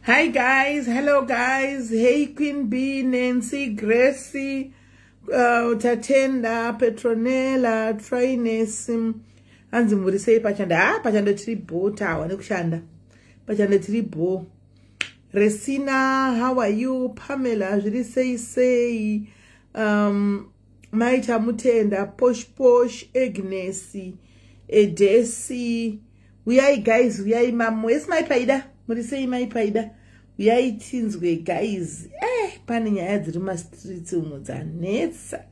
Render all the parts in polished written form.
Hi guys, hello guys. Hey Queen B, Nancy, Gracie, Tatenda, Petronella, Trines, Anzi murisei pachanda. Pachanda tribo tawa nekushanda. Pachanda tribo. Resina, how are you? Pamela, say, Maita Mutenda, Posh, Agnesi, Edesi. We are guys, we are mamo. Where's my paida? Murisei my paida. We are teens, we guys. Panning your heads, Ruma streets, Muzanetsa.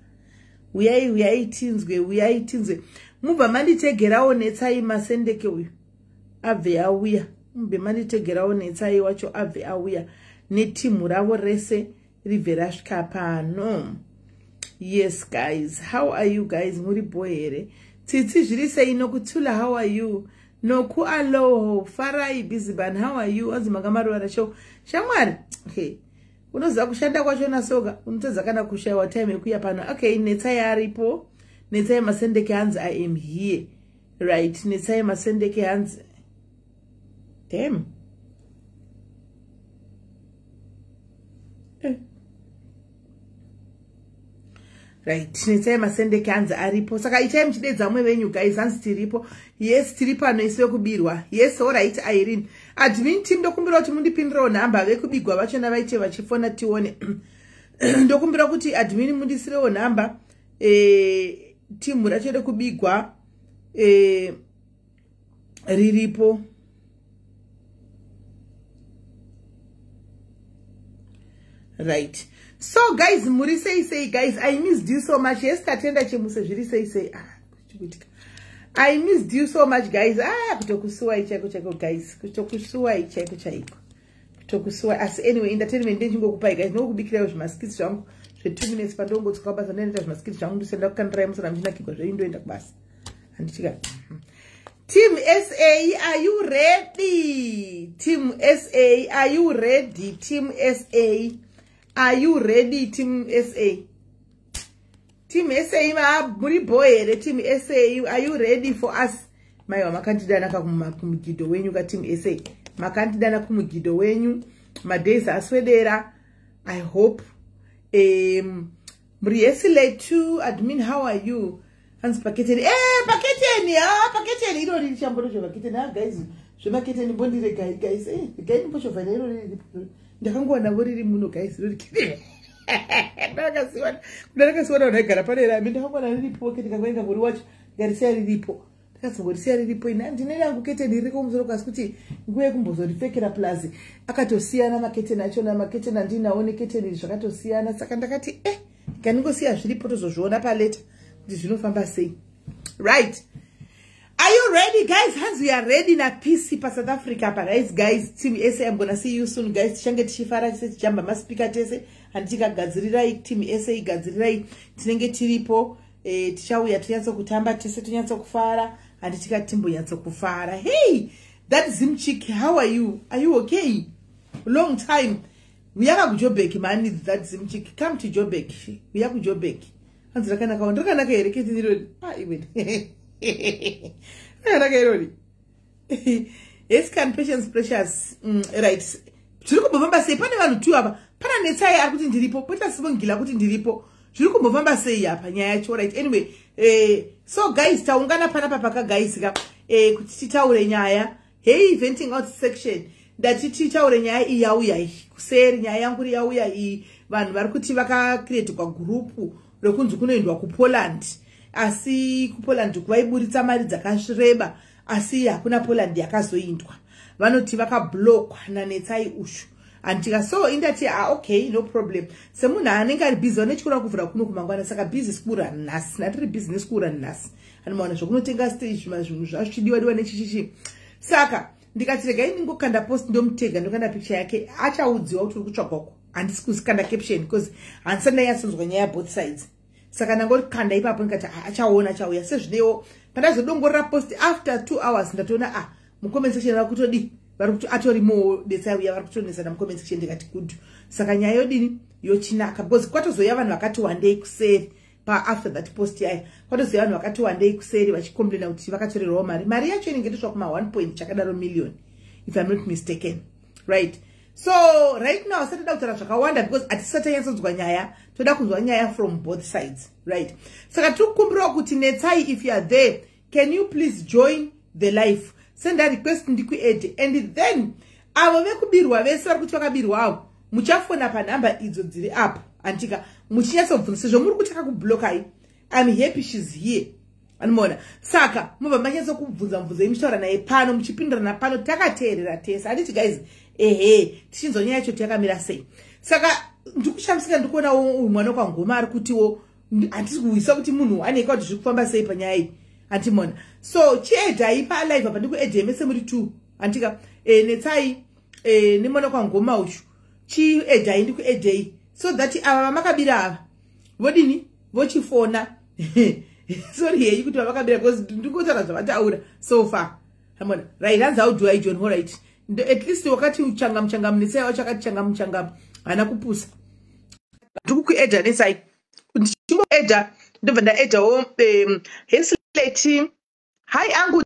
We are teens, we are teens. Move a money take it out, Neta, Masende Kiwi. Ave awia. Mbe mani tegera onetsa iwacho ave awia neti murawo rese riverash kapano. Yes guys, how are you guys? Muri boyere titi jirise inokutula, how are you? Noku aloho farai biziban, how are you? Azima kamaru wala show shamwari. Okay, unoza kushanda kwa shona soga unoza kana kushawa time kuya pano. Okay, neta yaripo, neta masendeke hands, I am here. Right, neta masendeke hands. Damn. Right, nisema sende kanza aripo. Saka ichai mchideza mwe wenyu guys, ansi tiripo. Yes, tiripa no isiwe kubirwa. Yes, alright, Irene. Admin team dokumbira kuti mundi pinro namba vekubigwa vachona vaiche vachifona tione. Dokumbira kuti admin mundi sireo namba team rachede kubigwa riripo. Right. So guys, muri say guys, I missed you so much. Yes, Tatenda chemuse jiri say I missed you so much guys. Kutokusua icheko guys. Kutokusua icheko chaiko. Kutokusua as anyway entertainment ndenji ngokupai guys. No kubikira zvimaskits zvangu. 2 minutes pandongo tsikabasa nenda zvimaskits zvangu ndisenda kukandira musana mchina kigwa zvindoenda kubasa. Andichika. Team SA, are you ready? Team SA, are you ready? Team SA. Are you ready, Team SA? Team SA, ma muri boy, Team SA, are you ready for us? Maiwa makandidana kumugido wenyu ka Team SA. Makandidana kumugido wenyu. Madeza aswedera. I hope. Muri esile too. Admin, how are you? Hans paketeni. Paketeni. Paketeni. Iro li chambolo jo paketeni. Guys, je paketeni bondire guys. Guys, mposho fanya iro li. Ndakangwana voriri muno guys ruri kide. Ndakasiwana unagara panera ndakangwana riripo ndikangwenga muri wacho garisia riripo. Ndakazongorisia riripo ina ndinenangu kete ndiri kumusoro kasi kuti nguye kumbozorifekera plazi. Akatosiyana makete nacho na makete ndinaone kete ndiri zvakatosiyana saka ndakati kaningosiya zviripo tozozviona paleta kuti zvinofamba sei. Right. Are you ready, guys? Hands, we are ready na PC pa South Africa pa guys. Team SA, I'm gonna see you soon, guys. Change chifara tese chamba maspika tese andika gadzirirai Team SA gadzirirai tinenge tiripo tichauya tunyanso kutamba tese tunyanso kufara anditika timbo yanso kufara. Hey, that Zimchik, how are you? Are you okay? Long time. We are ku Joburg, man. That Zimchik, come to Joburg. We are ku Joburg. Hands rakana kaondoka naka ereketi ndiro. Even. Yes, can patience precious. Right. Chiriko mbovamba sei pane vanhu tu apa. Pana netsai ari kuti ndiripo. Pota sibongila kuti ndiripo. Chiriko mbovamba sei apa nyaya yacho. Right. Anyway, so guys taungana pana paka guys ka kuti titaure nyaya. Hey, venting out section. Ndati titaure nyaya iyauya kuseri nyaya yangu iyauya vanhu vari kuti vaka create kwa group rekunzi kunoendwa ku Poland. Asi ku Poland kwaiburitsa mari dzakashreba asi hakuna Poland yakazoindwa vanoti vakablockwa nanetsai ushu antika so indati okay no problem semunhu anenge ari busy nechikura kuvhura kuno kumangwana saka business kura nhasi natiri business kura nhasi anomaona zvokunotenga stage mazvinhu zvazvichidiwa nechichichi saka ndikati regai ndingokanda post ndomutega ndokanda picture yake achaudziwa kuti uri kutsvagwako handisi kuzikanda caption because handisana yatsonzwa nyaya both sides. Saka nangori kanda ipapo nikati achaona chauya sezvinewo pandazodongorera post after 2 hours ndatoona mu comment section vari kutodi vari kuti atori mo detsai uya vari kutonesana mu comment section ndikati good. Saka nyaya yodini yochinaka because kwatozoya vanhu vakati one day kuseri pa after that post yaya kwatozoya vanhu vakati one day kuseri vachikomplaina kuti vakatorerwawo mari yacho inenge ndosva kuma 1 point chakadaro million if I'm not mistaken, right? So right now sati da kutaura zvakawanda because atisati yansodzwa nyaya, toda kuzwa nyaya from both sides, right? Saka tikukumbira kuti Netsai, if you are there, can you please join the live? Send a request ndiku Ed, and then avo vekubirwa vese vari kuti vakabirwa avo muchafona panhamba idzo dziri apo antika muchinyatsobvunza sezvo muri kutaka kublokai. I'm happy she's here. Anmona saka mubva manyatsokubvunza mubvunzo muchitaura naye pano muchipindirana pano takateerera tese. Handiti guys tichinzwa nyaya yacho takamira sei. Saka ndikushamisika ndikuona mwana kwaNgoma ari kutiwo handisi kuisa kuti munhu aneka kuti zviri kufamba sei panyaya iyi antimona. So chiedhai palive apa ndikuedhai mese muri 2 antika Netsai nemwana kwaNgoma uchu chiedhai ndikuedhai so that ava makabira ava vodini vochifona. Sorry here, you could have a because do go to the so far. Right, that's how do I join? All right. At least wakati changam ni say chaka changam anakupus. Duku Eda Netsai. Chimo Eda, Dovanda Eda Hensley. Hi Angu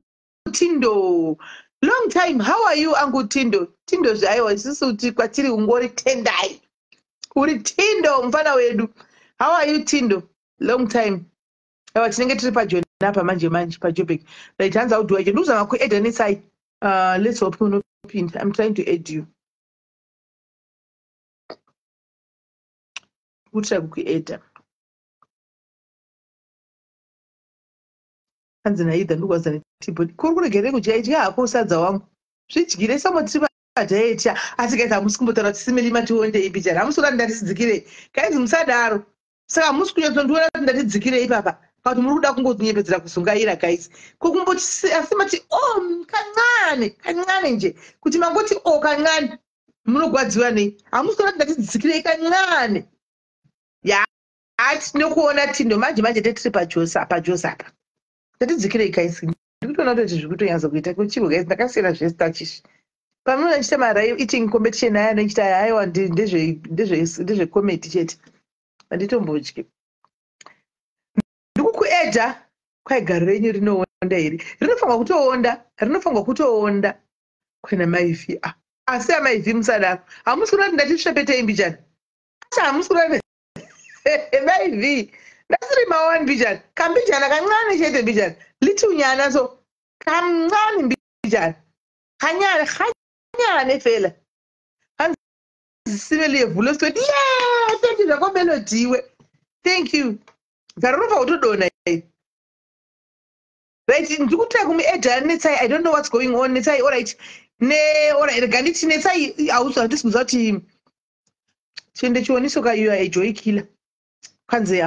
Tindo. Long time. How are you, Angu Tindo? Tindo I was so kwatiri ungori tendai. Uri Tindo mfana wedu. How are you, Tindo? Long time. Tinenge tiri pajoni apa manje pajobek. Right, hands out do I lose my Eda Netsai. Let's hope you no pin. I'm trying to add you. Kutsha kueda. Hanzina either ndukwaza netibodi. Kuregere kujaija ako sadza wangu. Zvidyire samo tiri pajaita. Asi guys amusikumbotaura kuti simeli mationde ibija. Amusura ndatidzikire. Guys musadaro. Saka musikunyatondora ndatidzikire ipapa. Kuti muri kuda kungotinyepedzera kusungaira guys. Kokumboti asimati kancane nje. Kuti mangoti kancane. Munogwadziwa nei? Amusikuona ndatidzikire kancane. Ya, ati nokuona Tindo manje tiri pajosa apa. Ndatidzikire guys. Ndikutoona kuti zvikutonyanza kuita kuchiwo guys ndakasiyana zvestachishi. Pamunhu achita mara eating competition aya anochita aiwa ndezve comedy chete. Anditombotyi. Ndikukuedha kwaigara renyu rinoonda iri. Rinofanwa kutoonda. Kwena maivi. Asi amaivi musadaro. Hamusikura kuti ndatisvepete imbijani. Acha hamusikura maivi. Ndasiri mawan bijani. Kambijana kancane chete bijani. Litunyana so. Kancane bijani. Kanyane fela. Hanzisiveli yevulo straight. Yeah, thank you zvako melodiwe. Thank you. Garofa utodona. Right, ndikutaka kumuedha Netsai. I don't know what's going on Netsai. All right. Ganiti Netsai also ndisikuza kuti chende chioniso ka you are a joy killer. Kwanze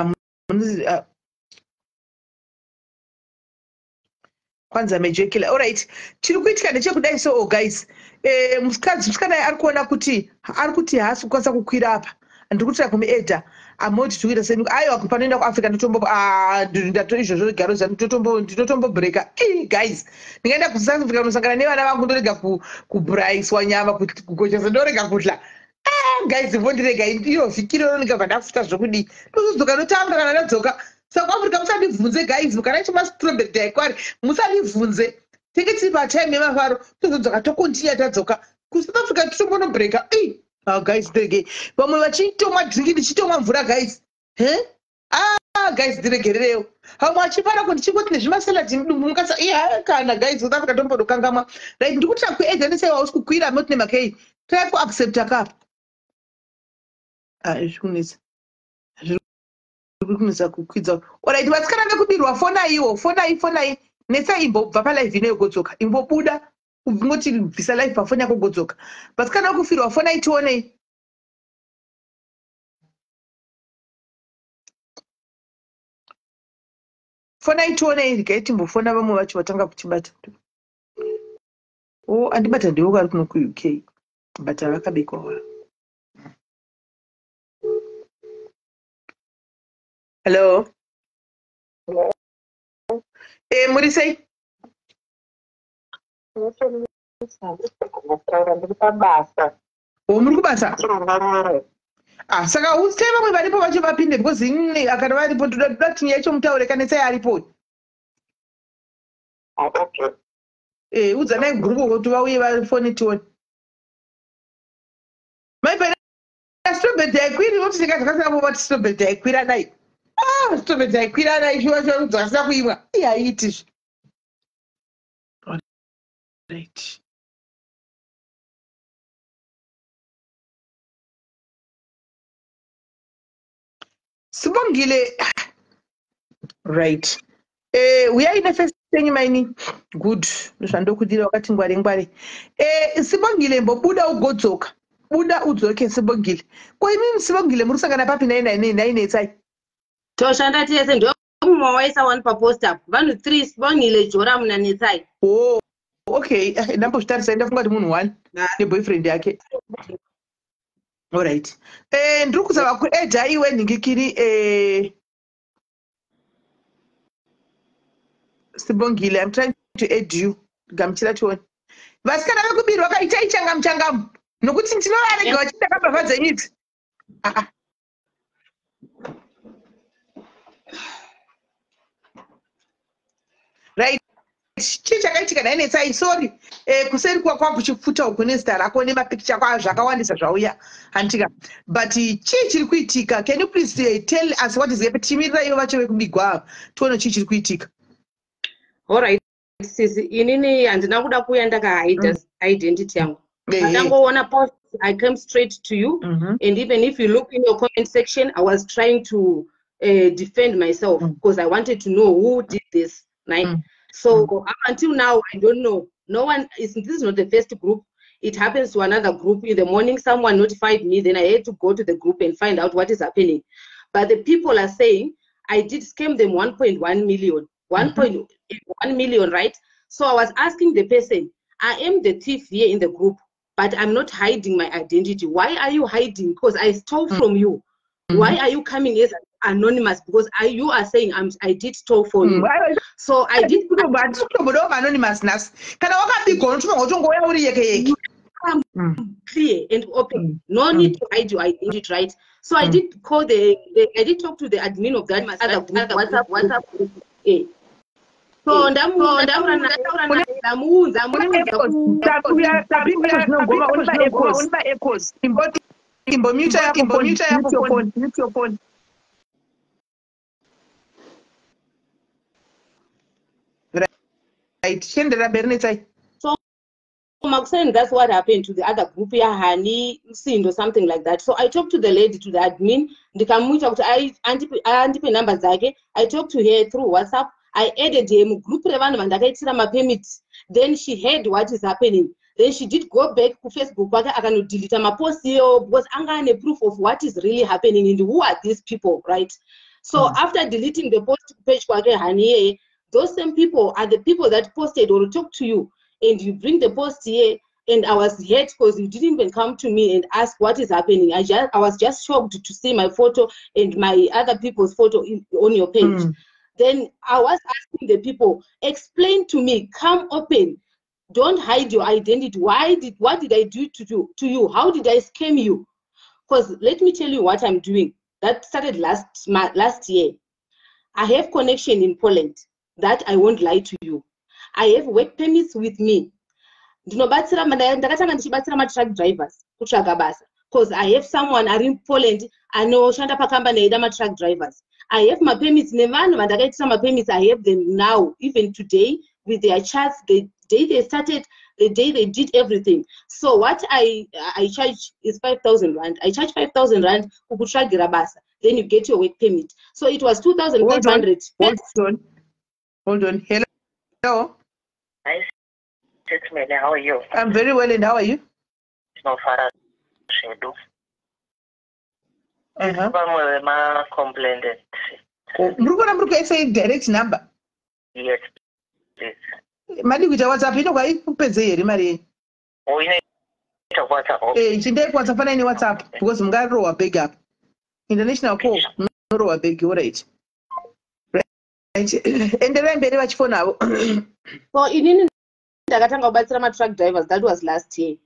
kwanza mejoy killer. All right. Chiri kuitika ndechekudai so guys. Musikana arikuona kuti hasi kukwanisa kukwira apa. Ndikutaka kumuedha. Amoti tukuita senu aiwa panoenda kuAfrica ndotombo ndatoizvozvo garo ndinotombo breaka. Guys ndingaenda kuSouth Africa nosangana nevana vangu ndorega kuburaiswa nyama kugochesa ndorega kudla. Guys vondirega iro vhikiro ronega vandafuta zvokudii ndozodzoka notamba kana ndadzoka South Africa. Musandibvunze guys kana chimastrawberry daikwari musandibvunze teketi patime yemafaro tozodzoka tokontinya tadzoka kuSouth Africa totombonobreaka. Guys, vamwe vachitomwa dringi ndichitomwa mvura guys. Guys ndiregerereo. Vamwe vachifara kuti chingoti nezvimasaladi mudumbu mukasa kana guys South Africa tombodokangamwa. Right, ndikutira kuedha Netsai wausi kukwira amoti nemakei. Try kuaccepta kapa. Zvikunetsa. Zvikunetsa kukwidza. Alright, vasikana vekubirwa fonai. Netsai imbobva palive ino yogodzoka. Imbobuda. Ngoti bvisa live pafoni yako godzoka. Vasikana vakufirwa fonai tionei. Fonai tionei rikaiti mbofona vamwe vacho vatanga kutibata. Andibata ndiwo ari kuno kuUK. Bata vakabekwa. Hello. Muri sei? Muri kubasa? Saka usitema vamwe varipo vacho vapinde because ini akana varipo toda tinyaya chomutaure kana Netsai aripo. Udzanai gurupu kuti vauye vafoni tione. strawberry daikwiri votiseka zvakasiyana voti strawberry daikwira nai. Strawberry daikwira nai chiva chadzakasa kuimwa. Iyaiti. Right. Sibongile. Right. Uyai nefest yenyu maini. Good. Ndoshandokudira wakati ngwari. Sibongile mbobuda ugodzoka. Buda udzoke Sibongile. Kwa imi Sibongile murusangana papi 999 toshanda tese ndo mumawaisa one pa poster vanhu 3 Sibongile Jora muna Netsai. Oh, okay. Nambo shtarisa ndafunga kuti munhu 1 neboyfriend yake. All right. Ndiri kuzama kuedha iwe Nhingikiri Sibongile, I'm trying to aid you. Gamuchira tione. Vasikana vekubirwa kaita ichangamu. Nokuti ndinovarega vachiita kabava dzenyiti. Right. Chii chakaitika nainetsai, sorry. Kuseri kwakwangu chifuta uku nezita rako nemapikicha kwa zvakawandisa zvauya Hantika. But chii chiri kuitika? Can you please tell us what is happening? Timirira ivo vacho vekubigwa tione chii chiri kuitika. All right. Sisi inini handina kuda kuya ndakahide identity yangu. Ndangoona post, I came straight to you. And even if you look in your comment section, I was trying to defend myself because I wanted to know who did this, right? So up until now, I don't know. No one is. This is not the first group. It happens to another group. In the morning, someone notified me. Then I had to go to the group and find out what is happening. But the people are saying I did scam them 1.1 million. 1.1 million, right? So I was asking the person, I am the thief here in the group, but I'm not hiding my identity. Why are you hiding? Because I stole from you. Why are you coming as anonymous? Because you are saying I did steal for you. So I did anonymous. Clear and open. No need to hide your identity, right? So I did call I did talk to the admin of that other group, WhatsApp group. So Maxine, that's what happened to the other group here, Hani, Sind or something like that. So I talked to the lady, to the admin, I talked to her through WhatsApp. I added him group permits. Then she heard what is happening. Then she did go back to Facebook. I can delete my post because I'm a proof of what is really happening and who are these people, right? So after deleting the post page, those same people are the people that posted or talked to you, and you bring the post here. And I was hurt because you didn't even come to me and ask what is happening. I was just shocked to see my photo and my other people's photo on your page. Then I was asking the people, explain to me, come open, don't hide your identity. What did I do to you? How did I scam you? Because let me tell you what I'm doing. That started last year. I have connection in Poland. That I won't lie to you. I have work permits with me. Ndinobatsira truck drivers kutsvaga basa because I have someone are in Poland anoshanda pakambani eida truck drivers. I have my permits nevanhu vandakaitisa my permits. I have them now, even today, with their charts, the day they started, the day they did everything. So what I charge is 5,000 rand. I charge 5,000 rand kukutsvagira basa. Then you get your work permit. So it was 2,500. Hold on. Hello. Hi, Mele. How are you? I'm very well, and how are you? No far shadow. Complained. Mruko say direct number. Yes, please. Mali kuita WhatsApp ino kwa ipedze here mari. Oh, inoita WhatsApp. Chindai WhatsApp fana ni WhatsApp because mungarowa big up. International call mungarowa big, all right. Endera mbere vachifona avo. So inini ndakatanga kubatsira truck drivers, that was last year.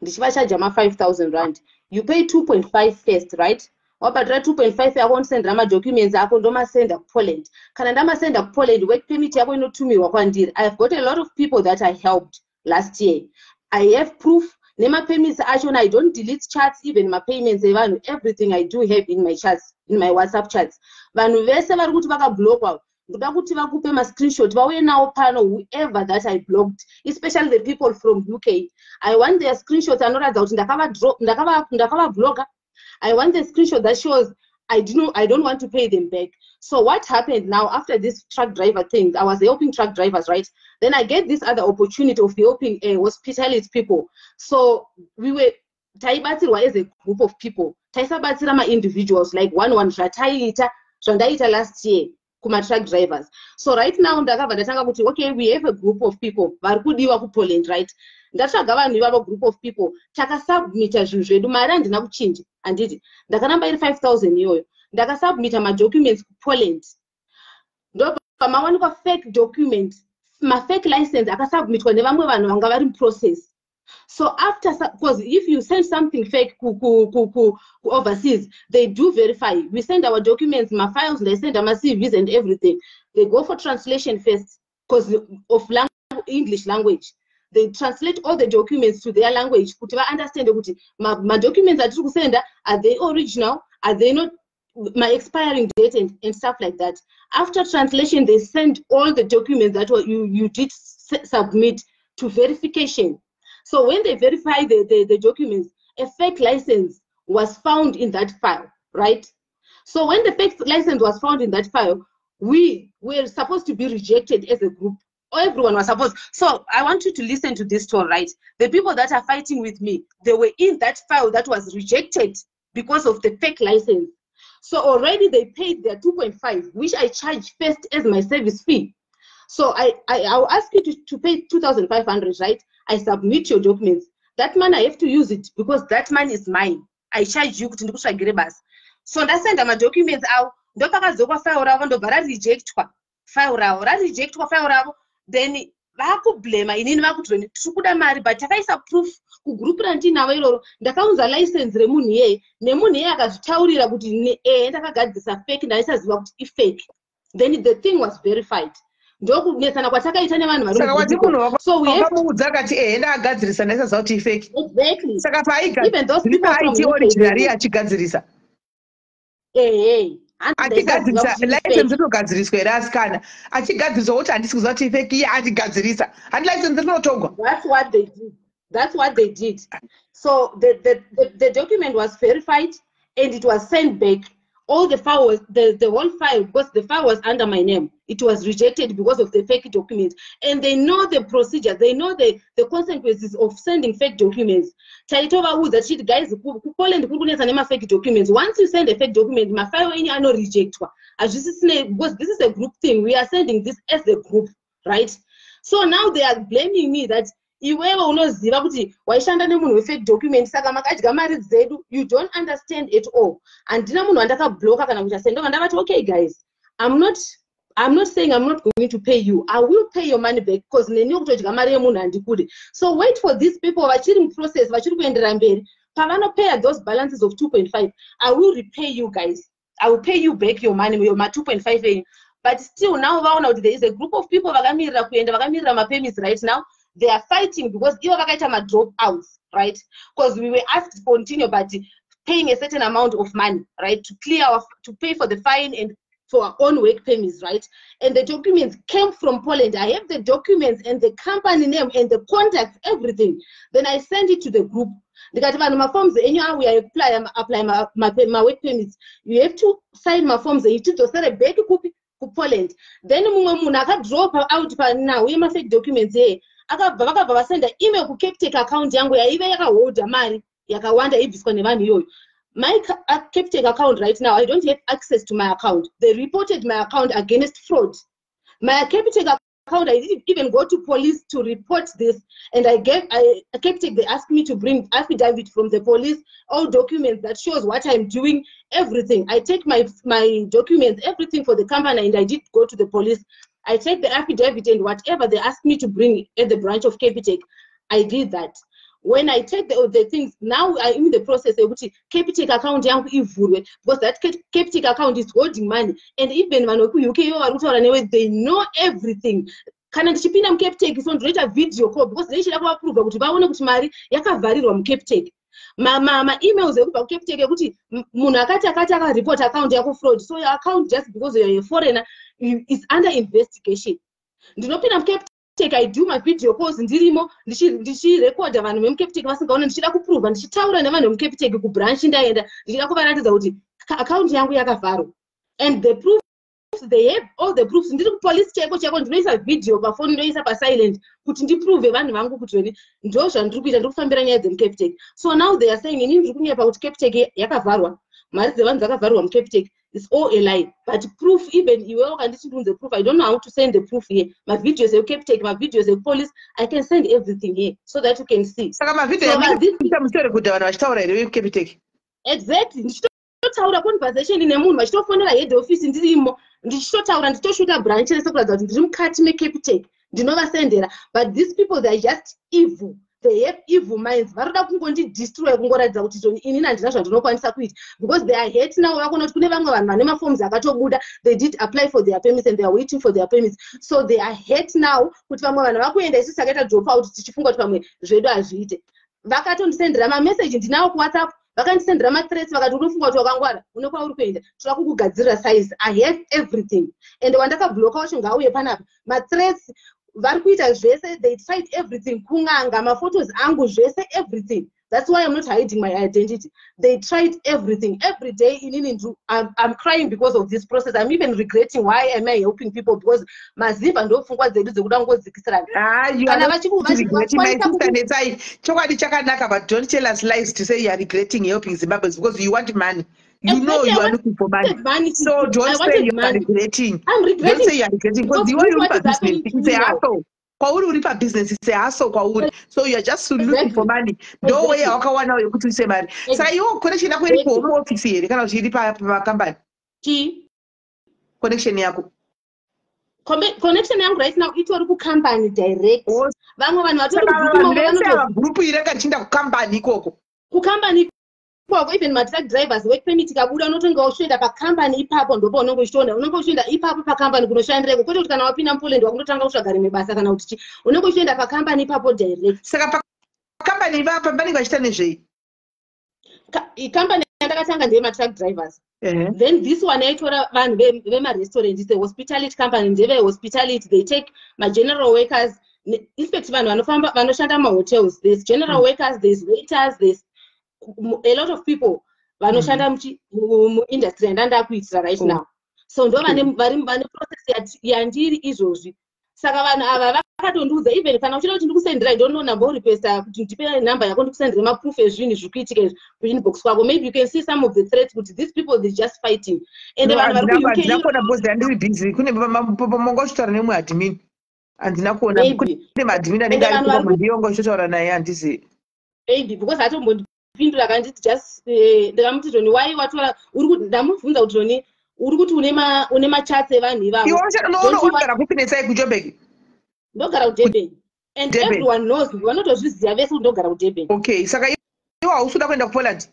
Ndichivachaja 5,000 rand. You pay 2.5 first, right? Wabhadhara 2.5 yako ndosendera madocuments ako ndomasenda kuPoland. Kana ndamasenda kuPoland, work permit yako inotumirwa kwandiri. I've got a lot of people that I helped last year. I have proof Nema payments actually I don't delete chats, even my payments, everything I do have in my chats, in my WhatsApp chats. Vanhu vese vari kuti vakablockwa ndoda kuti vakupe ma-screenshot vauye nawo pano, whoever that I blocked, especially the people from UK. I want their screenshots anoratidza kuti ndakavablocker. I want the screenshot that shows I don't want to pay them back. So what happened now after this truck driver thing? I was helping truck drivers, right? Then I get this other opportunity of helping hospitality people. So we were taibatsirwa as a group of people. Taisabatsira ma individuals like one zvataita last year kuma truck drivers. So right now ndakabva ndatanga kuti okay, we have a group of people vari kudiwa ku Poland, right? Ndatsvaga vanhu ivavo group of people takasubmita zvinhu zvedu, mari handina kuchinja, handiti ndakanamba iri 5,000 iyoyo. Ndakasubmita ma-documents ku Poland. Ndobva pamawanikwa fake document, ma-fake license akasubmitwa nevamwe vanhu vanga vari process. So after, because if you send something fake overseas, they do verify. We send our documents, my files, they send my CVs and everything. They go for translation first because of English language. They translate all the documents to their language. Understand my documents are they original? Are they not? My expiring date and stuff like that. After translation, they send all the documents that you did submit to verification. So when they verify the documents, a fake license was found in that file, right? So when the fake license was found in that file, we were supposed to be rejected as a group. Everyone was supposed. So I want you to listen to this story, right? The people that are fighting with me, they were in that file that was rejected because of the fake license. So already they paid their 2.5, which I charge first as my service fee. So I'll ask you to pay 2,500, right? I submit your documents. That money I have to use it because that money is mine. I charge you to ndikutsvagire basi. So ndasenda my documents out. Ndopakadzokwa file ravo ndobva rarejectwa. File ravo. Then vakublema inini vakutoni tikuda mari but takaisa proof kugroup randinavo iroro ndakaunza license remunhu iyeye nemunhu iyeye akazvitaurira kuti ndakagadzisa fake ndaisaziva kuti ifake. Then the thing was verified. Ndokunetsana kwatakaita nevanhu vari saka wati munhu wakamuudza akati ndakagadzirisa ndaisaziva kuti ifake. Exactly. Saka paaiti original achigadzirisa achigadzirisa license inogadziriswa here asikana achigadzirisa kuti handisi kuziva kuti ifake iye achigadzirisa handi license inotogwa. That's what they did. So the document was verified and it was sent back. All the file was the whole file, because the file was under my name. It was rejected because of the fake document. And they know the procedure, they know the consequences of sending fake documents. Taitova who that shit guys Poland fake documents. Once you send a fake document, my file any are not reject. Because this is a group thing. We are sending this as a group, right? So now they are blaming me that iwewe unoziva kuti waishanda nemunhu wefake document saka makadya mari dzedu. You don't understand at all. Handina munhu wandakabloka kana kuti asendova ndavati okay guys, I'm not saying I'm not going to pay you. I will pay your money back because neni kutodya mari yemunhu handikudi. So wait for these people vachiri muprocess vachiri kuendera mberi pavanopay those balances of 2.5. I will repay you guys. I will pay you back your money, your 2.5. But still now there is a group of people vakamirira kuenda vakamirira mapayments right now. They are fighting because ivo vakaita madrop outs, right? Because we were asked to continue but paying a certain amount of money, right, to pay for the fine and for our own work payments, right? And the documents came from Poland. I have the documents and the company name and the contacts, everything. Then I send it to the group. Because my forms, anyhow we apply my work permits. You have to sign my forms. You have to send a back copy to Poland. Then I drop out now. We must take documents here. Akabva send email ku Capitec account yangu yaive yakaholda mari yakawanda ibviswa nevanhu iyoyo. My Capitec account right now, I don't have access to my account. They reported my account against fraud. My Capitec account, I didn't even go to police to report this. And Capitec, they asked me to bring affidavit from the police, all documents that shows what I'm doing, everything. I take my documents, everything for the company, and I did go to the police. I take the affidavit and whatever they asked me to bring at the branch of Capitec, I did that. When I take the things, now I'm in the process of Capitec account because that Capitec account is holding money. And even when UK, they know everything. kana ndichipinda muCapitec so ndinoita video call because ndichida kuvaprova kuti vaone kuti mari yakavharirwa muCapitec. Ma-emails ekubva kuCapitec ekuti munhu akati akareport account yako fraud, so your account just because you're a foreigner is under investigation. Ndinopinda muCapitec, I do my video calls ndirimo ndichirekodha vanhu vemuCapitec vasingaona, ndichida kuprova, ndichitaura nevanhu vemuCapitec kubranch ndaenda, ndichida kuvaratidza kuti account yangu yakavharwa. And the proof, they have all the proofs. Ndiri kupolice cheko ndinoisa video pafoni, ndinoisa pasilent kuti ndiprove vanhu vangu kuti ndo zvandiri kuita, ndiri kufambira nyaya dzemuCapitec. So now they are saying inini ndiri kunyepa kuti Capitec yakavharwa, mari dzevanhu dzakavharwa muCapitec. It's all a lie. But proof, even iwe wakanditi ndunze proof, I don't know how to send the proof here. My videos eCapitec, my videos epolice, I can send everything here so that you can see. Saka ma video yamita musore kuti vanhu vachitaura here veCapitec. Exactly. Ndichitotaura conversation nemunhu vachitofonera head office ndirimo, ndichitotaura nditoshuta branch rese kuratidza kuti ndiri mukati meCapitec, ndinovasendera. But these people, they are just evil. They have evil minds. Varoda kungondidestroy, kungoratidza kuti inini handina zvandinokwanisa kuita, because they are hate now. Vakona kuti kune vamwe vanhu vane maforms akatobuda, they did apply for their permits and they are waiting for their permits. So they are hate now kuti vamwe vanhu vakuenda isusu takaita drop out tichifunga kuti pamwe zvedu hazviite. Vakatondisendera mamessage ndinawo kuWhatsApp, vakandisendera mathreats vakati unofunga kuti wakangwara, unokwa uri kuenda, toda kukugadzirira size. I have everything. And wandakabloka wacho ngauye panapa, mathreats vari kuita zvese, they tried everything, kunganga maphotos angu zvese, everything. That's why I'm not hiding my identity. They tried everything. Every day I'm crying because of this process. I'm even regretting why am I helping people, because maziva ndofungwa dzedu dzekuda kungodzikisirana. You are not regretting. My sister Netsai, chokwadi chakanaka, but don't tell us lies to say you are regretting helping Zimbabweans because you want money. You know you are looking for money. So don't say you are regretting. I'm regretting. Don't say you are regretting because you want to business. It's a hassle. Kwauri uripa business, it's a hassle kwauri. So you are just looking for money. No way wakawana yekuti uise mari. Saka iwo connection yako iri ku home office here kana uchiri pa company. Ki Connection yako. Connection yangu right now itori ku company direct. Vamwe vanhu vatori ku group ireka chinda ku company ikoko. Ku company even my truck drivers work permit kabuda unotonga ushoenda pa company ipapo ndopo unongo uchiona, unongo ushoenda ipapo pa company kunoshandireko, kwete kuti kana wapinda muPoland wakundotanga kutsvagara mebasa kana kuti unongo ushoenda pa company ipapo direct. Saka pa company vapa vanenge vachita nezvei? Company yandakatanga ndeye truck drivers. Then this one aitora vanhu vema-restaurant, it's a hospitality company, ndeve hospitality, they take my general workers, inspect vanhu vanofamba vanoshanda mahotels, there's general workers, there's waiters, there's a lot of people vanoshanda muindustry yandandakuitira right now. So ndo vane process yandiri izvozvi. Saka vanhu ava vakatondiudza even kana uchida kuti ndikusendera, I don't know number request kuti ndipe number yako ndikusendere maproof ezvinhu zvikuitika kuinbox kwako. Maybe you can see some of the threats kuti these people they just fighting. And vanhu vari ku UK ndinakona boss andiri busy kune mongo uchitaura nemwe admin. Andina kuona kune admin anenge ari kupa mundiongo uchitaura naye handizi. Maybe because atombondipindura kanditi just ndakamuti Tony why watora ndamubvunza kuti Tony uri kuti une machats evanhu ivavo. Iwe unogara kupi Netsai kuJoburg? Ndogara kuDurban. And everyone knows, vanotozviziva vese ndogara kuDurban. Okay, saka iwe hausuda kuenda kuPoland?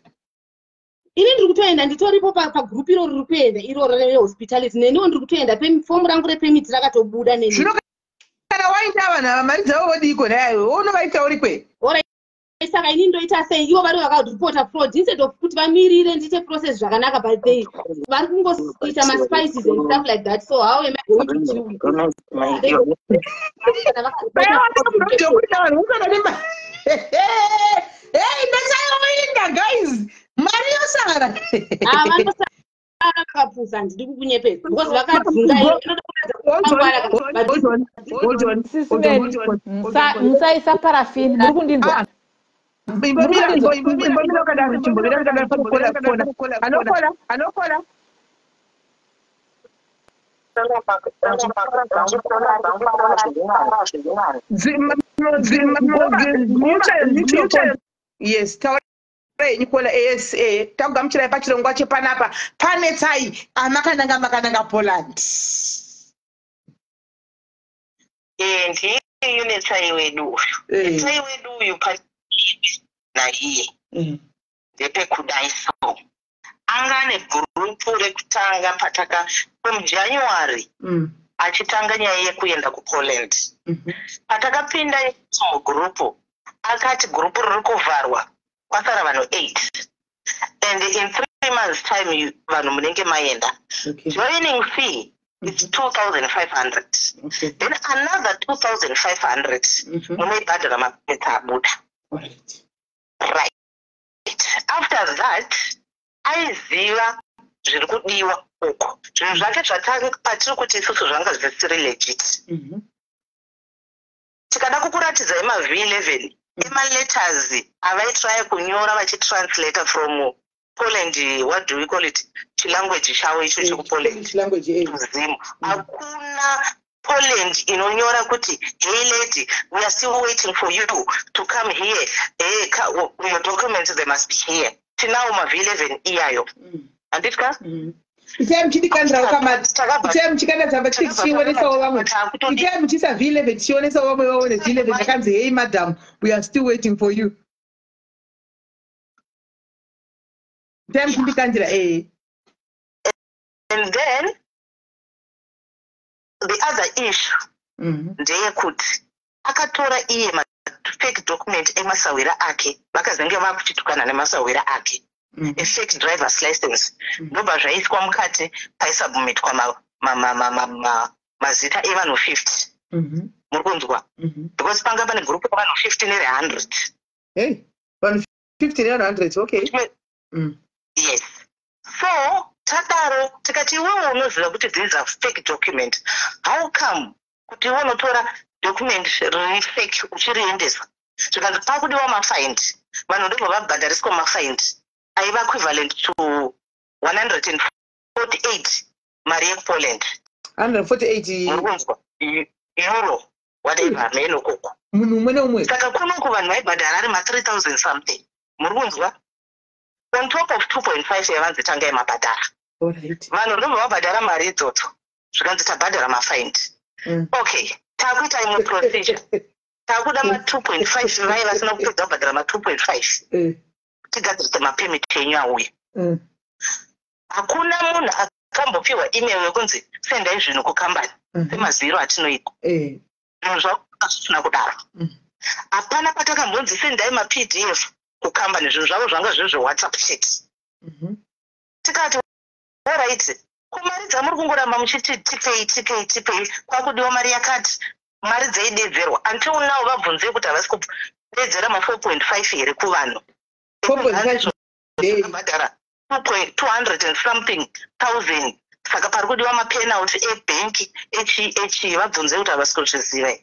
Ini ndiri kutoenda, nditoripo pagroup iro riri kuenda iroro rehospitality. Neniwo ndiri kutoenda, fomu rangu repemit rakatobuda neni. Zvino kana waita vanhu mari dzavo vodiko nayo unovaita uri kwe? Saka ini ndoita sei ivo vari vakaripota fraud instead of kuti vamirire ndiite process zvakanaka, but they vari kungoita maspices and stuff like that. So how am I going to deal with it? Hey, Netsai guys, Mario Sara. Vakapusa ndiri kukunyepesa because vakadzinga hold on. Musaisa parafini muri kundinzwa. Anokola. Yes, Nicola ASA takugamuchirai pachirongwa chepanapa paNetsai makananga Poland. Ndiyo Netsai wedu. Netsai wedu uyu naiye. Ndepekudaiso. Anga negrupu rekutanga pataka from January. achitanga nyaya yekuenda kuPoland. Patakapinda mugrupu akati grupu riri kuvharwa kwasara vanhu 8 and in 3 months time vanhu munenge maenda. Joining fee is 2,500. Then another 2,500 munoibhadhara mapeta abuda. Right. After that aiziva zviri kudiwa uko. Zvinhu zvake patiri kuti isusu zvanga zvisiri legit. Tikada kukuratidza ema-V11 ema-letters avaitry kunyora vachitranslate from Poland, what do we call it, chilanguage chavo icho chekupoland kuzimu. Hakuna Poland inonyora kuti hey lady, we are still waiting for you to come here, your documents they must be here. Tinawo ma-V11 iyayo. Anditka? Itai muchidikandira ukamata. Itai muchikanda chichionesawo vamwe. Itai muchisa V11 chichionesawo vamwe vaone V11 yakanzi hey madam, we are still waiting for you. Itai muchidikandira And then the other issue ndeyekuti akatora iye fake document emasawira ake vakazenge vakuchitukana nemasawira ake. A fake driver's license. Ndobva zvaiswa mukati paisubmitwa mazita evanhu 50. Muri kunzwa? Because panga pane group evanhu 50 nere100. Hey, vanhu 50 nere100, okay. Yes. So tadaro tikati iwewe unoziva kuti these are fake document. How come kuti iwe unotora document riri fake uchiriendesa? Zvikanzi pakudiwa mafind. Vanhu ndobva vabhadhariswa mafind. Aiva equivalent to 148 mari yekuPoland. 148 euro, whatever, meno koko. Munhu umwe neumwe. Saka kunoku vanhu vaibhadhara ari ma3,000 something. Muri kunzwa? On top of 2.5 yavanzi tanga yemabhadhara. Vanhu ndobva vabhadhara mari idzodzo. Zvikanzi tabhadhara mafind. Okay, takuita imwe procedure. Takuda ma2.5 vai vasina kupedza kubhadhara ma2.5. Tigadzirisa mapemiti enyu auye. Hakuna munhu akambopiwa email yekunzi sendai zvinhu kukambani semaziro atinoita. Zvinhu zvakasina kudaro. Hapana patakambonzi sendai maPDF kukambani, zvinhu zvavo zvanga zviri zveWhatsApp chat. Tikati alright, kumari dzamuri kungoramba muchiti tipei kwakudiwa mari yakati, mari dzeidedzerwa. Until now vabvunze kuti havasi kudedzera ma4.5 here kuvanhu. 200 and something thousand. Saka pari kudiwa mapenalty ebhenki echi vabvunze kuti havasi kuzviziva.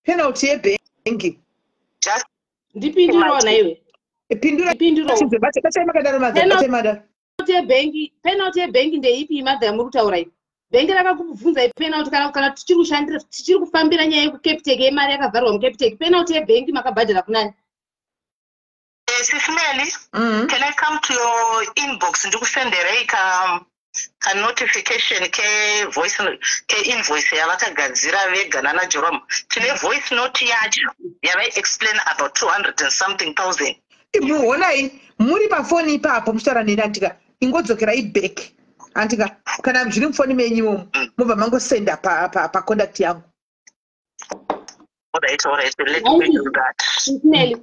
Penalty ebhenki. Just ndipindurawo naiwe. Penalty ebhenki ndeipi madam muri kutaura ipi? Bhengi rakakubvunza penalty kana tichiri kushandira tichiri kufambira nyaya yekuCapitec yemari yakavharwa muCapitec, penalty ebhenki makabhadhara kunani? Sisimeli, can I come to your inbox ndikusendere ka notification ke invoice yavakagadzira vega nana Jerome. Tine voice note yacho yava explain about 200 and something thousand. Muonai muri pafoni ipapo muchitaura neni antika ingodzokera back antika kana zviri mufoni menyu mubva mangosenda pa contact yangu. Alright, let me do that. Sisimeli.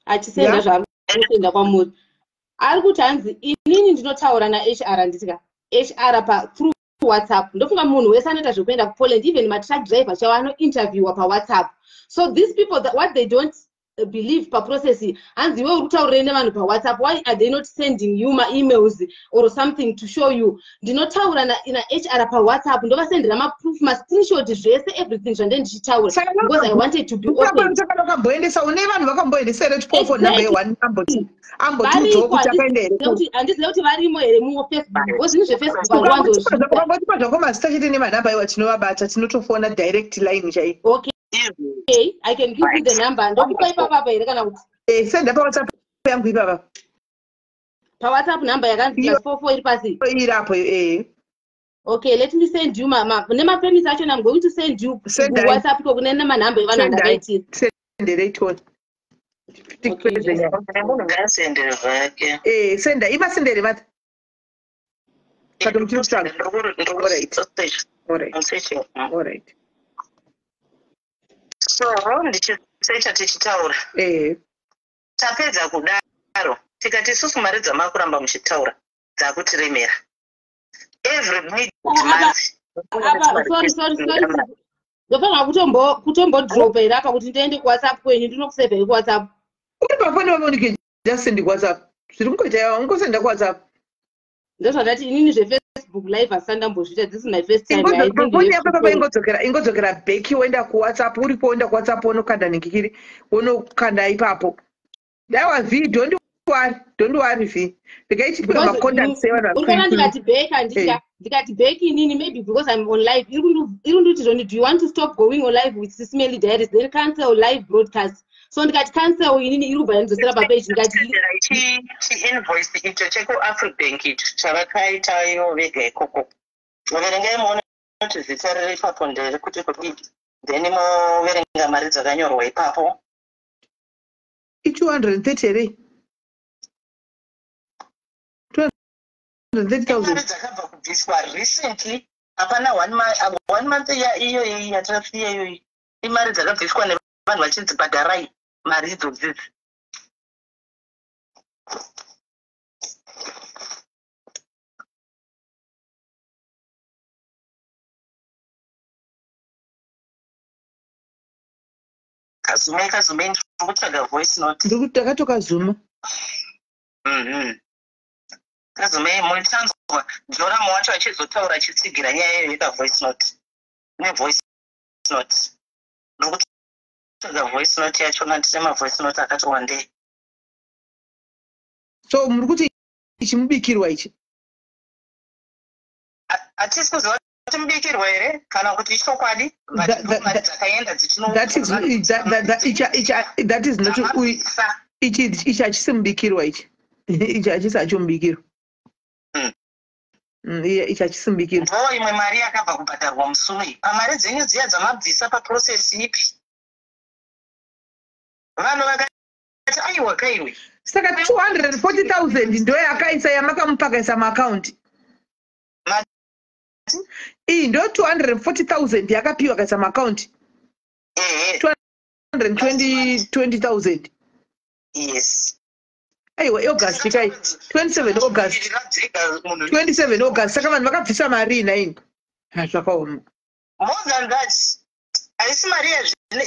Achisenda zvakusenda kwamuri ari kuti hanzi inini ndinotaura naHR nditika HR through WhatsApp. Ndofunga munhu wese anoita zvekuenda kuPoland, even matruck driver chavo anointerviewa paWhatsApp. So these people what they don't believe process hanzi iwe uri kutaurira nevanhu paWhatsApp, why are they not sending you emails or something to show you? Ndinotaura naHR paWhatsApp, ndovasendera maproof screenshot zvese everything zvandenge ndichitaura because I wanted to be open. Vakamboendesa une vanhu vakamboendesa here phone number ye1 ambotudzoku chakaendere handizive kuti varimo here muFacebook because zvinhu zveFacebook vanwanzozvipa zvangomazita chete nemanhamba iwa tinovabata tinotofona direct line chai. Okay, I can give you the number. Ndokupa ipapa here kana kuti senda pa WhatsApp yangu ipapa. Pa WhatsApp number yakanzi +44 iri pasi. Irapo Okay, let me send you nema premise acho I'm going to send you WhatsApp ko kunene manhamba evanhu ndakaitira. Sendere itone. Munhu ngasendere zvake. Senda imasendere mata. But muchiri kutsvaga. All right. So ndichisecha tichitaura tapedza kudaro tikati isusu mari dzamakuramba muchitaura dzakutiremera every mid-month. Sorry. Ndofanira kutombodropa iri apa kuti ndiende kuwhatsapp kwenyu ndinokusevhei kuwhatsapp. Uri pafoni wamonike just sendi kuwhatsapp. Zviri kungoita ungosenda kuwhatsapp. Ndozvandati inini zvefacebook live asandambozviita. This is my first time. Foni yako papa ingodzokera back woenda kuwhatsapp. Uripo woenda kuwhatsapp wonokanda nikikiri wonokanda ipapo. Dawa V don't worry V. Ndikaichipiwa macontacts evanhu. Urikona ndikati back handitya. Ndikati back inini maybe because I'm on live. Irunduti Ronnie, do you want to stop going on live with Sismeli Diaries then cancel live broadcast? So ndikati cancel inini irubva ndizosera papage ndikati chi-invoice icho cheku-Afribank icho chavakaita ivo vega ikoko. Muverengai muone kuti zita riri ipapo nderekuti kudii. Then muverenga mari dzakanyorwa ipapo. I230 here. 230,000. Mari dzakabva kubviswa recently. Hapana 1 month iyo yatafia iyoyi. Imari dzakabviswa nevanhu vachidzibhadharai mari idzodzidzi. Kazume ndikutsvaga voice note. Ndakatoka Zuma. Kazume muchanzwa Joramu wacho achizotaura achitsigira nyaya iyoyo yeka-voice note. Ne-voice note. Ndikutsvaga voice note yacho ndine ma-voice note akati wandei. So muri kuti ichimubikirwa ichi? Hatisi kuziva kuti mubikirwa here kana kuti ichokwadi. Dzakaenda That is not ichi achisimubikirwa ichi. Ichi achisi achomubikirwa. Ichi achisimbikirwa. Ndo imwe mari yakabva kubhadharwa musumei. Pamari dzenyu dziya dzamabvisa paprocess ipi? Vanhu vakati aiwa kaiwe. Saka 240,000 ndo yakaisa yamakamupakaisa maakaunti. Iyi ndo 240,000 yakapiwa kaisa maakaunti. 220,000. Yes. Aiwa August kai 27 August. 27 August saka vanhu vakabvisa mari inaini. Zvakaoma. More than that. Haisi mari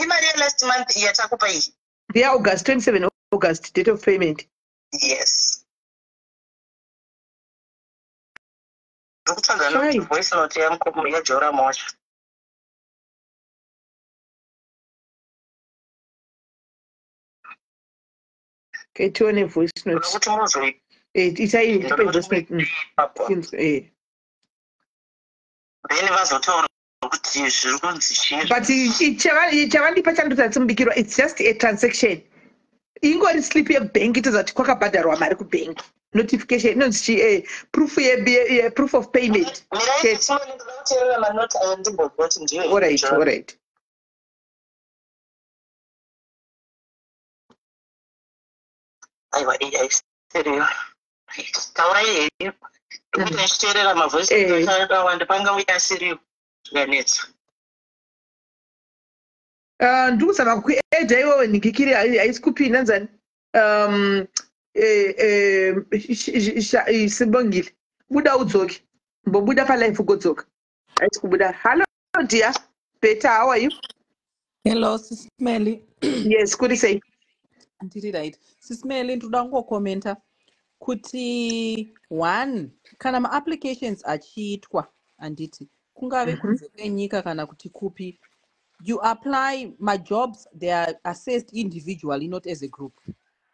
imari last month yatakupa iyi. Yeah, August 27 August date of payment. Yes. Ndikutsvaga noti voice note yaJoramu wacho. Okay, tione voice note. Kuti muzoi. Itai voice note. Then vazotaura kuti zviri kunzi chii. But chavandipa chandotatsimbikirwa, it's just a transaction. Ingori slip yebank itozati kwakabhadharwa mari kubank. Notification inonzi proof of payment. All right. Aiwa stereo. Taura yeyo. Ndikuteerera mavoice akawanda panga uya stereo. Zvanetsa. Ndikuzama kuedha iwewe nikikiri haisi kupinda nzani. Sibongile. Buda udzoke. Mbobuda palive ugodzoka. Haisi kubuda. Hello dear. Peter, how are you? Hello, Sismeli. Yes, kuri sei. Ndiri right. Sismeli, ndoda kungokomenta kuti one kana ma-applications achiitwa anditi kungave kunze kwenyika kana kuti kupi, you apply majobs, they are assessed individually, not as a group.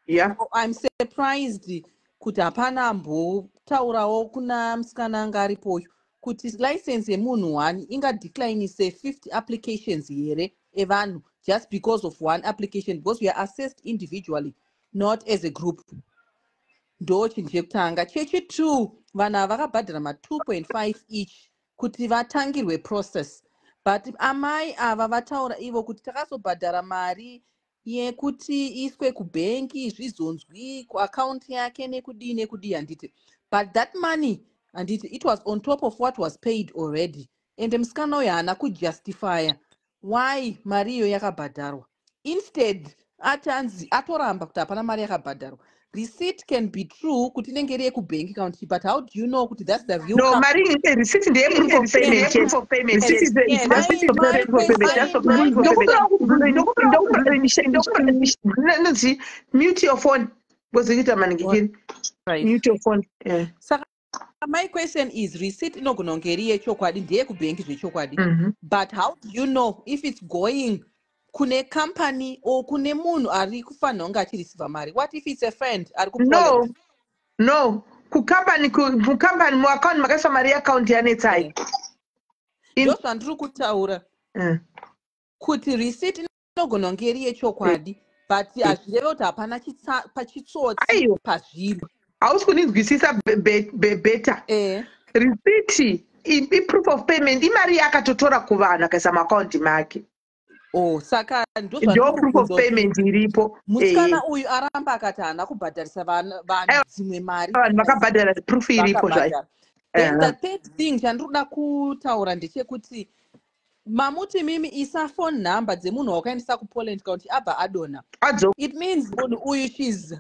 Yeah. So I'm surprised kuti hapana ambotaurawo kuna musikana anga aripoyo kuti license yemunhu one ingadeclinise 50 applications here evanhu just because of one application, because we are assessed individually, not as a group. Ndo chinhu chekutanga. Chechi2 vanhu vakabhadhara ma2.5 each kuti vatangirwe process, but amai ava vataura ivo kuti takazobhadhara mari yekuti iswe kubhenki zvizonzwi kuaccount yake nekudii handiti, but that money and it was on top of what was paid already. And musikana uyu haana kujustifya why mari iyo yakabhadharwa. Instead atanzi atoramba kuti hapana mari yakabhadharwa. Receipt can be true kuti inenge iri yekubank account, but how do you know kuti that's the real no mari receipt ndeye proof of payment. Receipt is the mute your phone because you get right. Mute your phone. Yeah. Saka my question is, receipt inogona kunge iri yechokwadi, ndeye kubank zvechokwadi, but how do you know if it's going kune company or kune munhu ari kufanira kunge achireceiva mari? What if it's a friend ari kuPoland? No kucompany muaccount makaisa mari account yanetsai ndo zvandiri kutaura kuti receipt inogona kunge iri yechokwadi, but hazvireve kuti hapana pachitsotsi pazviri. hausi kuninzwisisa better. Receipt i-proof of payment imari yakatotora kuvanhu akaisa maakaunti make. Saka ndo proof of payment iripo. Musikana uyu aramba akati haana kubhadharisa vanhu dzimwe mari. Vanhu vakabhadhara, proof iripo zvayo. Then the third thing chandinoda kutaura ndechekuti mamuti mimi isa phone number dzemunhu wakaendesa kuPoland kuti abva adona. It means munhu uyu she's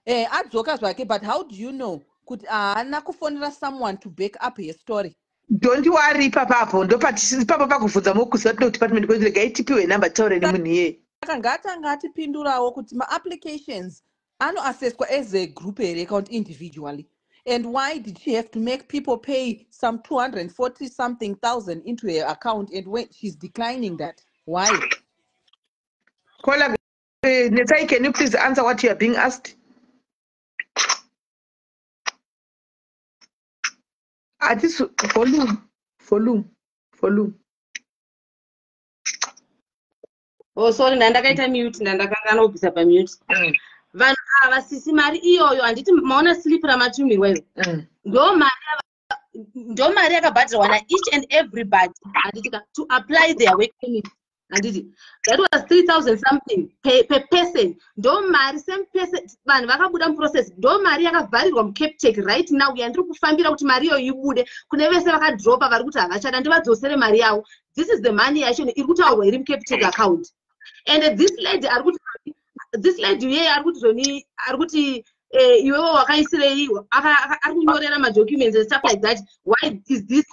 adzoka zvake, but how do you know kuti haana kufonera someone to back up her story? Don't worry papapo ndo papa pakuvhunza mokusa kuti department kwenzile gaitipiwe number taure nemunhu iye. Saka ngatanga atipindurawo kuti ma-applications anoassesswa as a group here account individually. And why did she have to make people pay some 240 something thousand into her account, and when she's declining that? Why? Kola, Netai, can you please answer what you are being asked? At this volume. Oh, sorry, ndandakaita mute, ndandakangana kubvisa pa mute. Vanhu ava sisi mari iyoyo handiti maona slip ramatumirwa iro. Ndo mari yakabhadharwa na each and everybody handitika to apply their work permit. Handiti that was 3,000 something per person. Ndo mari same person vanhu vakabuda muprocess. Ndo mari yakavharirwa muCapTech right now yandiri kufambira kuti mari iyo ibude kune vese vakadropa vari kuti havachada ndivadzosere mari yavo. This is the money yacho iri kutaurwa iri muCapTech account. And this lady yeye ari kuti zvoni ari kuti iwewo wakaisirei ari kunyorera madocuments and stuff like that. Why is this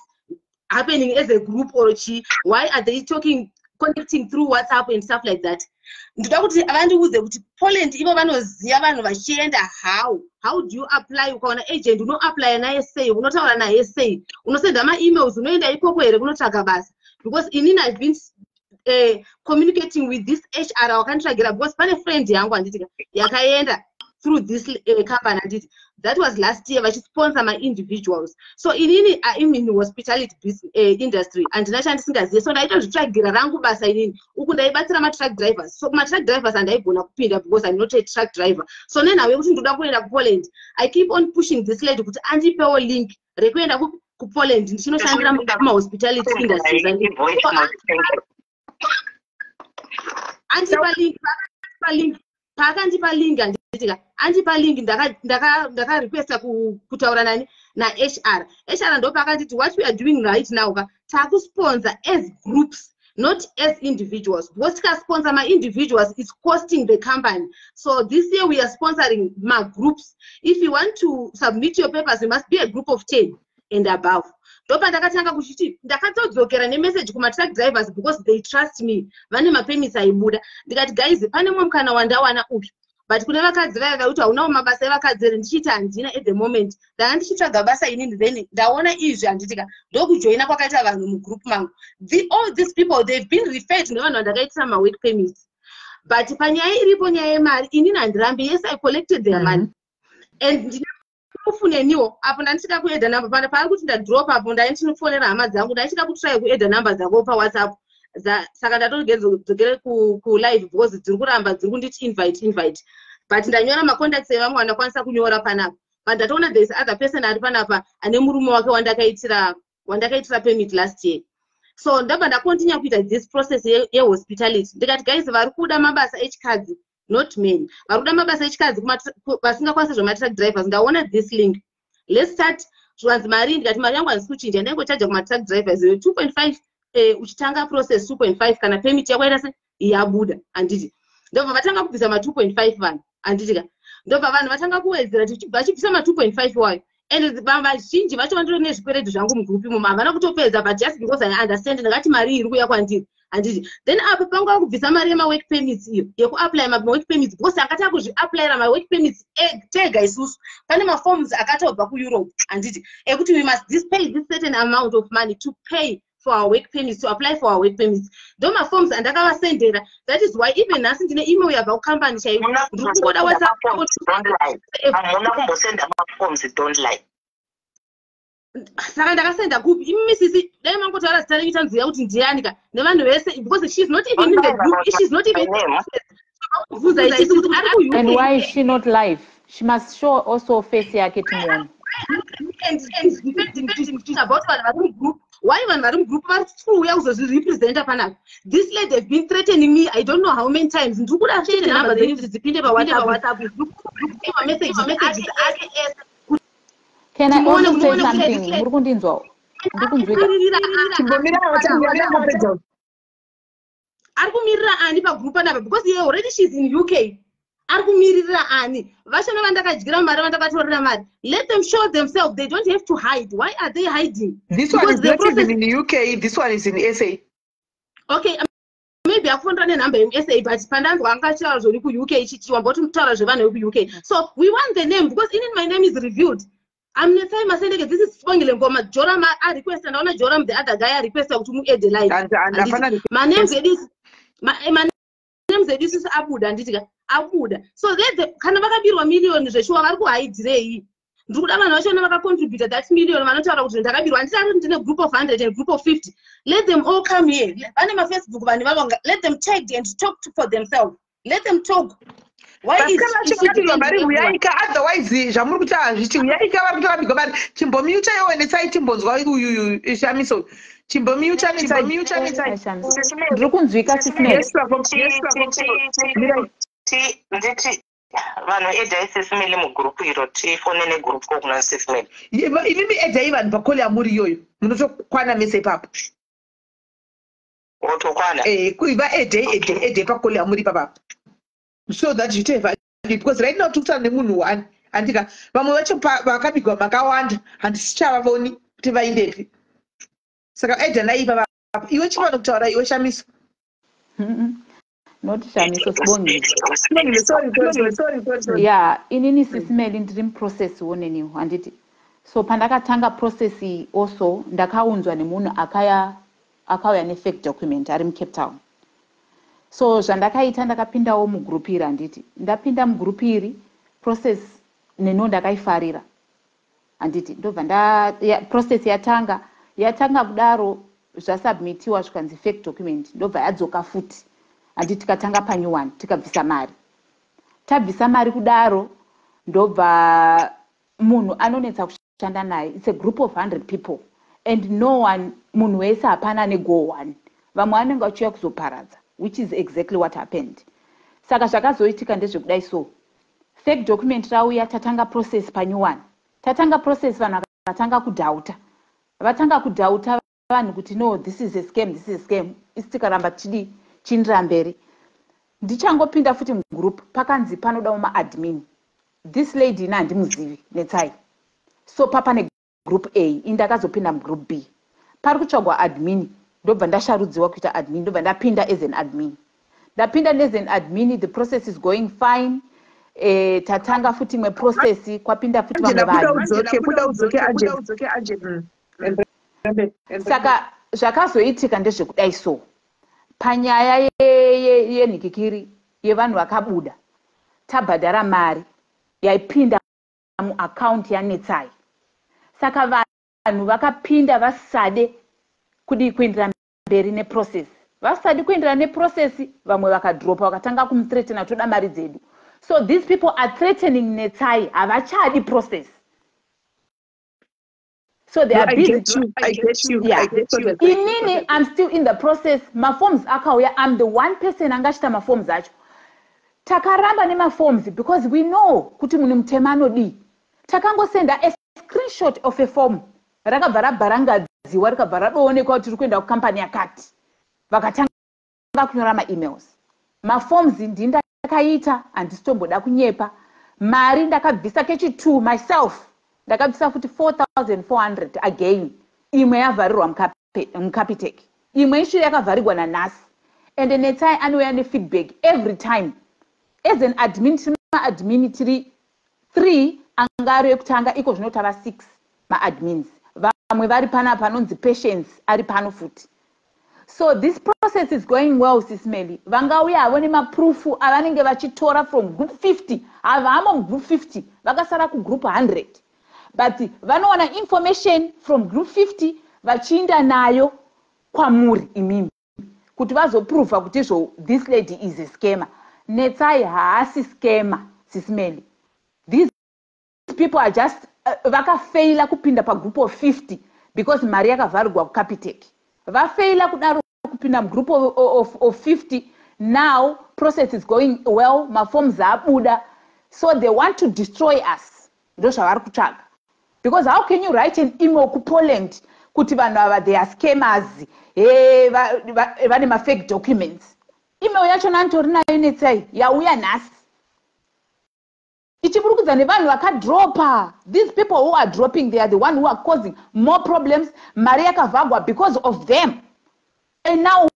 happening as a group or chi? Why are they connecting through WhatsApp and stuff like that? Ndoda kuti avandiudze kuti Poland ivo vanoziva vanhu vachienda how do you apply? Ukaona agent uno apply naye sei, unotaura naye sei, unosenda ma-emails, unoenda ikoko here kunotsvaga basa. Because inini I've been communicating with this HR wakantragira because pane friend yangu handitika yakaenda through this company handiti that was last year vachisponsor ma-individuals. So inini I'm in hospitality industry handina chandisingazive, so ndaitozvitsvagira rangu basa inini uku ndaibatsira ma-truck drivers. So ma-truck drivers handaigona kupinda because I'm not a truck driver. So nenhau kuti ndoda kuenda kuPoland, I keep on pushing this lady kuti andipewo link rekuenda kuPoland ndichinoshandira ma-hospitality industries. Pakandipa link handitika andipa link ndakarequesta kutaura nani na HR ndo pakanditi what we are doing right now takusponsor as groups not as individuals, because sponsor my individuals is costing the company. So this year we are sponsoring my groups. If you want to submit your papers, you must be a group of 10 and above. Ndopa ndakatanga kuchiti ndakatodzokera nemessage kuma-truck drivers because they trust me. Vane mapermits aibuda. Ndikati guys, pane mukana wandawana uyu. But kune vakadzi vaya vakuti haunawo mabasa evakadzi ere ndichiti handina at the moment. Ndanga ndichitsvaga basa inini then ndaona izvi handitika ndokujoina kwakaita vanhu mugroup mangu. All these people they've been referred nevanhu vandakaitira ma-work permits. But panyaya iripo nyaya yemari inini handirambi. Yes, I collected their money. And kufuneniwo apo ndandisvika kuedha number pana pari kuti ndadrop apo ndaitinofonera hama dzangu ndaichida kutry kuedha number dzako paWhatsApp saka ndatogedzokere kulive because dziri kuramba dziri kunditi invite but ndanyora macontacts evamwe vandakwanisa kunyora panapa but ndatoona there is other person ari panapa ane murume wake wandakaitira permit last year. So ndabva ndakontinua kuita this process yehospitality ndikati guys vari kuda mabasa echikadzi not men. Varuda mabasa echikadzi vasingakwanisa zvema-truck drivers. Ndaona this link. Let's start zvanzi mari ndikati mari yangu handisi kuchinja ndaingochaja kumatruck drivers 2.5 uchitanga process 2.5 kana permit yako yaita se yabuda handiti ndobva vatanga kubvisa ma 2.5 vanhu handitika ndobva vanhu vatanga kuwedzera vachibvisa ma 2.5 wayo and vazhinji vacho vandiro nezvikweredzo zvangu mugrupu imomo havana kutopedza but just because I understand ndakati mari iri kuuya kwandiri handiti then apo pangava kubvisa mari yemawork permits iyo yekuapply mawork permits because akati akuzviapplyira mawork permits tega isusu pane maforms akatobva kueurope handiti ekuti we must pay this certain amount of money to pay for our work permits, to apply for our work permits. Don't my forms and sender. That is why even us in the email about company say don't lie. I'm not send forms don't lie. Saranda send a group Mrs. Them go to us telling it out in Dianica. Never know because she's not even in the group, she's not even and why is she not live? She must show also face Yaketimon. And depending about what group. Why when Madam Group we also represent up this lady have been threatening me. I don't know how many times. You could have changed the number. They depend about WhatsApp. Can I also say something? Because already she's in UK. Let them show themselves. They don't have to hide. Why are they hiding? This one is not even in the UK. This one is in SA. Okay, maybe I found a number in SA, but UK. So we want the name because even my name is reviewed. I'm not saying this is Spongile Goma Joram. I request and honor Joram, the other guy I request to move a delight. My name is my this is Abuda and Abuda. So that the Kanabaka Biro million is a show I hide. Druda contributed that million in a group of 100 and a group of 50. Let them all come here. Facebook, let them check and talk for themselves. Let them talk. Why is otherwise vanhu edaisesimeli mugrupu iro tifonene grupu kokuna sesimeli ivimi edai vanhu pakoli amuri iyoyo munotokwana mese ipapo otokwana kuiva edai pakoli amuri ipapapo so that you tell because right now tukutana nemunhu wani andika vamwe vacho vakabigwa makawanda handisichavavoni kuti vaindepi saka edha naipa iwe chipano kutaura iwe Shamiso not Shamiso Sibongile. Yeah, inini sisimeli ndiri process woneni handiti. So pandakatanga process also ndakaunzwa nemunhu akauya ne-fake document ari Cape Town. So zvandakaita ndakapindawo mugroup iri handiti. Ndapinda mugroup iri process neno ndakaifarira handiti. Ndobva process yatanga kudaro zvasubmitiwa zvikanzi fake document ndobva yadzoka futi. Andi tikatanga pa-new one tikabvisa mari. Tabvisa mari kudaro ndobva munhu anonetsa kushanda naye. It's a group of 100 people and no one munhu wese hapana ne goal one. Vamwe vanenge vachiuya kuzoparadza, which is exactly what happened. Saka zvakazoitika ndezvekudai so. Fake document rauya tatanga process pa-new one. Tatanga process vanhu vakatanga kudhauta. Vatanga kudhauta vanhu kuti no, this is a scam. Tikaramba chindira mberi. Ndichangopinda futi mugroup pakanzi panodawo ma-admin. This lady handimuzivi netsai. So papa ne group A indakazopinda mugroup B. Pari kutsvagwa admin ndobva ndasharudziwa kuita admin ndobva ndapinda as an admin. Ndapinda as an admin, the process is going fine. Tatanga futi mwe process kwapinda futi vamwe vanhu. Saka zvakazoitika ndezvekudai so. Panyaya yenhikikiri yevanhu vakabuda tabhadhara mari yaipinda muaccount yanetsai. Saka vanhu vakapinda vasade kuenderera mberi neprocess. Vasadi kuenderera neprocess, vamwe vakadropa vakatanga kumuthreatena toda mari dzedu. So these people are threatening netsai, havachadi process. So they are busy. I get you. Inini, I'm still in the process. My forms akauya. I'm the one person angashita my forms acho. Takaramba ne my forms because we know kuti muni mtemano di. Takango senda a screenshot of a form rakabva rabharangadziwa rikabva radoonekwa kuti tiri kuenda kukampani yakati vakatanga kunyora maemails. Maforms ndindakaita handisitomboda kunyepa. Mari ndakabvisa kechi2 myself ndakabvisa futi 4,400 again. Imwe yavharirwa muCapitec, imwe isho yakavharirwa naNhasi. And Netsai anouya nefeedback every time. As an admin, admin 3 angari yekutanga iko zvino tava 6 ma-admins. Vamwe vari pana panonzi Patience ari pano futi. So this process is going well, Sismeli. Vangauya havone maproof avanenge vachitora from group 50. Havamo group 50, vakasara ku group 100. But vanowana information from group 50 vachiinda nayo kwamuri imimi. Kuti vazoprova kuti this lady is a scammer. Netsai haasi scammer, Sismeli. These people are just vakafaila kupinda pa group of 50 because mari yakavharirwa kuCapitec. Vafaila kudaro kupinda group of 50. Now process is going well, maforms abuda, so they want to destroy us. Ndo zvavari kutsvaga. Because how can you write an email to Poland kuti vanhu ava they are scammers, vane ma-fake documents? Email yacho nantori nayo Netsai yauya nhasi ichiburukidza nevanhu vakadropa. These people who are dropping, they are the one who are causing more problems. Mari yakavhagwa because of them. And now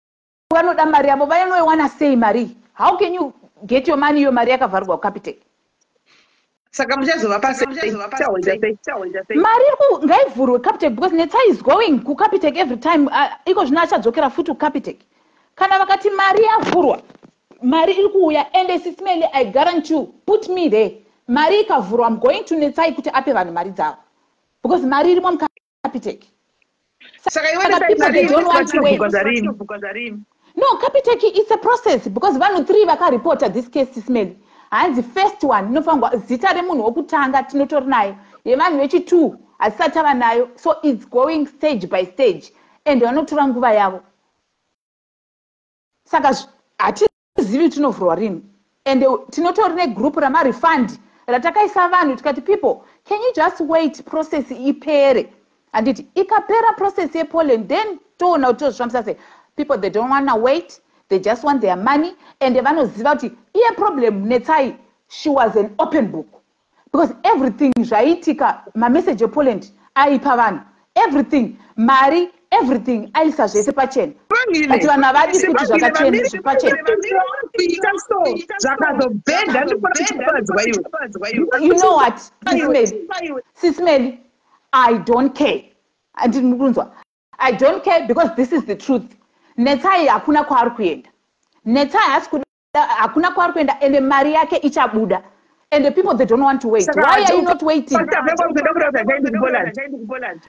vanoda mari yavo vanoiwana sei mari? How can you get your money your mari yakavharwa kuCapitec? Saka muchazovapa sei? Mari ngaivhurwe Capitec because Netsai is going kuCapitec every time. Iko zvino achadzokera futi kuCapitec. Kana vakati mari yavhurwa, mari iri kuuya, and Sismeli, I guarantee you, put me there. Mari ikavhurwa, I'm going to Netsai kuti ape vanhu mari dzavo. Because mari irimo muCapitec. Saka people they don't want to wait. No, Capitec is a process because vanhu 3 vakaripota this case, Sismeli. And the first one, nofangwa zita remunhu wokutanga tinotori nayo. Yevanhu vechi2 asati ava nayo. So it's going stage by stage. And vanotora nguva yavo. Saka hatizivi tinovhurwa rini. And tinotori negroup ramarefund ratakaisa vanhu tikati people, can you just wait process ipere? And ikapera process yePoland, then toona kuti tozvifambisa sei. People, they don't want to wait. They just want their money. And vanoziva kuti iye problem Netsai, she was an open book. Because everything zvaiitika mamessage ePoland aipa vanhu. Everything, mari, everything aisa zvese pachena. Ati vanhu havadi kuti zvakachena pachena. You know what, Sismeli, I don't care. I don't care because this is the truth. Netsai hakuna kwaari kuenda. Netsai hakuna kwaari kuenda, and mari yake ichabuda. And the people, they don't want to wait. Why are you not waiting?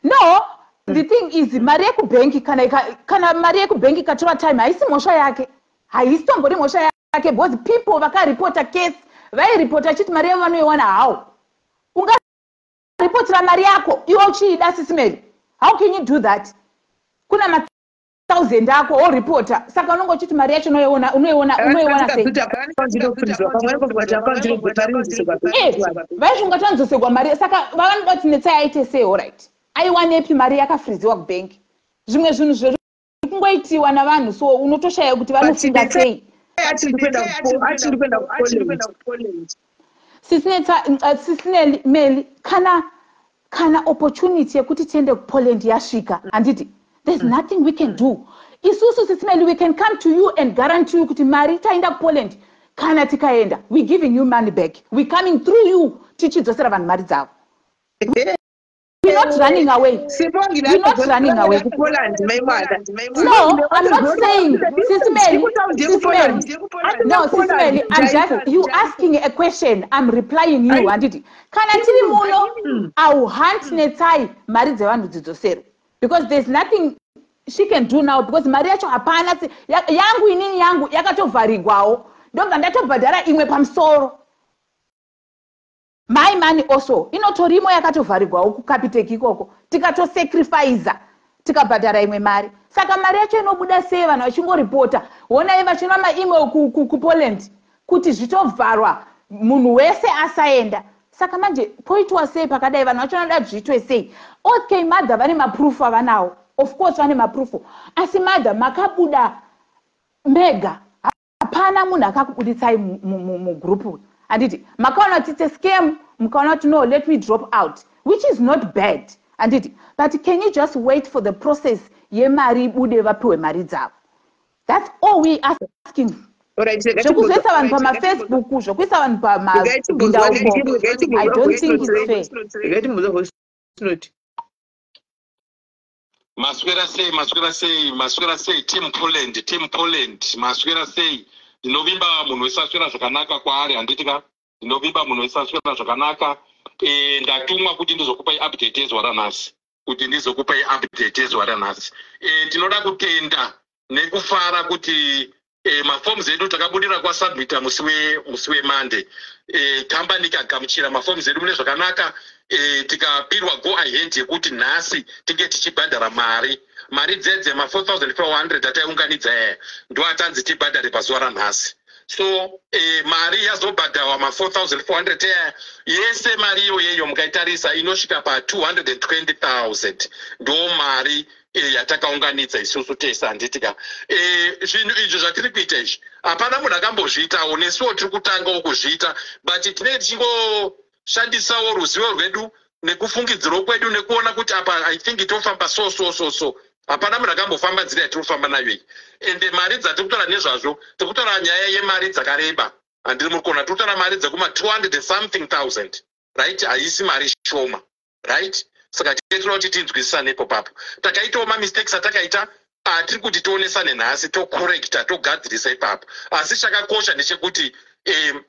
No, the thing is, mari yekubenki kana mari yekubenki katora time haisi mhosva yake. Haisi tombori mhosva yake because people vakaripota case, vairipota chiti mari yavo vanoiwana how? Ungaripotera mari yako iwe uchiida, Sismeli. How can you do that? Kuna 1,000 ako or reporter. Saka unongochiti mari yacho unoiona sei? Vaizvungatanzosegwa mari. Saka vanoda kuti Netsai aite sei, all right? Aiwanepi mari yakafriziwa kubank? Zvimwe zvinhu zviri kungoitiwa navanhu, so unotoshaya kuti vanofunga sei. Sismeli, kana opportunity yekuti tiende kuPoland yasvika, anditi there's nothing we can do. Isusu Sismeli, we can come to you and guarantee you kuti mari taenda kuPoland. Kana tikaenda, we giving you money back. We coming through you tichidzosera vanhu mari dzavo. We're not running away. We're not running away. No, I'm not saying, Sismeli. No, Sismeli, I'm just, you asking a question, I'm replying you. Anditi. Kana tiri muno, I'll hunt Netsai mari dzevanhu dzidzosero. Because there's nothing she can do now, because mari yacho hapana, yangu inini yangu, yakatovharigwawo. Ndobva ndatobhadhara imwe pamusoro. My money also. Inotorimo yakatovharigwawo kuCapitec ikoko. Tikatosacrifice, tikabhadhara imwe mari. Saka mari yacho inobuda sei vanhu vachingoripota. Honai vachiramba email kuPoland kuti zvitovharwa, munhu wese asaenda. saka manje poitwa sei pakadai vanhu vacho vanoda zviitwe sei? Okay, madha vane maproof avanawo, of course vane maproof, asi madha makabuda mega, hapana munhu akakubuditsai mugroup. Anditi makaona kuti it's a scam, mukaona kuti no, let me drop out, which is not bad. Anditi, but can you just wait for the process yemari bude vapiwe mari dzavo? That's all we asking. Zvekuzoisa vanhu pamafacebook zvokuisa vanhu pamabhindauko, I don't think it's fair. Maswera sei team Poland maswera sei ndinovimba munhu wesaswera zvakanaka kwaari handitika ndinovimba munhu wesaswera zvakanaka ndatumwa kuti ndizokupai update ezwa ranhasi tinoda kutenda nekufara kuti maforms edu takabudira kwasubmita musi weMonday company ikagamuchira maforms edu mune zvakanaka tikapirwa go ahead yekuti nhasi tinge tichibhadhara mari dzedze ma4400 ataiunganidza ndo atanzi tibhadhare pazuva ranhasi. So mari yazobhadharwa ma4400 yese mari iyoyeyo mukaitarisa inosvika pa220,000 ndo mari yatakaunganidza isusu tese handitika zvinhu izvo zvatiri kuita izvi hapana munhu akambozviitawo nesuwo tiri kutangawo kuzviita but tinenge tichingoshandisawo ruzivo rwedu nekufungidziro kwedu nekuona kuti apa I think tofamba so hapana munhu akambofamba nzira yatiri kufamba nayo iyi ende mari dzatiri kutora nezvazvo tiri kutora nyaya yemari dzakareba handiri muri kuona tiri kutora mari dzekuma200 something thousand right haisi mari shoma right saka tinoda kuti tinzwisisanepo papo takaitawo mamistakes atakaita atiri kuti tionesane nhasi tokorekta togadzirisa ipapo asi chakakosha ndechekuti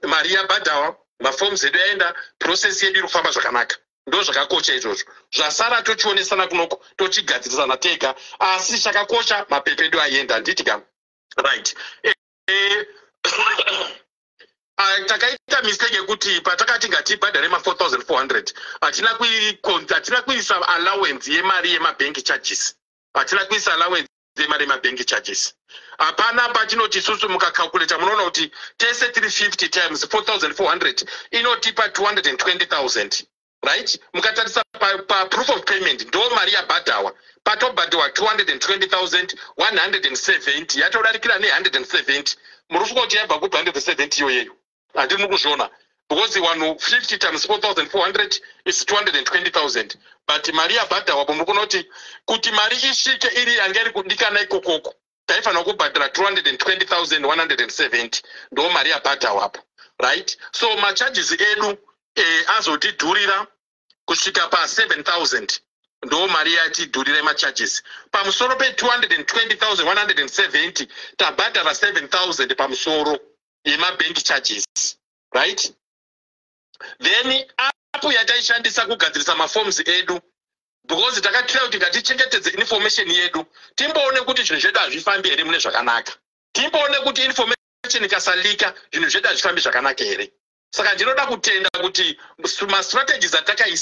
mari yabhadhawa maforms edu yaenda process yedu iri kufamba zvakanaka ndo zvakakosha izvozvo zvasara tochionesana kunoko tochigadzirisana tega asi chakakosha mapepa edu aenda handitika right takaita mistake yekuti patakati ngatibhadhare ma4400 hatina kuisa allowance yemari yemabank charges hapana patinoti isusu mukacalculata munoona kuti tese 350 times 4400 inotipa 220,000 right mukatarisa proof of payment ndo mari yabhadhawa patobhadhawa 220,170 yatodarikira ne170 muri kusvika kuti yabva kubva 170 iyoyeyo handiri mukuzviona because 150 times 4400 is 220,000 but mari yabhadhawapo muri kuona kuti mari isvike iri yanga iri kudikana ikokoko taifanira kubhadhara 220,170 ndo mari yabhadhawapo right so macharges edu azotidhurira kusvika pa7,000 ndo mari yatidhurira macharges pamusoro pe220,170 tabhadhara 7,000 pamusoro yemabank charges right then apo yataishandisa kugadzirisa maforms edu because takatira kuti ngatichengetedze information yedu timboone kuti zvinhu zvedu hazvifambi here mune zvakanaka timboone kuti information ikasalika zvinhu zvedu hazvifambi zvakanaka here saka ndinoda kutenda kuti mastrategies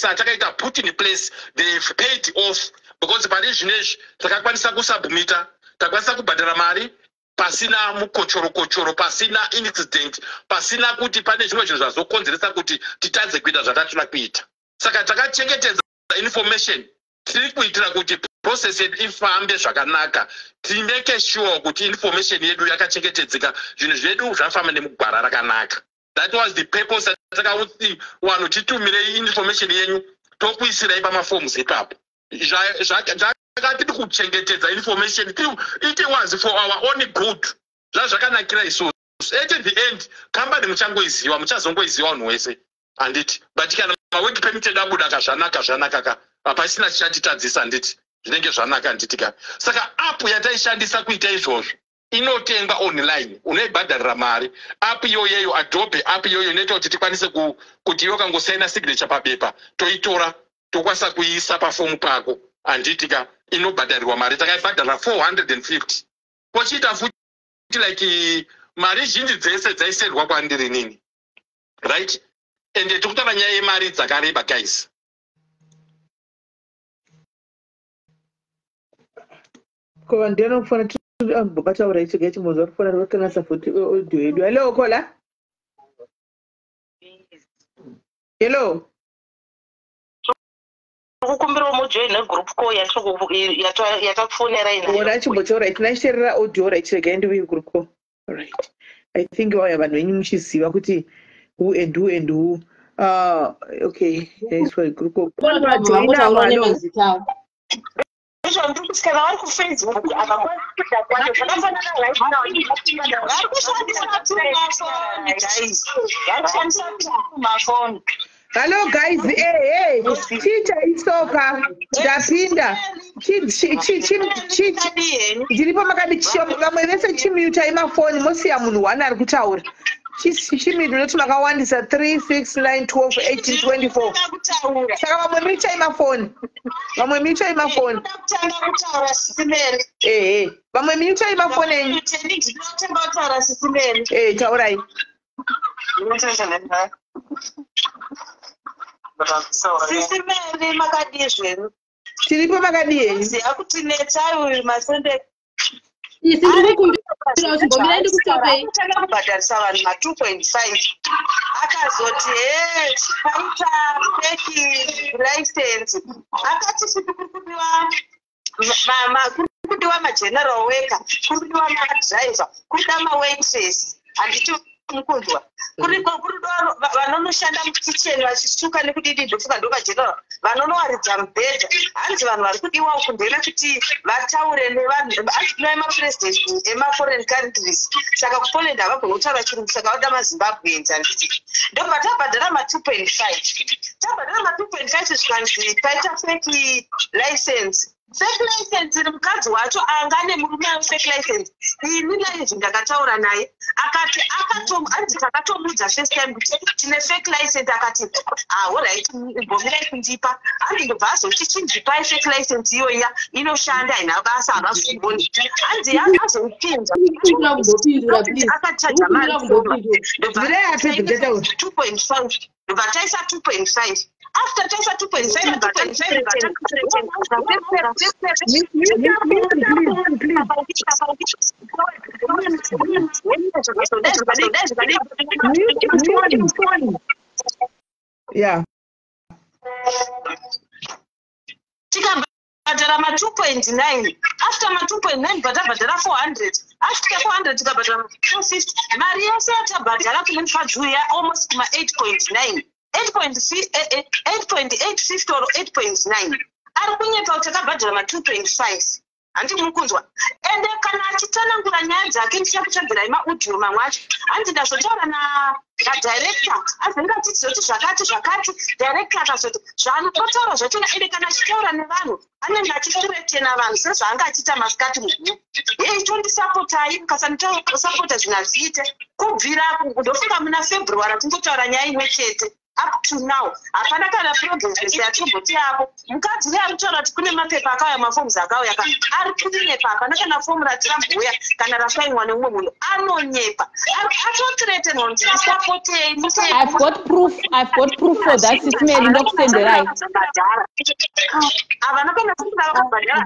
atakaita put in place they've paid off because pari zvinezvi takakwanisa kusubmita takwanisa kubhadhara mari pasina mukochoro pasina incident pasina kuti pane zvimwe zvinhu zvazokonzeresa kuti titadze kuita zvatatoda kuita saka takachengetedza information tiri kuitira kuti process yedu ifambe zvakanaka timeke sure kuti information yedu yakachengetedzeka zvinhu zvedu zvafamba nemugwara rakanaka. That was the purpose takauti wanhu titumire information yenyu tokuisirai pamaforms ipapo zvakatiri kuchengetedza information it was for our own good zvazvakanakira isusu at the end company muchangoiziva muchazongoiziva vanhu wese handiti but kana mawork permit edu abuda zvanaka hapasina chichatitadzisa handiti zvinenge zvanaka handitika saka app yataishandisa kuita izvozvo inotenga online unoibhadharira mari app iyoyeyo Adobe app iyoyo inoita kuti tikwanise kuti iwe kangosaina signature papepa toitora tokwanisa kuiisa pafomu pako handitika inobhadharirwa mari takaibhadharira 450 pochiita futi like mari zhinji dzese dzaiserwa kwandiri nini right ende tikutaura nyaya yemari dzakareba guys. Kwa ndino kufana bata uraiti geti mozo kufana rwekana safuti audio yedu. Hello Kola. Hello. Kukumbira mujoin negroup call yatakufonera ina. Ora chimbocho right. Tinashirira audio right chega ndi group call. All right. I think why vanhu venyu muchiziva kuti who and who and who. Okay. Yes, for group call. Kana vari kufacebook hello guys, hey, chicha isoka ndapinda ndiripo makadi vamwe vese chimute imafoni mosiya munhu one ari kutaura chimute noti makawandisa 3 6 9 12 18 24 saka vamwe mute imafoni vamwe mute imafoni vamwe mute imafoni enyu taurai sisimeri makadi zvenu tiripo makadi yenyu ziva kuti netai masende akutanga kubhadharisa vanhu ma2.5 akazoti paita feki license akati kuti kurikudiwa mageneral worker kurikudiwa madriver kurida mawaitress handiti mukunzwa kuridiwa vanonoshanda mukicheni vachisuka nekudidi ndofuka ndomageneral vanonowaridza mubhedha hanzi vanhu vari kudiwa uku ndeve kuti vataure nevanhu nemapresident emaforeign countries saka kupoland havagona kutaura chirungu saka vada mazimbabweans handiti ndobva tabhadhara ma2.5 tabhadhara ma2.5 zvikanzi taita feki license fake license iri mukadzi wacho angane murume fake license ini live ndakataura naye akati anzi takatomudza first time kuti tine fake license akati alright mbomirai kundipa hanzi ndobva azoti chindipai fake license iyoya inoshanda haina basa havazviboni hanzi yazozopinza akachaja mari ndobva 2.5 ndobva taisa 2.5 after taisa 2.5 yeah. tikabhadhara ma2.9 after ma2.9 bhatabhadhara 400 asvika 400 tikabhadhara 450 mari yose yatabhadhara kune mufadzi uya almost kuma8.9 8.850 or 8.9 ari kunyepa kuti akabhadhara ma2.5 handi mukunzwa ende kana achitsanangura nyaya dzake ndichakutsvagira imaudio mamwe acho hanzi ndazotaura nadirector azengatizi zoti zvakati director akazoti zvaanototaura zvachona ende kana achitaura nevanhu anenge achikuretena vanhu sezvaanga achiita masikati muguu yei tondisapotai mukasanosapota zvinhu hazviite kubvira ndofunga muna february atingotaura nyaya imwe chete up to now hapana kana progress yatomboti yapo mukadzi uya aritaura kuti kune mapepa akauya mafoms akauya ari kunyepa hapana kana fomu ratirambouya kana rasainwa nemumwe munhu anonyepa atotiretenwa kuti isapotei I've got proof for that sisimeli ndokusenderai havana kana sendera vakabhadhara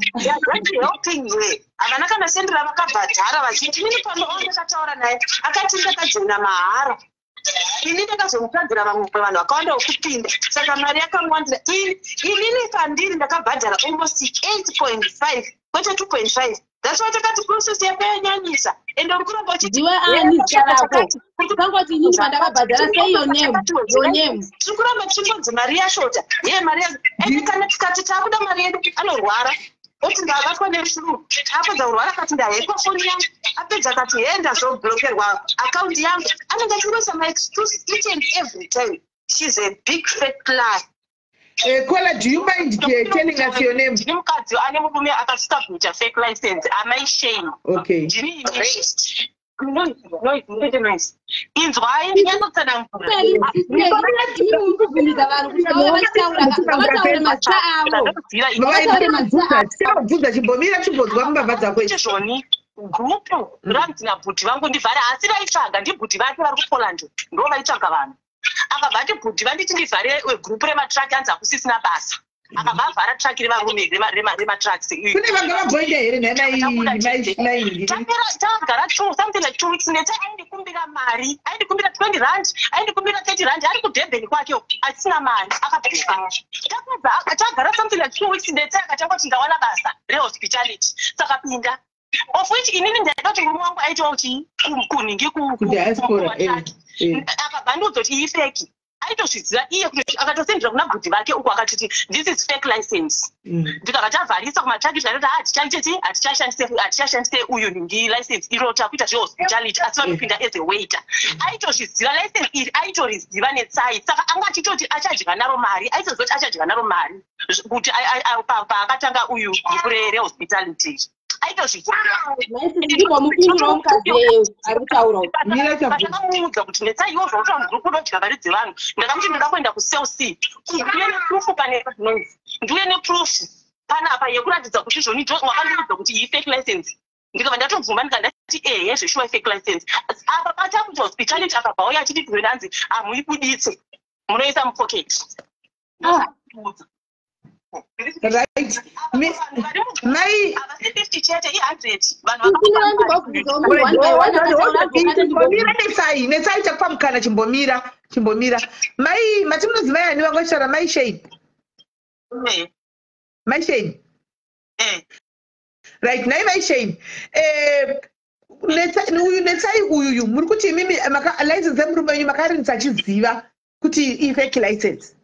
helping way havana kana sendera vakabhadhara vachiti mini panoona ndakataura naye akati ndakajoina mahara ini ndakazomutadzira vamwe vanhu vakawanda wokupinda saka mari yakangwandira inini pandiri ndakabhadhara almost 8.5 kwete 2.5 that's why takati process yake yanyanyisa ende uri kuramba uchitiwe kangoti inini pandakabhadhara sei your name tiri kuramba tichimbodzi mari yashota ye mari yazo ende kana tikati takuda mari yedu anorwara oti ndabatwa neflu apedza kurwara akati ndahekwa foni yangu apedza akati he ndazoblokerwa akaunti yangu anenge achirosa maexcuse each and every time. She's a big fat lie. Kola, do you mind telling us your name? Fake license. Am I shame? Okay. Grupu ranzi nabhuti vangu ndivhare asi vaitsvaga ndibhuti vake vari kuPoland ndo vaitsvaga vanhu akabva ati bhuti vanditi ndivhare wegrupu rematraki anzi hakusisina basa akabavhara truck revarume rematracks kune vanga vabhoida here tagara something like 2 weeks nete aindikumbira mari aindikumbira 20 rand aindikumbira 30 rand ari kudhebheni kwake asina mari akabhuka tagara something like 2 weeks nete akatangoti ndawana basa rehospitality sakapinda of which inini ndaida kuti murume wangu aitawo kuti kuningi akabhandudzwa kuti iyi feki aitozviziva iye kuti akatosendera kuna bhudhi vake uko akatiti this is fake license ndikakati avharisa kumatraki tikati hatichashandise uyu ningi license iro takuita zvehospitality asi vanopinda as a waiter aitozviziva license iri aitoriziva netsai saka anga achitoti achadya naro mari aitozoti achadya naro mari kuti paakatanga uyu gupu rehospitality aitozvivakamuudza kuti netsaiwo zvautaura mugurupu unodya mari dzevanhu ndakamuti ndoda kuenda kucell c ndiuye neproof ndiuye neproof panapa yekuratidza kuti zvoni wakandiudza kuti iyi fake license ndikabva ndatomvumba ndikandati ehe zveshuwa fake license apa patakuti hospitality akabva uya achiti tiwena anzi hamuibuditse munoisa mupocket right mai 50 chete i100 netsai chakupamukana chimbomira mai matinoziva yani vangoshara mai shade right nai mai shade netsai uyu muri kuti imimi license yemurume wenyu makarinisa achiziva kuti ifake license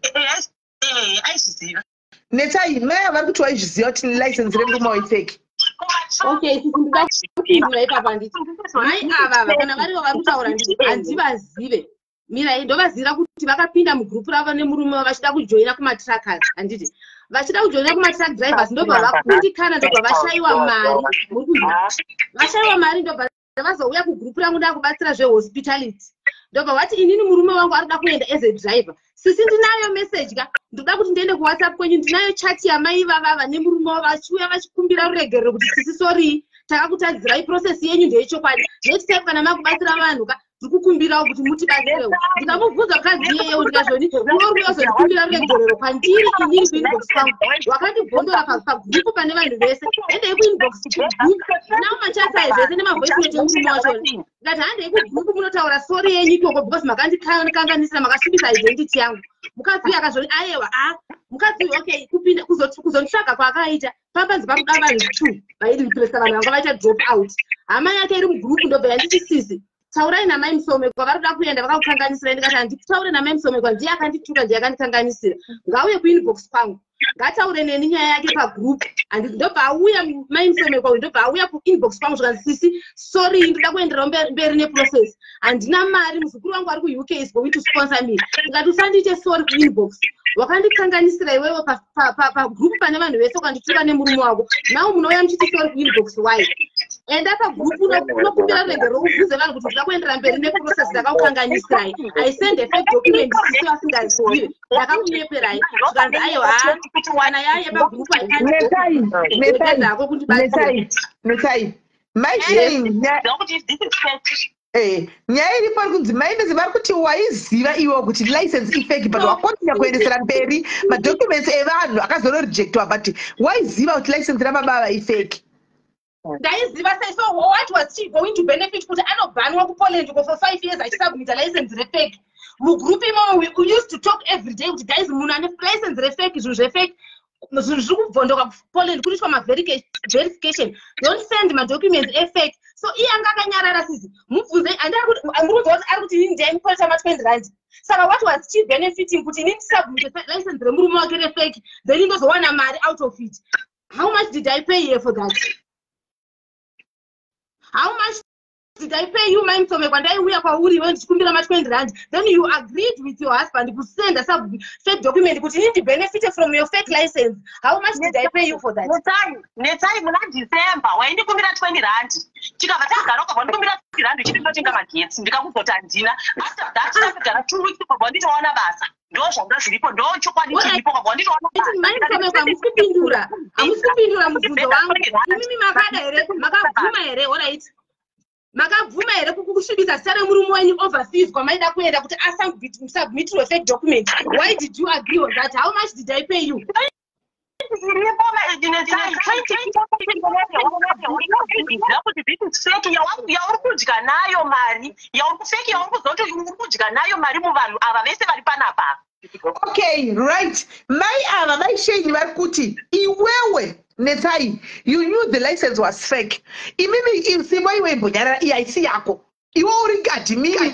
aiziziva netsai mai havari kuti waizviziva kuti license remurume waifake okay ndikuda kuziva ipapa nditi mai ava kana varivo vari kutaura nditi handivazive mirai ndovazivira kuti vakapinda mugrupu ravo nemurume vachida kujoina kumatrackers handiti vachida kujoina kumatrack drivers ndobva vakundikana ndobva vashayiwa mari vashayiwa mari ndobva vazouya kugrupu rangu ndaa kubatsira zvehospitality ndobva vati inini murume wangu ari kuda kuenda as a driver sisi ndinayo message ka ndoda kuti ndiende kuwhatsapp kwenyu ndinayo chat yamai vavava nemurume wavo vachiuya vachikumbira ruregerero kuti sisi sori takakutadzirai process yenyu ndeyechokwadi next time kana makubatsira vanhu ka ndikukumbirawo kuti mutibatsirewo ndikamubvunza mukadzi iyeyewo ndikazvoni uri kuyozondikumbira ruregerero kwandiri inini kuinbox kwangu wakandibhondora pagrupu pane vanhu vese endei kuinbox nawo machasai zvese nemavoice note emurume wachona ndikati handei kugrupu munotaura sori yenyu ikoko because makandikanganisira makasvibisa identity yangu mukadzi uyu akazvoni ayewa mukadzi uyu okay kupinda kuzonditsvaga kwaakaita papanzi pakuda vanhu 2 vairipresa vanhu vanga vaita drop out hama yake iri mugrupu ndobva yanditi sisi taurai namai musomekwa vari kuda kuenda vakakukanganisira ndikati handitaure namai musomekwa ndiye akandituka ndiye akandikanganisira ngauye kuinbox kwangu ngataure neni nyaya yake pagrupu handiti ndobva auya mai musomekwa uyu ndobva auya kuinbox kwangu zvikanzi sisi sori ndoda kuenderawo mberi neprocess handina mari muzukuru wangu ari kuuk is going to sponsor me ngati usandiite sori kuinbox wakandikanganisira iwewe pagrupu pane vanhu vese ukandituka nemurume wako nawo munouya muchiti sori kuinbox why enda pagrupu unokumbira ruregerero ubvunze vanhu kuti ndida kuendera mberi neprocess ndakakukanganisirai aisend fake document sisi vasingazive ndakakunyeperai zvikanzi aiwa kana yaye pagrupu aikandiako netsai nyaya iripo iri kunzi maindezi vari kuti waiziva iwo kuti license ifeki but wakontinya kuendesera mberi madocuments evanhu akazororejectwa but waiziva kuti license rababa vaifeki ndaiziva sei so what was she going to benefit kuti anobhanwa kupoland for 5 years achisubmita license refake mugrupu imomo we used to talk every day kuti guys munhu ane license refake zvinhu zvefake zvinhu zviri kubvondoka kupoland kunoitwa maverification don't send madocuments efake so iye anga akanyarara sisi mubvunzei murunza kuti ari kuti inini ndaimuporesa ma20 rand saka what was she benefiting kuti inini ndisubmite license remurume wake refake then indozowana mari out of it how much did I pay here for that how much did I pay you my msomekwa ndaiuya kwauri when ndichikumbira ma20 rand then you agreed with your husband to send a fake document kuti inini benefit from your fake license how much did I pay you for that netsai muna December waindikumbira 20 rand chikabva tagara ukabva ndikumbira 20 rand uchiti ndotenga magetsi ndikakuzoti handina after that takagara 2 weeks ukabva nditowana basa ndo zvanga zviripo ndo chokwadi chiripo ukabva nditowana basa hamusi kupindura mubvunzo wangu imimi makada here makabvuma here alright makabvuma here kusvibisa zita remurume wenyu overseas kwamaida kuenda kuti asubmitirwe fake document why did you agree on that how much did I pay you kudya nayo mari yaurikufeki yaurikuzoti uri kudya nayo mari muvanhu ava vese vari panapa. Okay, right. Mai ava vaisheni vari kuti iwewe Netsai, you knew the license was fake. Imimi simo iwe mbonyara haisi yako. Iwe uri gadimiri.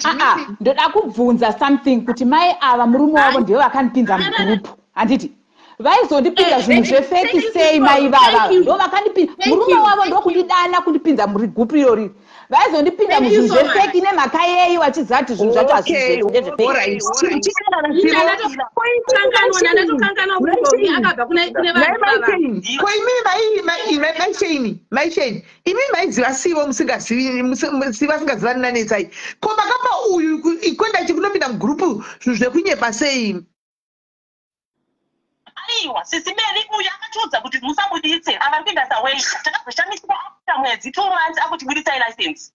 Ndoda kubvunza something kuti mai ava murume wavo ndivo vakanipinza mugroup. Handiti vaizondipinza zvinhu zvefeki sei mai vava ndo vakandipinza murume wavo ndokundidana kundipinza muri group irori vaizondipinza muzvinhu zvefeki nemhaka yei vachizati zvinhu zvacho hazvizvomaisheni imi maiziva sivo vasingazivani nanetsai ko makapa uyu kwenda chikunopinda mugrupu zvinhu zvekunyepa sei? Aiwa, sisimeli uyu akatiudza kuti musamuditse avari kuenda saweita takazoshamiswa after mwedzi 2 months akutibuditsai license.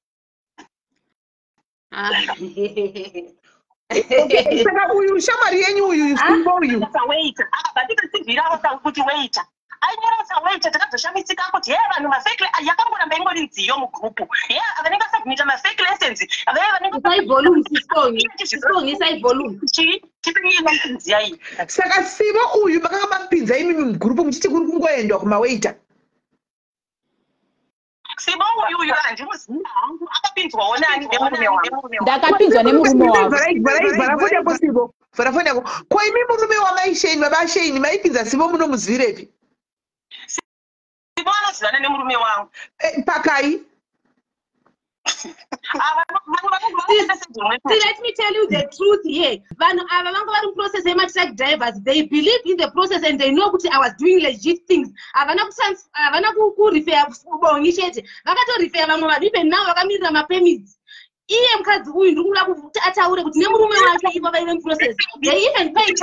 Saka uyu shamwari yenyu uyu uyu saweita akabva kuti waita ainyora saweita takazoshamisika kuti vanhu mafake yakangoramba ingori nziyo mugrupu vanenge vasabmita mafake license saka sivo uyu makanga mapinza imimi mugrupu muchiti kuri kungoendwa kumaweita. Sivo uyu handimuziva hangu akapinzwawo nani nemurume wangu. Ndakapinzwa nemurume wangu. Varafonako sivo varafonako ko imi murume wamaisheni vavasheni maipinza sivo munomuzivirepi? Sivo anozivana nemurume wangu. Pakai? Let me tell you the truth here. Vanhu ava vanga vari muprocess yema-truck drivers. They believe in the process and they know kuti I was doing legit things. Havana kurifeya bongi chete. Vakatorifeya vamwe vanhu even now vakamirira mapermits. Iye mukadzi uyu ndikuda kuti ataure kuti nemurume wake ivo vaive muprocess. They even paid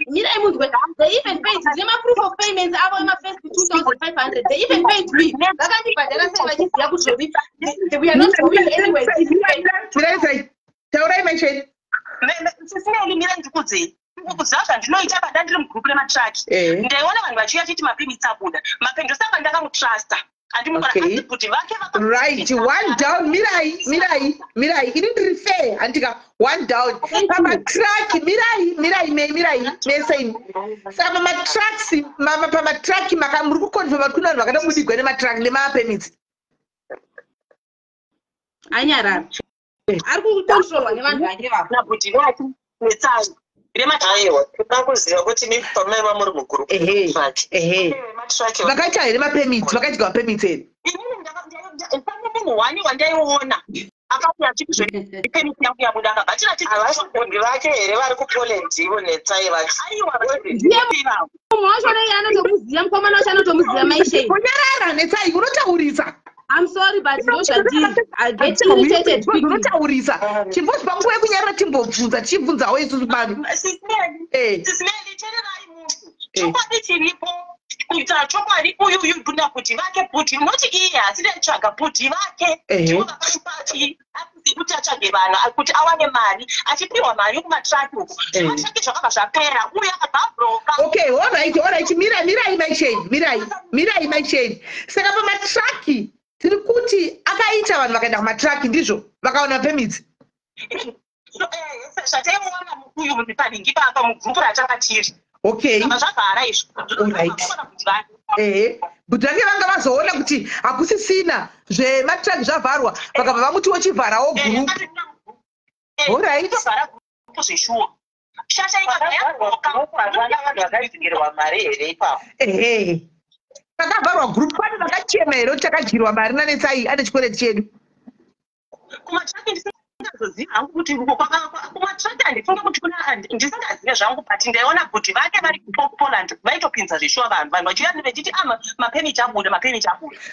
mirai munzwe. They even paid nemaproof of payments avo ema-first 2,500. They even paid me. Vakandibhadhara sei vachiziva kuti we are not going anywhere. Taurai maisheni. Sisimeli mirai ndikudzei. Kuziva zvandinoita bada ndiri mugrupu rematraki. Ndaiona vanhu vachiuya chiti mapermits abuda. Mapendo saka ndakamutrusta. Right, one down. Mirai. You need to refer. Antika, one down. Mama track. Mirai. Messing. Some mama tracks. Mama track. Makamuruku confirm. Kuna wakada musi kwenye matrack. Lema permits. Anyara. Arku control wani wangu ajewa. Na buti watu. Metaji. Aiwa, kunakuziva kuti mipamema muri mugrupu. Vakaita here mapermits, vakaitirwa mapermits here. Munhu wani wandaiona akati achiti zvepermit yangu yabuda akabva havasikundi vake here vari kupoland ivo netsai vacho. Aiwa, munhu wacho nei anotomuziva mukomana wacho anotomuziva maisheni. Kunyarara netsai unotaurisa. I'm sorry, but I get irritated. Unotaurisa. Chimbozi panguva yekunyarara timbobvunza tichibvunzawo isusu bani. Sisimeli chererai munhu. Chokwadi chiripo kuita chokwadi uyu bunda kuti vake bhuti noti iye asi ndetsvaga bhuti vake. Vakati kuti atsvage vanhu kuti awane mari achipiwa mari yokumatraki uko. Zvimatraki zvakabva zvapera uye akabva broka. Okay, all right. Mirai maisheni. Saka pamatraki tiri kuti akaita vanhu vakaenda kumatraki ndizvo vakaona permits. Zvataimuona uyu mupaningi papa mugrupu ratakatiri. Okay. Zvavhara izvo. But vange vanga vazoona kuti hakusisina zvematraki zvavharwa vakabva vamutiwo chivharawo group. All right. Zveshuwa. Shasha ikabva vakaidzingirwa mari here ipapo. Pakavharwa group pane vakachema here kuti takadyirwa mari nanetsai ane chikwereti chedu. Kumatraki ndisingazoziva hangu kuti kumatraki handifunga kuti kuna ndisingazive zvangu but ndaiona kuti vake vari kupoland vaitopinza zveshuwa vanhu vachiuya vechiti mapermit abuda.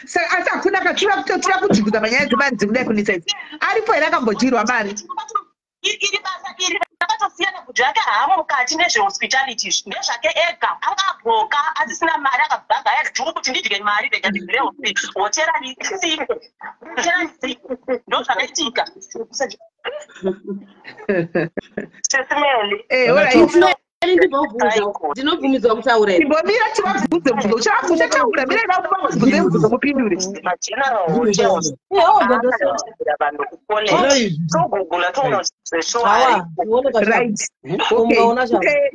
Saka asi hakuna katira kudzvikuza manyaya dzemari dzekudai kunetsai aripo here akambodyirwa mari. Iri basa iri rakatosiyana kuti zvake hamo mukati nezvehospitality ndezvake ega akabroka asisina mari akabvaga yajuku kuti ndidye mari rega ndigire hotera risiko ndo zvakaitika. Sesimeli ndinobvumidzwa kutaura imbomira chivabvudze mubvunzo uchataura mira ivabvudze mubvunzo mupindure mageneral hotels vanhu kukonera togugula toona right okay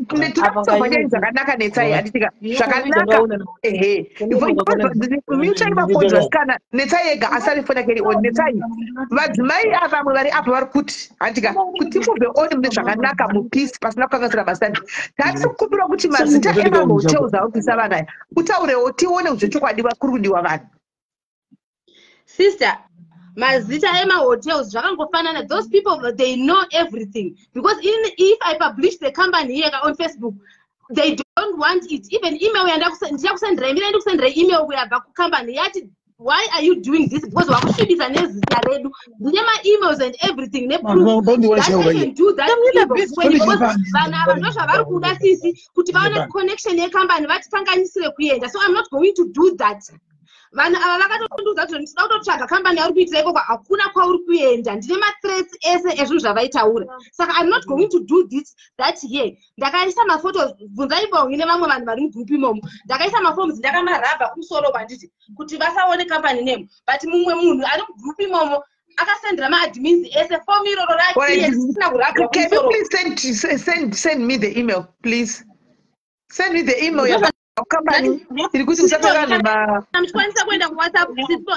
tinokutsogonyai zvakanaka netsai haditika zvakanaka ehe miuchai mafonzwa kana netsai yega asari fona keri on netsai vadzimai avamwe vari apa vari kuti handika kuti mubve oni mune zvakanaka mupeace pasina kukanganisira basandi tati kukumbira kuti mazita emahotels aopisa vanaya utaurewo tione zvechokwadi kuri kudiwa vanhu sister mazita emahotels zvakangofanana those people they know everything because if I publish the company here on Facebook they don't want it even email ndichakusendera mira ndikusendera email kuyabva kucompany yati why are you doing this because wakusvibisa nezita redu ndine ma-emails and everything neproof that I can do that because vanhu ava ndo zvavari kuda sisi kuti vaone connection yecompany vatikanganisire kuenda so I'm not going to do that vanhu ava vakatotunduza kuti ndisida kutotsvaga company yauri kuitira ikoko hakuna kwauri kuenda ndine mathreats ese ezvinhu zvavaitaura saka I'm not going to do this that here ndakaisa maphotos bvunzaimbongi nevamwe vanhu vari mugroup imomo ndakaisa maforms ndakamarabha kumusoro kwanditi kuti vasaone company name but mumwe munhu ari mugroup imomo akasendera maadmins ese form iroro rake risina kurabha kumusoro. Can you please send me the email please send me the email company iri kuti usapekana muchikwanisa kuenda kuwhatsapp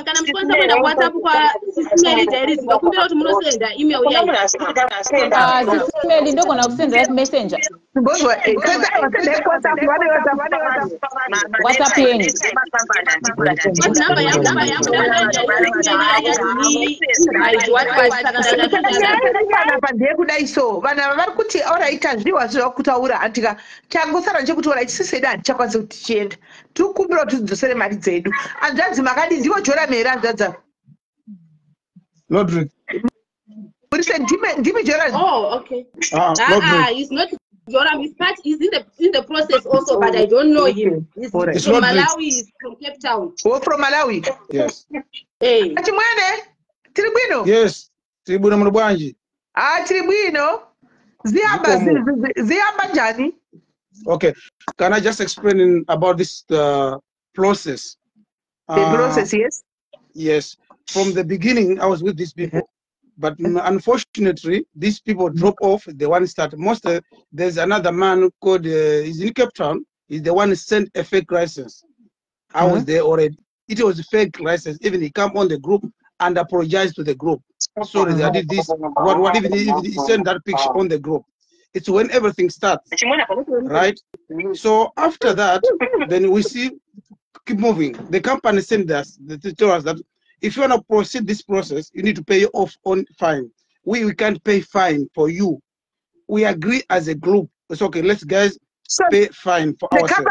kana muchikwanisa kuenda kuwhatsapp kwa sisimeli diaries ngakumbira kuti munosenda email yayo sisimeli ndogona kusendera messenger mbozwa WhatsApp yenyu number yangu pandekudai so vanhu ava vari kuti alright hazviwa zvakutaura andika changosara nchekuti alright siseda handichakwanisa kuti tichienda tikukumbira kuti tidzosere mari dzedu hanzvadzi makadi ndivo joram here hanzvadza Lodrick murise ndimi joram he's not Joram, he's in the process also, but I don't know him. He's from Malawi, he's from Cape Town. Oh, from Malawi? Yes. Hey. Achimwene? Tribwino? Yes. Tribwino mrubwanji. Tribwino. Ziyamba njani? Okay. Can I just explain about this process? The process, yes? Yes. From the beginning, I was with these people. But unfortunately, these people drop off. The one start. There's another man called, he's in Cape Town. He's the one who sent a fake license. I was there already. It was a fake license. Even he come on the group and apologized to the group. Sorry, I did this. What even he sent that picture on the group. It's when everything starts, right? So after that, then we see, keep moving. The company sent us, they told us that if you want to proceed this process, you need to pay off on fine. We can't pay fine for you. We agree as a group. It's okay. Let's guys pay fine for ourselves.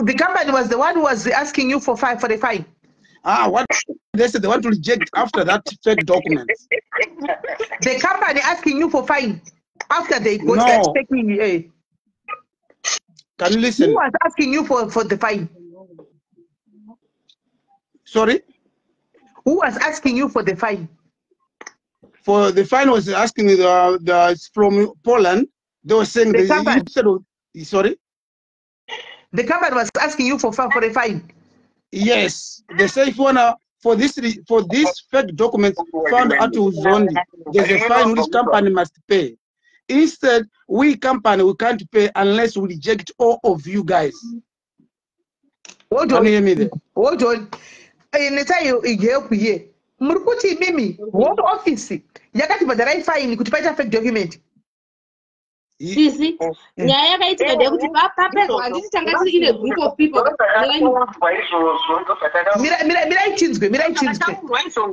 The company was the one who was asking you for the fine. What they said they want to reject after that fake document. The company asking you for fine after they got taking. Can you listen? Who was asking you for the fine? Sorry. Who was asking you for the fine? For the fine was asking from Poland. They were saying sorry. The company was asking you for the fine. Yes, they say if you wanna for this fake documents found out to Zondi, there's a fine which company must pay. Instead, we can't pay unless we reject all of you guys. Hold on. Can you hear me there? Hold on. Murikuti mimi home office yakati badarai fine kuti paita fake document. Sisi nyaya yakaitika ndekuti papezwa handiti tanga tiri in a group of people.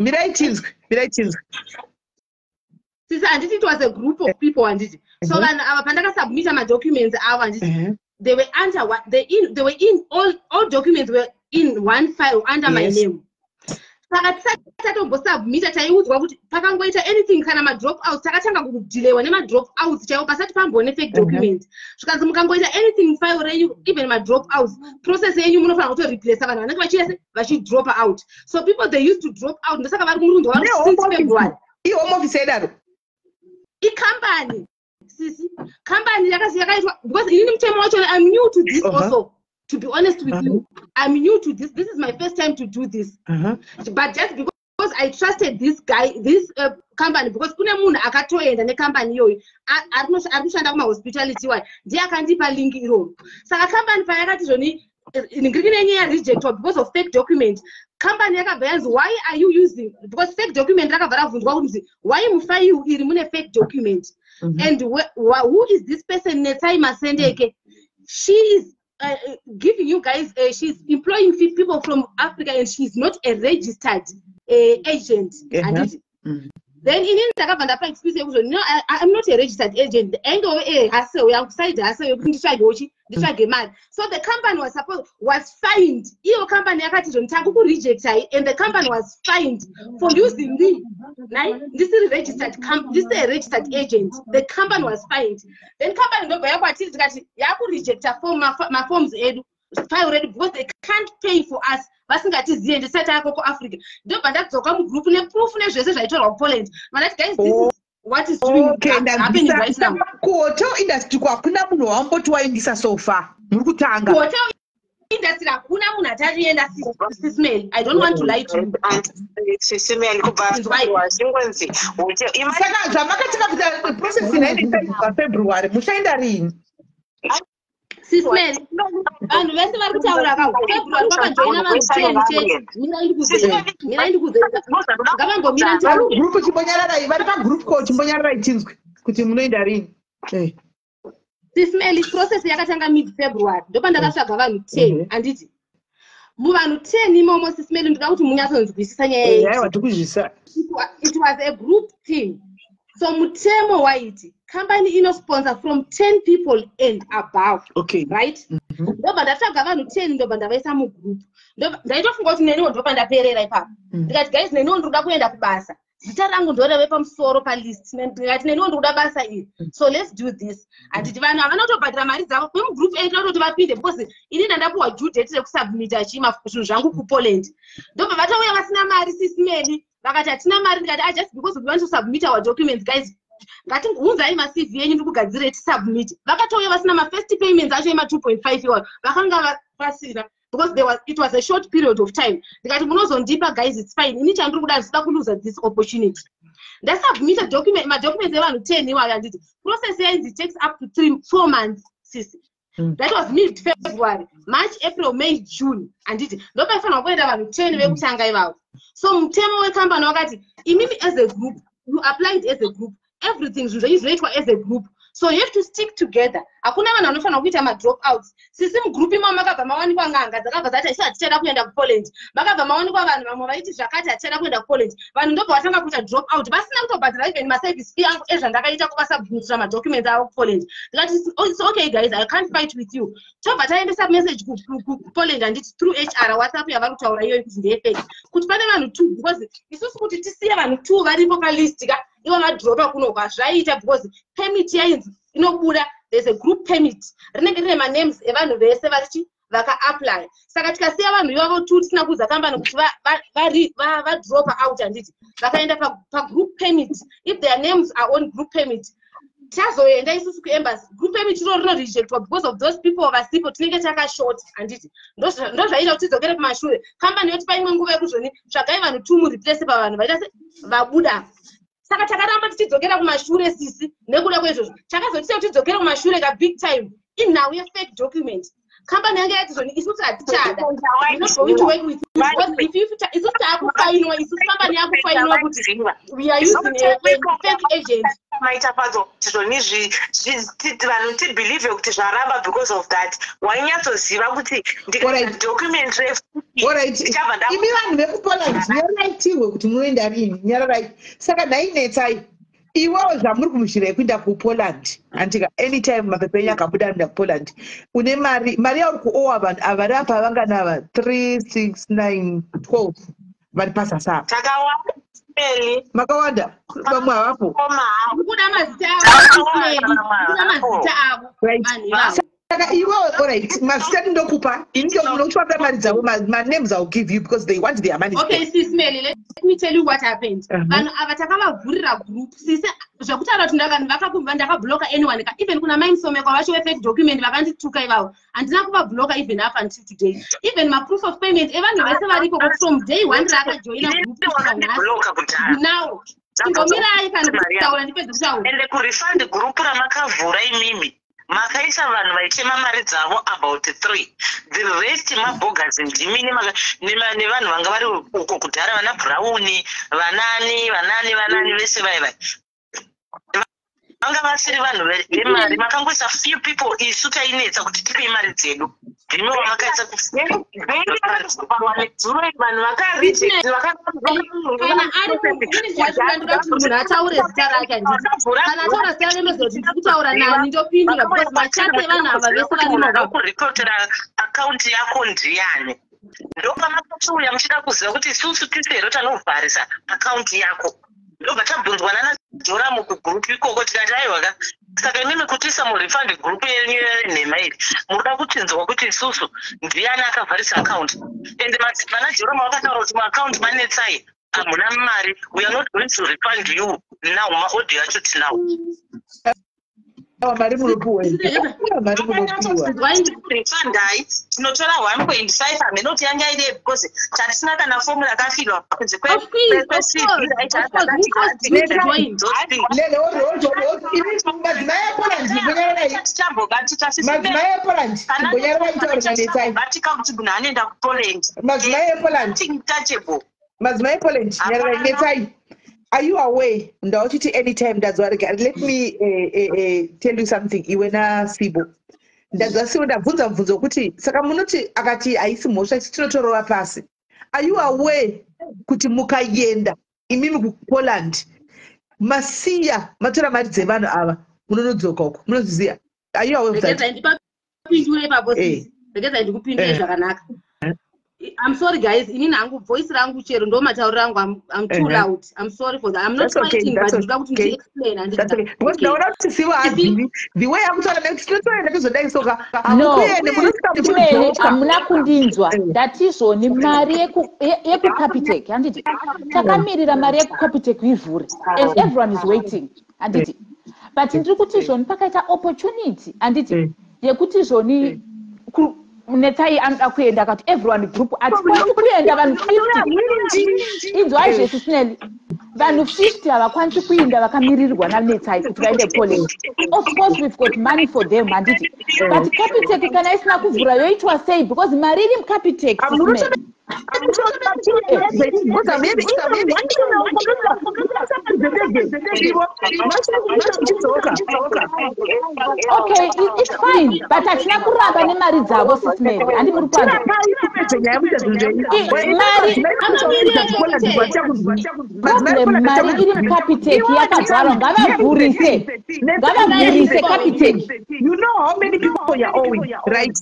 Miraitinzwe. Sisi handiti it was a group of people handiti. So vanhu ava pandakasubmita madocuments avo handiti. They were in all documents were in one file under my name. Saka tisatombosubmita taiudzwa kuti pakangoita anything kana madrop out takatanga kudilewa nemadrop outs chaiwo pasati pambone fake document. Zvikanzi mukangoita anything file renyu even madrop outs process yenyu munofanira kutoreplace vanhu vanenge vachiese vachidrop out. So people they used to drop out ndosaka vari kumurundu wari since February. Home office edaro. Company sisi company yakaitwa because inini mutemo wacho I'm new to this also. To be honest with you, I'm new to this. This is my first time to do this. But just because I trusted this guy, this company, because kune munhu akatoenda necompany iyoyo arikushanda kumahospitality wai ndiye akandipa link iroro. Saka company payakati zvoni ngirikinenyaya rejectwa because of fake document. Company yakabva yanzi why are you using, because fake document rakabva rabvunzwa kuti why mufile iri mune fake document and who is this person Netsai Masendeke? She is giving you guys, she's employing people from Africa and she's not a registered agent. And then in the excuse, no, I'm not a registered agent. The end of so the company was fined. Your company reject and the company was fined for using me. This is registered. This is a registered agent. The company was fined. Then company reject my forms already because they can't pay for us. Vasingatiziye ndisati akoko Africa. Ndobva ndadzoka mugroup neproof nezvese zvaitorwa kuPoland. Manati guys, this is what is happening right now. Kuhotel industry hakuna munhu wamboti waindisa so far. Muri kutanga. Kuhotel industry hakuna munhu atarienda Sismel. I don't want to lie to you. Sismel kubva zvingonzi. Saka zvamakatika kuti process inaenda February mushaenda rini? Sismel, vanhu vese vari kutaura February vakajoina vanhu 10 chete. Mira ndikuzeza. Ngavangomira ntauro. Group chimbonyararai, vari pagroup call chimbonyararai chinzwi kuti munoenda rini. Sismel, process yakatanga mid February. Ndopa ndakatsvaga vanhu 10 anditi. Muvanhu 10 imomo Sismel ndinoda kuti munyatsonzwisisa nyaya iyi. Aiwa tikuzvisa. It was a group thing. So mutemo waiti company inosponsor from 10 people and above. Okay. Right? Ndoba ndatsvaga vanhu 10 ndoba ndavaisa mugroup. Ndaitofunga kuti neniwo ndopa ndaperera ipapo. Ndikati guys neniwo ndikuda kuenda kubasa. Zita rangu ndoreve pamusoro palist. Ndikati neniwo ndikuda basa iri. So let's do this. Anditi vanhu havana kutobhadhira mari dzavo mugroup 8 kuti vapinde because ini ndandapuwa due date rekusubmita zvinhu zvangu kuPoland. Ndobva vatauya vasina mari Sismel. Vakati hatina mari ndikati just because we want to submit our documents guys ngatiunzai ma-CV yenyu ndikugadzire tisubmit. Vakatouya vasina ma-first payments acho ema 2.5 iwayo vakanga vasina because it was a short period of time. Ndikati munozondipa guys it's fine. Ini chandiri kuda ndisida kuluza this opportunity. Ndasubmita ma-documents evanhu 10 iwayo anditi process yainzi takes up to 4 months sisi. That was mid February, March, April, May, June. Anditi ndopafanira kuenda vanhu 10 vekutanga ivavo. So mutemo wecompany wakati imimi as a group, you applied as a group, everything is as a group. So you have to stick together. Hakuna vanhu vanofanira kuita ma-drop outs. Sisi mugroup imo makabva mawanikwa nganga dzakabva dzati isi hatichada kuenda kuPoland. Makabva mawanikwa vanhu vamwe vaiti zvakati hatichada kuenda kuPoland. Vanhu ndobva vatanga kuita drop out. Vasina kutobhadhira even ma-service fee angu ezvandakaita kuvasubmitira ma-documents avo kuPoland. Ndikati it's okay guys, I can't fight with you. Tobva taendesa message kuPoland anditi through HR WhatsApp yavari kutaura iyoyo kuti ndeyefake. Kuti pane vanhu 2 because isusu kuti tisiye vanhu 2 varipo palist ka ivo vadropa kunokwa zvaiita because permit yainzi inobuda. There's a group permit rinenge rine ma-names evanhu vese vaka-apply. Saka tikasiya vanhu ivavo 2 tisina kuudza company kuti vadropa out anditi vakaenda pagroup permit. If their names are on group permit tazoenda isusu kuembassy. Group permit iro rinorejectwa because of those people vasipo tinenge takashort anditi ndozvaita kuti tidzokere kumashure. Company yoti paimwe nguva yekuzvoni tsvagai vanhu 2 mureplace pavanhu vaita vabuda. Saka takaramba tichidzokera kumashure sisi nekuda kwezvozvo takazotisa kuti tidzokere kumashure ka big time inhau ye-fake document. Company yange yati zvoni isusu hatichada. We're not going to work with you because if isusu taakufainwa isusu company yakufainwa kuti we are using a fake agent. Maita padzo zvoni vanhu tibelieve kuti zvaramba because of that. Wainyatsoziva kuti document alright. Imi vanhu vekuPoland nyararaitiwe kuti munoenda rini nyararai. Saka nainetsai iwewo zvamuri kumushira yekuenda kuPoland andika anytime mapepa enyu akabuda anoenda kuPoland une mari yauri kuowa vanhu avari apa vanganava 3 6 9 12 vari pasasa takawanda makawanda vamwe havapo kuda mazita avo Saka alright, mazita ndokupa. Indio unochwapa mali dzavo, my names I'll give you because they want their money. Okay, sis Meli, let me tell you what happened. Vanhu ava takavavhurira group. Sisi zvakutaura kuti ndakabloka anyone. Even kuna maimsomeko vacho fake document vakandituka ivavo. Handina kuvabloka even up until today. Even my proof of payment evanhu vese varipo from day one rakajoina group now. Tingomirai kana kutaura ndipedze kutaura. Ende kurefund group ramakavhura imimi. Makaisa vanhu vaichema mari dzavo about 3. The rest mabogas ndimini nevanhu vanga vari uko kudhara vana Brown vanani vese vaiva vanga vasiri vanhu vemari makangoisa few people isu tainetsa kuti tipe mari dzedu ndimo vamakaisa vanhu vakareject kana ari kufunga kuti munhu ataure zita rake kana ataura zita remezoti ndikutaura nani ndopindura because machate vanhu ava vese vanimoga kuripotera akaunti yako ndiani ndopamakatouya muchida kuziva kuti isusu tisero tanovharisa akaunti yako ndobva tabvunzwa nanajora mukugrupu ikoko tikati aiwaka saka imimi kuti samurefund group yenyu yenhema iri munoda kutinzwa kuti isusu ndiani akavharisa akaunti ende manajora mavakataura kuti muakaunti manetsai hamuna mari, we are not going to refund you now maaudio acho tinawo mari munopiwa refundai tinotora 1.5 hamenoti yanga ide because tatisina kana fomu yakafilwa kunze vatika kuti munhu anoenda kupoland madzimai ePoland netsai. Are you aware? Anytime that's what let me tell you something. Iwena Sibo. That's what ndabvunza mvunzo kuti saka munoti akati aisi mhosva tinotorova pasi. Are you aware kuti mukaenda imimi kuPoland masiya matora mari dzevanhu ava munonodzoka uko munozviziva? Are you aware of that? I'm sorry guys, inini hangu voice rangu chero ndo matauro rangu I'm too loud. I'm sorry for that. I'm not fighting but ndoda kuti ndi explain and that's okay. Because now not to see what the way I'm talking about straight kuzodai soka amuna kundinzwa ndatizo ni mari yeku Capitec handiti takamirira mari yeku Capitec ivhure and everyone is waiting handiti but ndiri kuti zvoni pakaita opportunity handiti yekuti zvoni Netsai anoda kuenda akati everyone group ati kuenda vanhu 50 inzwa izvesi sineli vanhu 50 havakwanisi kuinda vakamirirwa naNetsai kuti vaende Poland. Of course we've got money for them handiti but Capitec kana isina kuvhura yoitwa sei because mari iri muCapitec okay, it's fine but hatina kuramba nemari dzavo sismedi handi muri kwanza mari iri muCapitec yakabvarwa ngavavhurise Capitec. You know how many people you're owing, right?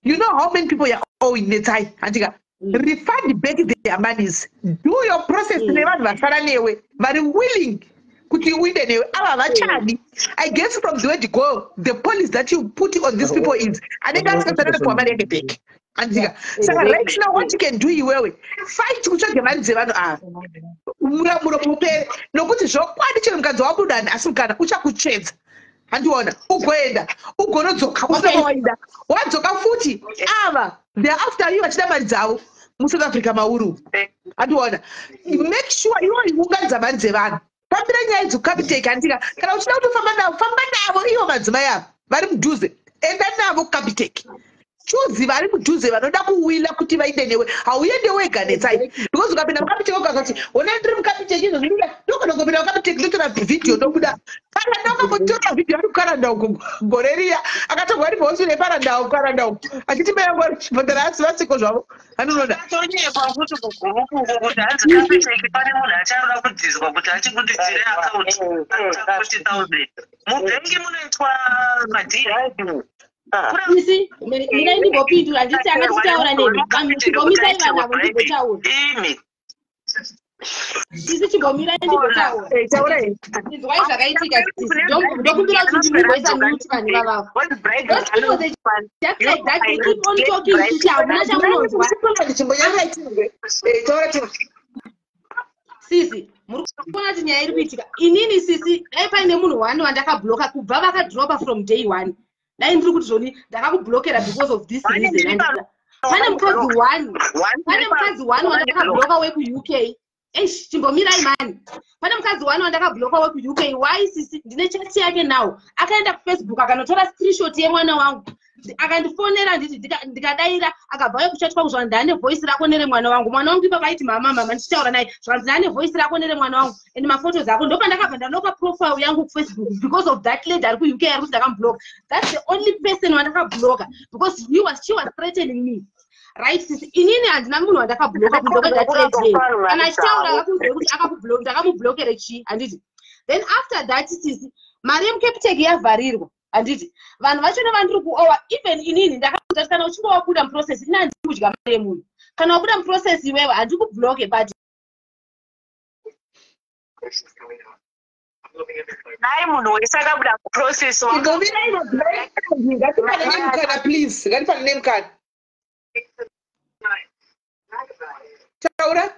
You know how many people you're owing Netsai Antika. Refund back their monies. Do your process never very willing. Could you win anyway? I guess from the way to go, the police that you put on these people is and they can't get for money back. So right now what you can do you will fight to check the money no kuti zvokwadi chero mukadzi wabudani asukana uchakuchedza handiona ugoenda ugonodzoka usamawaida wadzoka futi ava they are after you vachida mari dzavo muSouth Africa mauru handiona make sure iwe unganidza mari dzevanhu pambira nyaya dzoCapitec handika kana uchida kutofamba navo ivo madzimai avo vari mudhuze enda navo Capitec choose vari mudhuze vanoda kuwila kuti vainde newe hauende wega Netsai because ukapinda muCapitec ukakati ona ndiri muCapitec izvo zvinoda ndokanongopinda muCapitec ndotora vhidhiyo ndobuda kana ndokambotora vhidhiyo ari kukaranda uko gore riya akatogwa ari bhosi neparanda uko achiti mayangori chipotera asi vasiko zvavo anonoda tonyepa kuti kugurupu uko kuti hanzi Capitec pane munhu acharoda kudziswa kuti achikutidzire akaunti 40,000 mubhengi munoitwa madhiri Isi, mina ndingopindura nditi akatitaura nemi. Vanhu tigomisai vanhu avo ndigotaura. sisi chimbomira ndikotaura izwai zvakaitika sisi ndokumbira kuti ndimboisa mute vanhu vavavo those people they just like that they keep on talking kuti hamuna chamunonzwa sisi muri kuona kuti nyaya iri kuitika inini sisi dai paine munhu wani wandakabloka kubva vakadropa from day one dai ndiri kuti zvoni ndakakublokera because of this reason pane mukadzi wani wandakabloka wekuuk chimbomirai mani pane mukadzi wani wandakabloka wekuuk why sisi ndine chati yake nawo akaenda kufacebook akanotora screenshot yemwana wangu akandifonera ndikadaira akabvayo kuchatwa kuzva ndane voice rako nere mwana wangu ipa vaiti mama ndichitaura naye zvanzi ndane voice rako nere mwana wangu and mafotos ako ndopandakabva ndanoka profile yangu kufacebook because of that lady ari kuuk ari kuti ndakambloka. That's the only person wandakabloka because she was threatening me. Right, sisi inini handina munhu wandakabloka kundoka ndatrade kana achitaura akuzwe kuti akakubloka ndakamublokere chi handiti. Then after that sisi mari yemukeptech yavharirwa handiti vanhu vachona vandiri kuowa even inini ndakaudza kuti kana uchinge wabuda muprocess ina handiri kudya mari yemunhu kana wabuda muprocess iwewe handikubloke but naye munhu wese akabuda muprocess please ngatipa name card taura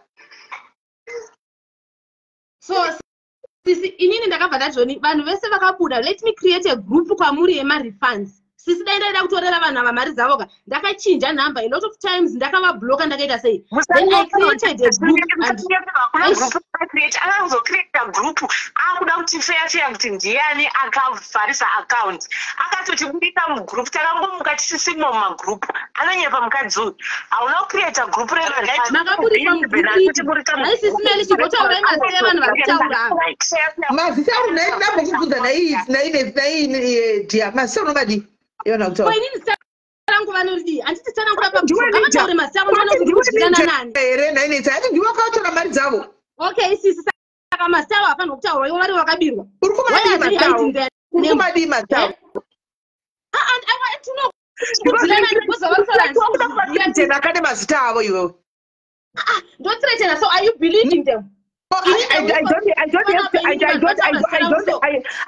so sisi inini ndakabva ndazvoni vanhu vese vakabuda let me create a group kwamuri yemarefunds sisi dai ndaida kutorera vanhu ava mari dzavoka ndakachinja number a lot of times ndakavabloka ndakaita sei then I created a group akazocreata group akuda kuti feya kuti ndiani akavharisa account akatotibudisa mugroup takangomuka tichisimwa mumagroup anonyepa mukadzi uyu hauna kucreata group makaburisa mugrupaisimeli chigotaurai mazita evanhu vari kutaura mazita auri ndambokubvunza naidia mazita unongadi iona kutaura inini rangu vanoti handiti tanangura pavataure mazita avo vanokuzvirana nani here nainetsa hati ndiwo akatora mari dzavo okay sisi saka mazita avo hafanira kutaurwa ivo vari vakabirwa uri kumadii mazita ndakane mazita avo iwewe ndotiretena. So are you believing them? I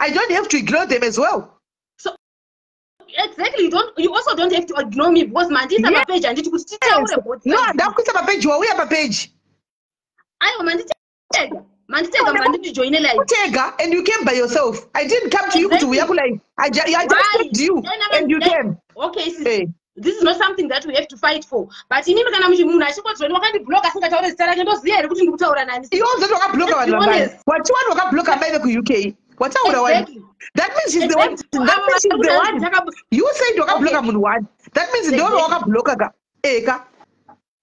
don't have to ignore them as well. So exactly, you also don't have to ignore me because mandisa yes. Page and you no, ndakuisa page wauya page. Ayo manditega join live. Tega and you came by yourself. I didn't come to you to uya live. I just told you and you came. Okay, hey. This is not something that we have to fight for. But inimi kana munhu achikodzoni wakandibloka asingataure zita rake ndoziya here kuti ndiri kutaura nani. Iwo zoti wakabloka vanhu vangani. Wati wanu wakabloka mai veku-UK. Wataura wani. That means she's the one. That means she's the one. You said wakabloka munhu wani. That means ndo wakabloka ka. Eka.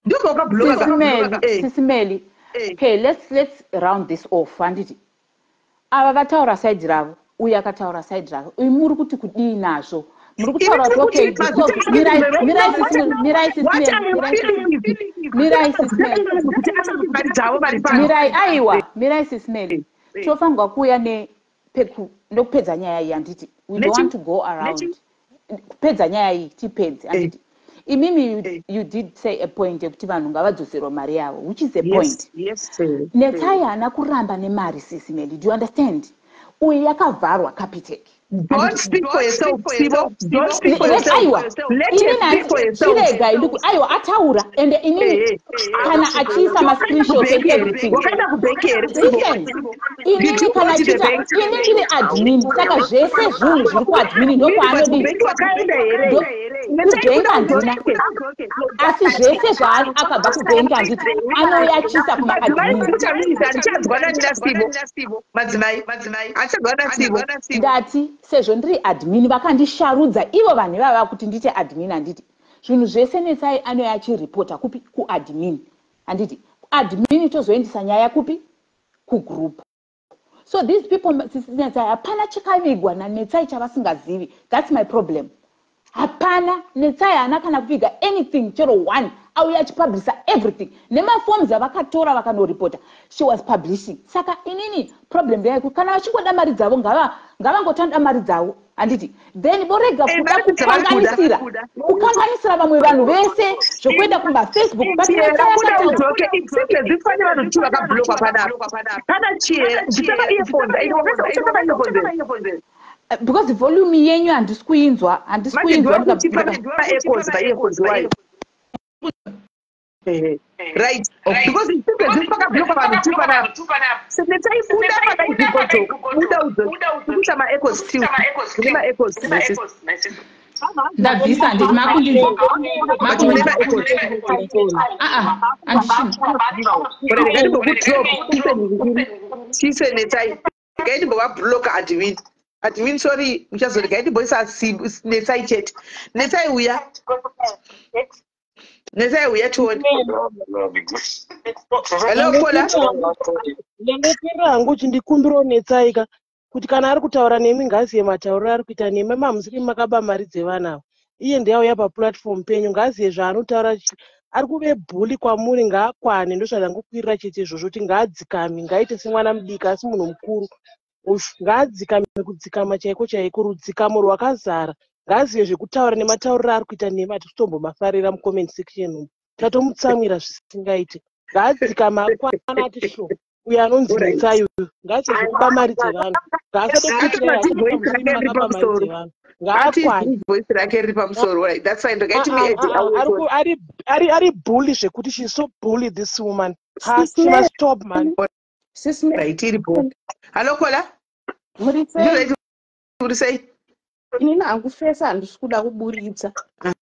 Ndo wakabloka ka. Sisimeli. Okay, let's round this off. Handiti. Ava vataura side ravo. Uya akataura side ravo. Muri kuti kudii nazvo. Okay, Mirai Sismeli. Chofangwa kuya ndokupedza nyaya iyi handiti. We don't want to go around. Kupedza nyaya iyi tipedze handiti. Imimi you did say a point yekuti vanhu ngavadzoserwa mari yavo, which is a point. Yes. Netsai haana kuramba nemari Sismeli. Do you understand? Uye yakavharwa Capitec. Don't speak for yourself, Sibo. Don't speak for yourself. Let him speak for yourself. Aiwa ataura and inini kana achisa ma screenshot everything. Wakaenda kubekere. Inini kana achisa inini chiri admin saka zvese zvinhu zviri kuadmin ndoko anodi. Wakaenda here. Kubenga ndina. Asi zvese zvaari akabva kubenga handiti anouya achisa kuma admin. Achadzwana Sibo. Madzimai. Achadzwana Sibo. Ndati sezvo ndiri admin vakandisharudza ivo vanhu vava kuti ndite admin handiti zvinhu zvese Netsai anoya achiripota kupi kuadmin handiti admin tozoendesa nyaya kupi kugroup. So these people Netsai hapana chakavigwa naNetsai chavasingazivi. That's my problem. Hapana Netsai haana kana kuviga anything chero one auya achipublisha everything nemaforms avakatora vakanoripota she was publishing. Saka inini problem yaiku kana vachingoda mari dzavo ngavangotanda mari dzavo handiti then borega kuda kukanganisira vamwe vanhu vese zvokuenda kumafacebook because volume yenyu handisi kuinzwa right because pakabloka vanhu tu panapa setaibuda pakaibuda uzokuita maecos tu kune maecos ndabvisa handiti makundizva chisenetai gaitimbovabloka admin sorry muchazoti gaitimboisa netsai chete netsai uya tuone hello kola ndinopera hangu kuti ndikumbiro netsaika kuti kana ari kutaura nemi ngaziye matauriro ari kuita nemi mamusiki makaba mari dzevana iye ndiyauya paplatform penyu ngaziye zvaanotaura ari kuve bhuli kwamuri ngaakwane ndozvadangokwirira chete izvozvo kuti ngaadzikame ngaite semwana mudika asi munhu mukuru ngaadzikame kudzikama chaiko rudzikamo rwakazara ngaziye zvekutaura nematauriro ari kuita nemi hatikutombomafarira mucomment section tatomutsamwira zvisingaite ngaadzikama akwana ati sho uyo anonzi netsai uyu ngaite zvekuba mari dzevanhu ari bully zvekuti she's so bully this woman she must stop man halokola murisei inini hangufesa handisi kuda kuburitsa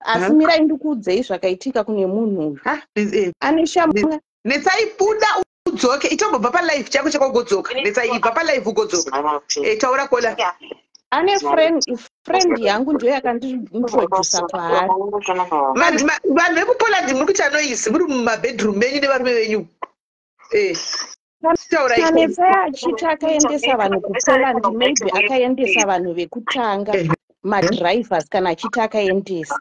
asi mirai ndikuudzei zvakaitika kune munhu uyu ane shamwa netsaibuda udzoke itambobva palive chako chakagodzoka netsaiibva palive ugodzoka taura kola ane friend yangu ndiyo yakandiintrodusa kwaari vanhu vekupoland muri kuita noisi muri mumabedroom menyu nevarume venyu kanetsai achiti akaendesa vanhu kupoland maybe akaendesa vanhu vekutanga madrivers kana achiti akaendesa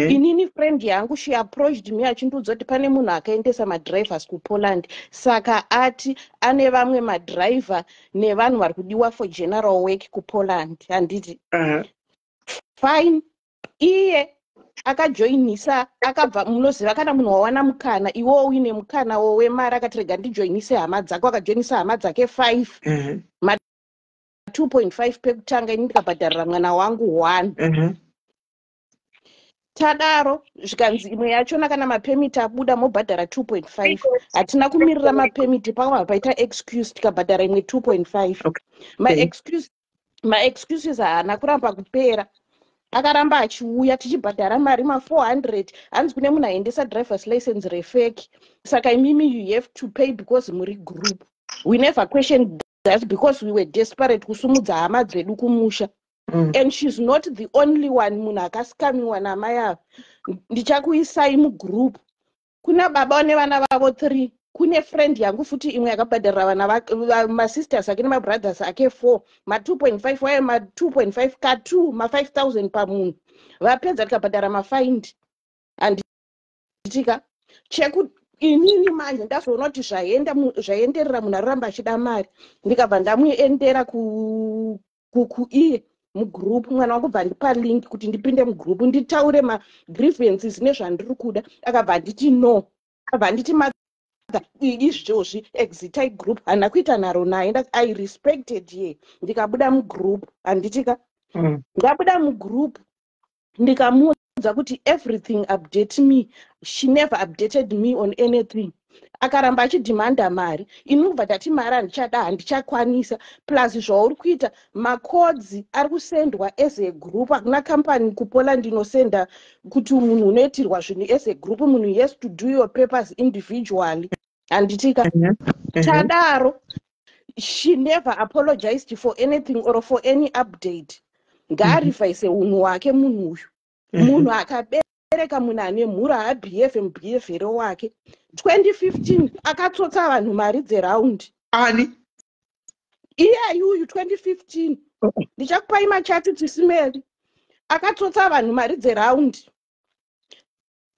inini friend yangu she approached me achindiudza kuti pane munhu akaendesa madrivers kupoland saka ati ane vamwe madriver nevanhu vari kudiwa for general work kupoland handiti fine iye akajoinisa akabva munoziva kana munhu wawana mukana iwo uine mukana wemari akati rega ndijoinise hama dzako akajoinisa hama dzake 5 2.5 pekutanga ini ndikabhadharira mwana wangu 1 tadaro zvikanzi imwe yachona kana mapemiti abuda mobhadhara 2.5 hatina kumirira mapemiti pamwe paita excuse tikabhadhara imwe 2.5 maexcuses haana kuramba kupera akaramba achiuya tichibhadhara mari ma400 hanzi kune munhu aendesa drivers license refeki saka imimi you have to pay because muri group we never questioned that because we were desperate kusumudza hama dzedu kumusha and she's not the only one munhu akasikamiwa namai ava ndichakuisai mugroup kuna baba nevana vavo 3 kune friend yangu futi imwe yakabhadharira vana masisters ake nemabrothers ake 4 ma2.5 waye ma2.5 ka2 ma5000 pamunhu vapedza tikabhadhara mafaind handitika cheku inini manje ndazoona kuti zvaenderera munhu aramba achida mari ndikabva ndamuendera kuiye mugroup mwana wangu bva ndipa link kuti ndipinde mugroup nditaure magrievances nezvandiri kuda akabva nditi no akabva nditi izvozvi exitai group hana kuita nharo naye I respected ye ndikabuda mugroup handitika ndabuda mugroup ndikamuudza kuti everything update me she never updated me on anything akaramba achidhimanda mari inobva tati mari handichada handichakwanisa plus zvauri kuita makodzi ari kusendwa as a group hakuna kampani kupoland inosenda kuti munhu unoitirwa zvinhu as a group munhu has to do your papers individually handitika tadaro she never apologized for anything or for any update ngaarivhaise unhu hwake munhu uyu munhu akabereka munhu ane mhura haabhiyevhe mubhiyevhero wake 2015 akatsotsa vanhu mari dzeraundi ani iye ayuyu 2015 ndichakupai machati tisimeri akatsotsa vanhu mari dzeraundi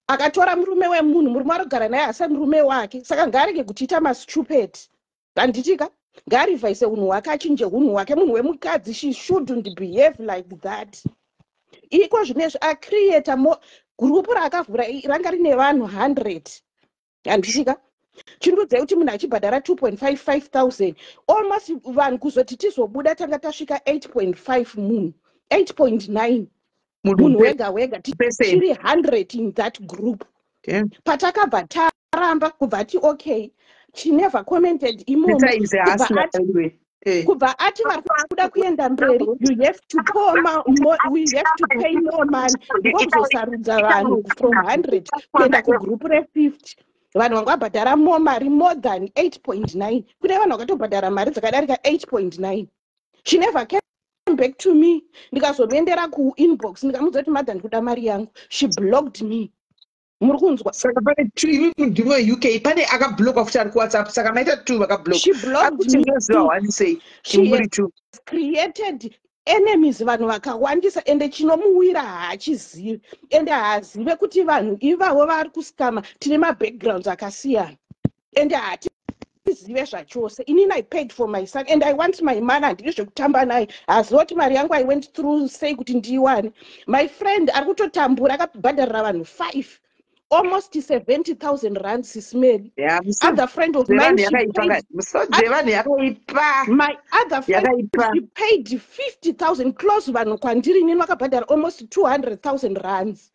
akatora murume wemunhu murume arikugara naye hasa murume wake saka ngaarege kuchiita mastupid handitika ngaarivhaise unhu hwake achinje unhu hwake munhu wemukadzi. She shouldn't behave like that. Iko zvinezvi acreata gurupu raakavhura ranga rine vanhu 100 handisvika. Chindudzai kuti munhu achibhadhara 2.55,000 almost vanhu kuzoti tizobuda tanga tasvika 8.5 munhu 8.9 munhu wega wega tiri 100 in that group. Patakabva taramba kubva ati okay, she never commented imomo kubva ati vari kuda kuenda mberi, you have to we have to pay more money ndokuzosarudza vanhu from 100 kuenda kugrupu re50. Vanhu vangabhadhara mari more than 8.9. Kune vanhu vakatobhadhara mari dzakadarika 8.9. She never came back to me. Ndikazomendera kuinbox ndikamuudza kuti madam kuda mari yangu. She blocked me. Muri kunzwa? Saka pane ndimo UK pane akablock futi ari kuWhatsApp. Saka maita 2 vakablock. She blocked me. She has created enemies vanhu vakawandisa ende chinomuwira haachizivi ende haazive kuti vanhu ivavo vari kuskama tine mabackgrounds akasiyana ende haatizive zvachose. Inini I paid for my son and I want my man. Handiri zvekutamba naye. Haziva kuti mari yangu I went through sei kuti ndiiwane. My friend ari kutotambura akabhadharira vanhu 5 almost 70,000 rands Sismeli. Other friend of mine, my other friend, she paid 50,000 close vanhu kwandiri nini vakabhadhara almost 200,000 rands.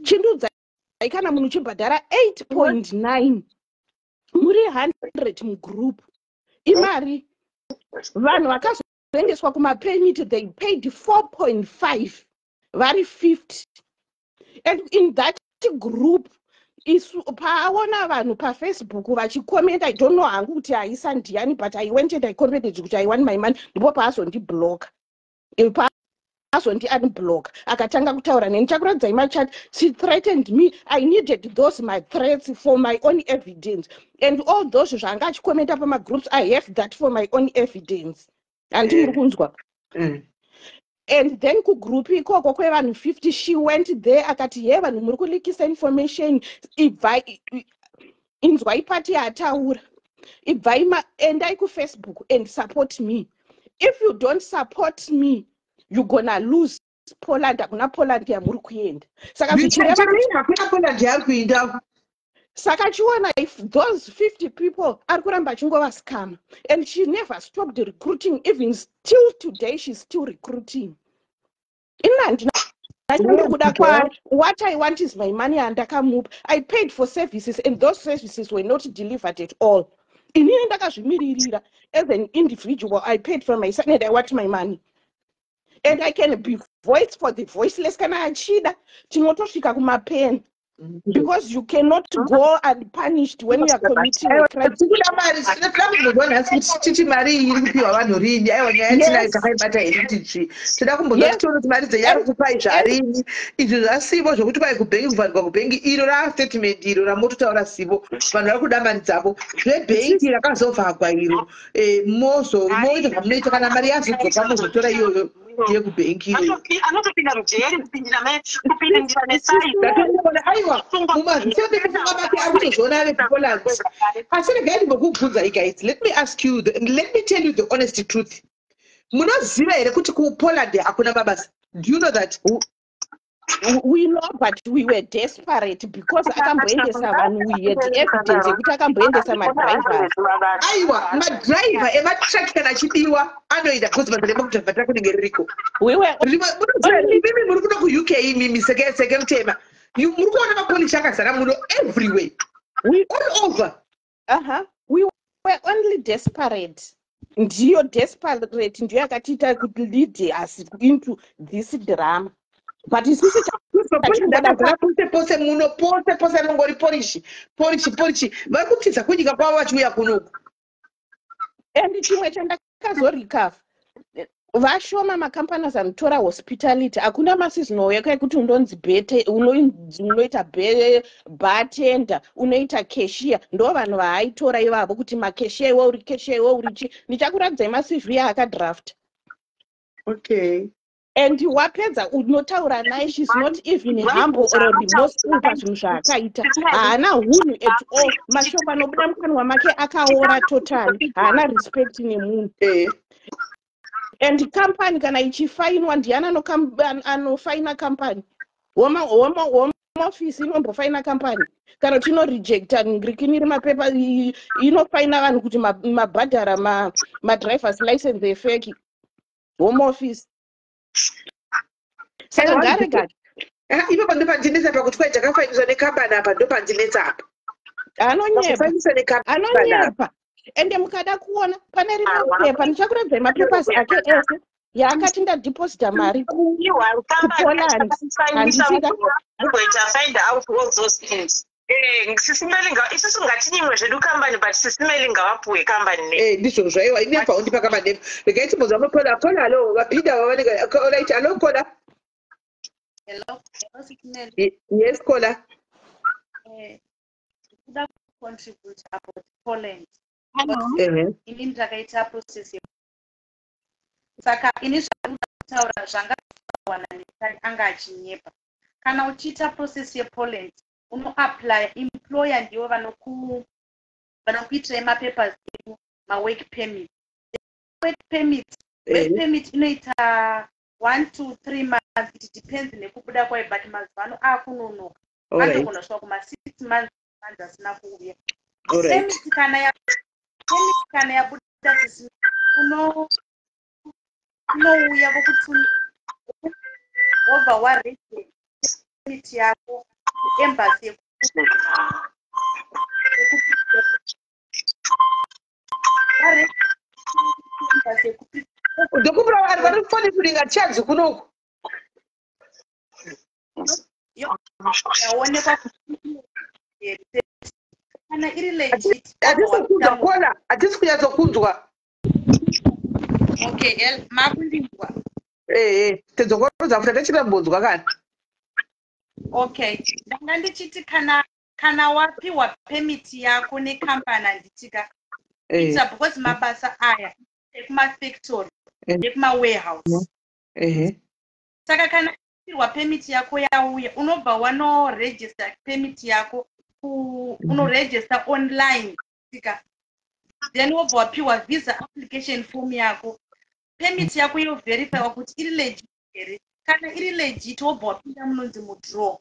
Chindudza kana munhu chibhadhara 8.9 muri 100 mugroup. Imari vanhu vakazoendeswa kumapemit they paid 4.5 vari 50. And in that group isu paona vanhu pafacebook vachikomenta, I don't know hangu kuti haisa ndiani, but I went and I commented kuti I want my money. Ndipo paazondiblock, pazondi unblock, akatanga kutaura neni. Chakuradzai machat, she threatened me. I needed those my threats for my own evidence, and all those zvanga achikomenta pamagroups, I have that for my own evidence. Handimuri kunzwa? And then kugroup ikoko kwevanhu 50, she went there akati ye vanhu muri kulikisa information inzwai pati yataura ibvai endai kuFacebook and support me. If you don't support me you gonna lose Poland. Hakuna Poland yamuri kuenda. Saka Poland yari kuenda. Saka chiona if those 50 people are kuramba chingova scam, and she never stopped recruiting. Even still today she's still recruiting. What I want is my money and I paid for services and those services were not delivered at all. As an individual, I paid for my son and I want my money. And I can be voice for the voiceless. Because you cannot go unpunished when you are committing a crime. Let me ask you, let me tell you the honest truth. Do you know that? We know, but we were desperate because we had evidence kuti akamboendesa madriver. Aiwa, madriver ematractor achidiwa anoida because vanhu vekutavhata kunenge ririko. We were mimi muri kuda ku UK mimi seke mutema. Muri kuona mapolisi akazara muno everywhere. All over. We were only desperate. Ndiyo desperate ndiyo yakatiita kuti lead us into this drama. But it's pose muno pose nongori polishi vari kupfisa kunyika kwavo vachiuya kunoku. And chimwe chandakazorikava vashoma makampanies anotora hospitality. Hakuna masizino yekuti unonzi unoita bartender, unoita cashier. Ndo vanhu vaaitora ivavo kuti makeshier iwe uri cashier iwe uri chi. Ndichakuradzai maCV akadraft. Okay. and wapedza unotaura naye, she's not even humble or remorseful pazvinhu zvaakaita. Haana hunhu at all. Mashoko anobuda mukanwa make akaora totally. Haana respect nemunhu. And company kana ichifainwa, ndiani anofaina company? Home office inombofaina company kana kuti inorejecta ngirikiniri mapepa, inofaina vanhu kuti mabhadhara madrivers license efeki. Home office saka ngare ipo pandopandinetsa pakuti kwai takafainiswa nekambani apa, ndopandinetsa apa. Anonyepa. Ende mukada kuona pane rimwe pepa, ndichakuredzai mapepasi ake ese yaakati ndadeposita mari kuPoland. Handisika mugoita find out all those things. Isusu ngatinyimwe zvedu kambani, but sisimeli ngavapuwe kambani. Ndizvo zvaiwa ine paundipa kambani. Regaiti mudza mukola kola alo vapinda vavanenge right alo kola. Hello, Sisimeli. Yes kola. Kuda contribute about Poland. Ini ndakaita process. Saka ini zvakutaura zvanga anga achinyepa. Kana uchiita process yePoland, unoapply employer ndiwo vanokuitira mapapers edu, work permit. Work permit inoita 1 to 3 months, it depends nekubuda kwayo, but mazuvano akunonoka. Anogona kusvika kuma 6 months asina kuuya. Permit kana yabuda sisi unouya vokuti wobva waregister permit yako embassy ndokupura vanhu vanofane kuringa charge kunoku yaonekwa kana iri legit. Hatisi kunyatsokunzwa. Okay, makundinzwa. Tedzokorodza futa tachirambonzwa kana. Okay, ndanga ndichiti kana wapiwa permit yako nekambani handitika. It's because mabasa aya ekumafactory nekuma-warehouse. Saka kana wapiwa permit yako yauya, unobva wanoregister permit yako, unoregister online. Then wobva wapiwa visa application form yako. Permit yako yoverify kuti iri legit here. Kana iri legit wobva wapinda munonzi mudraw.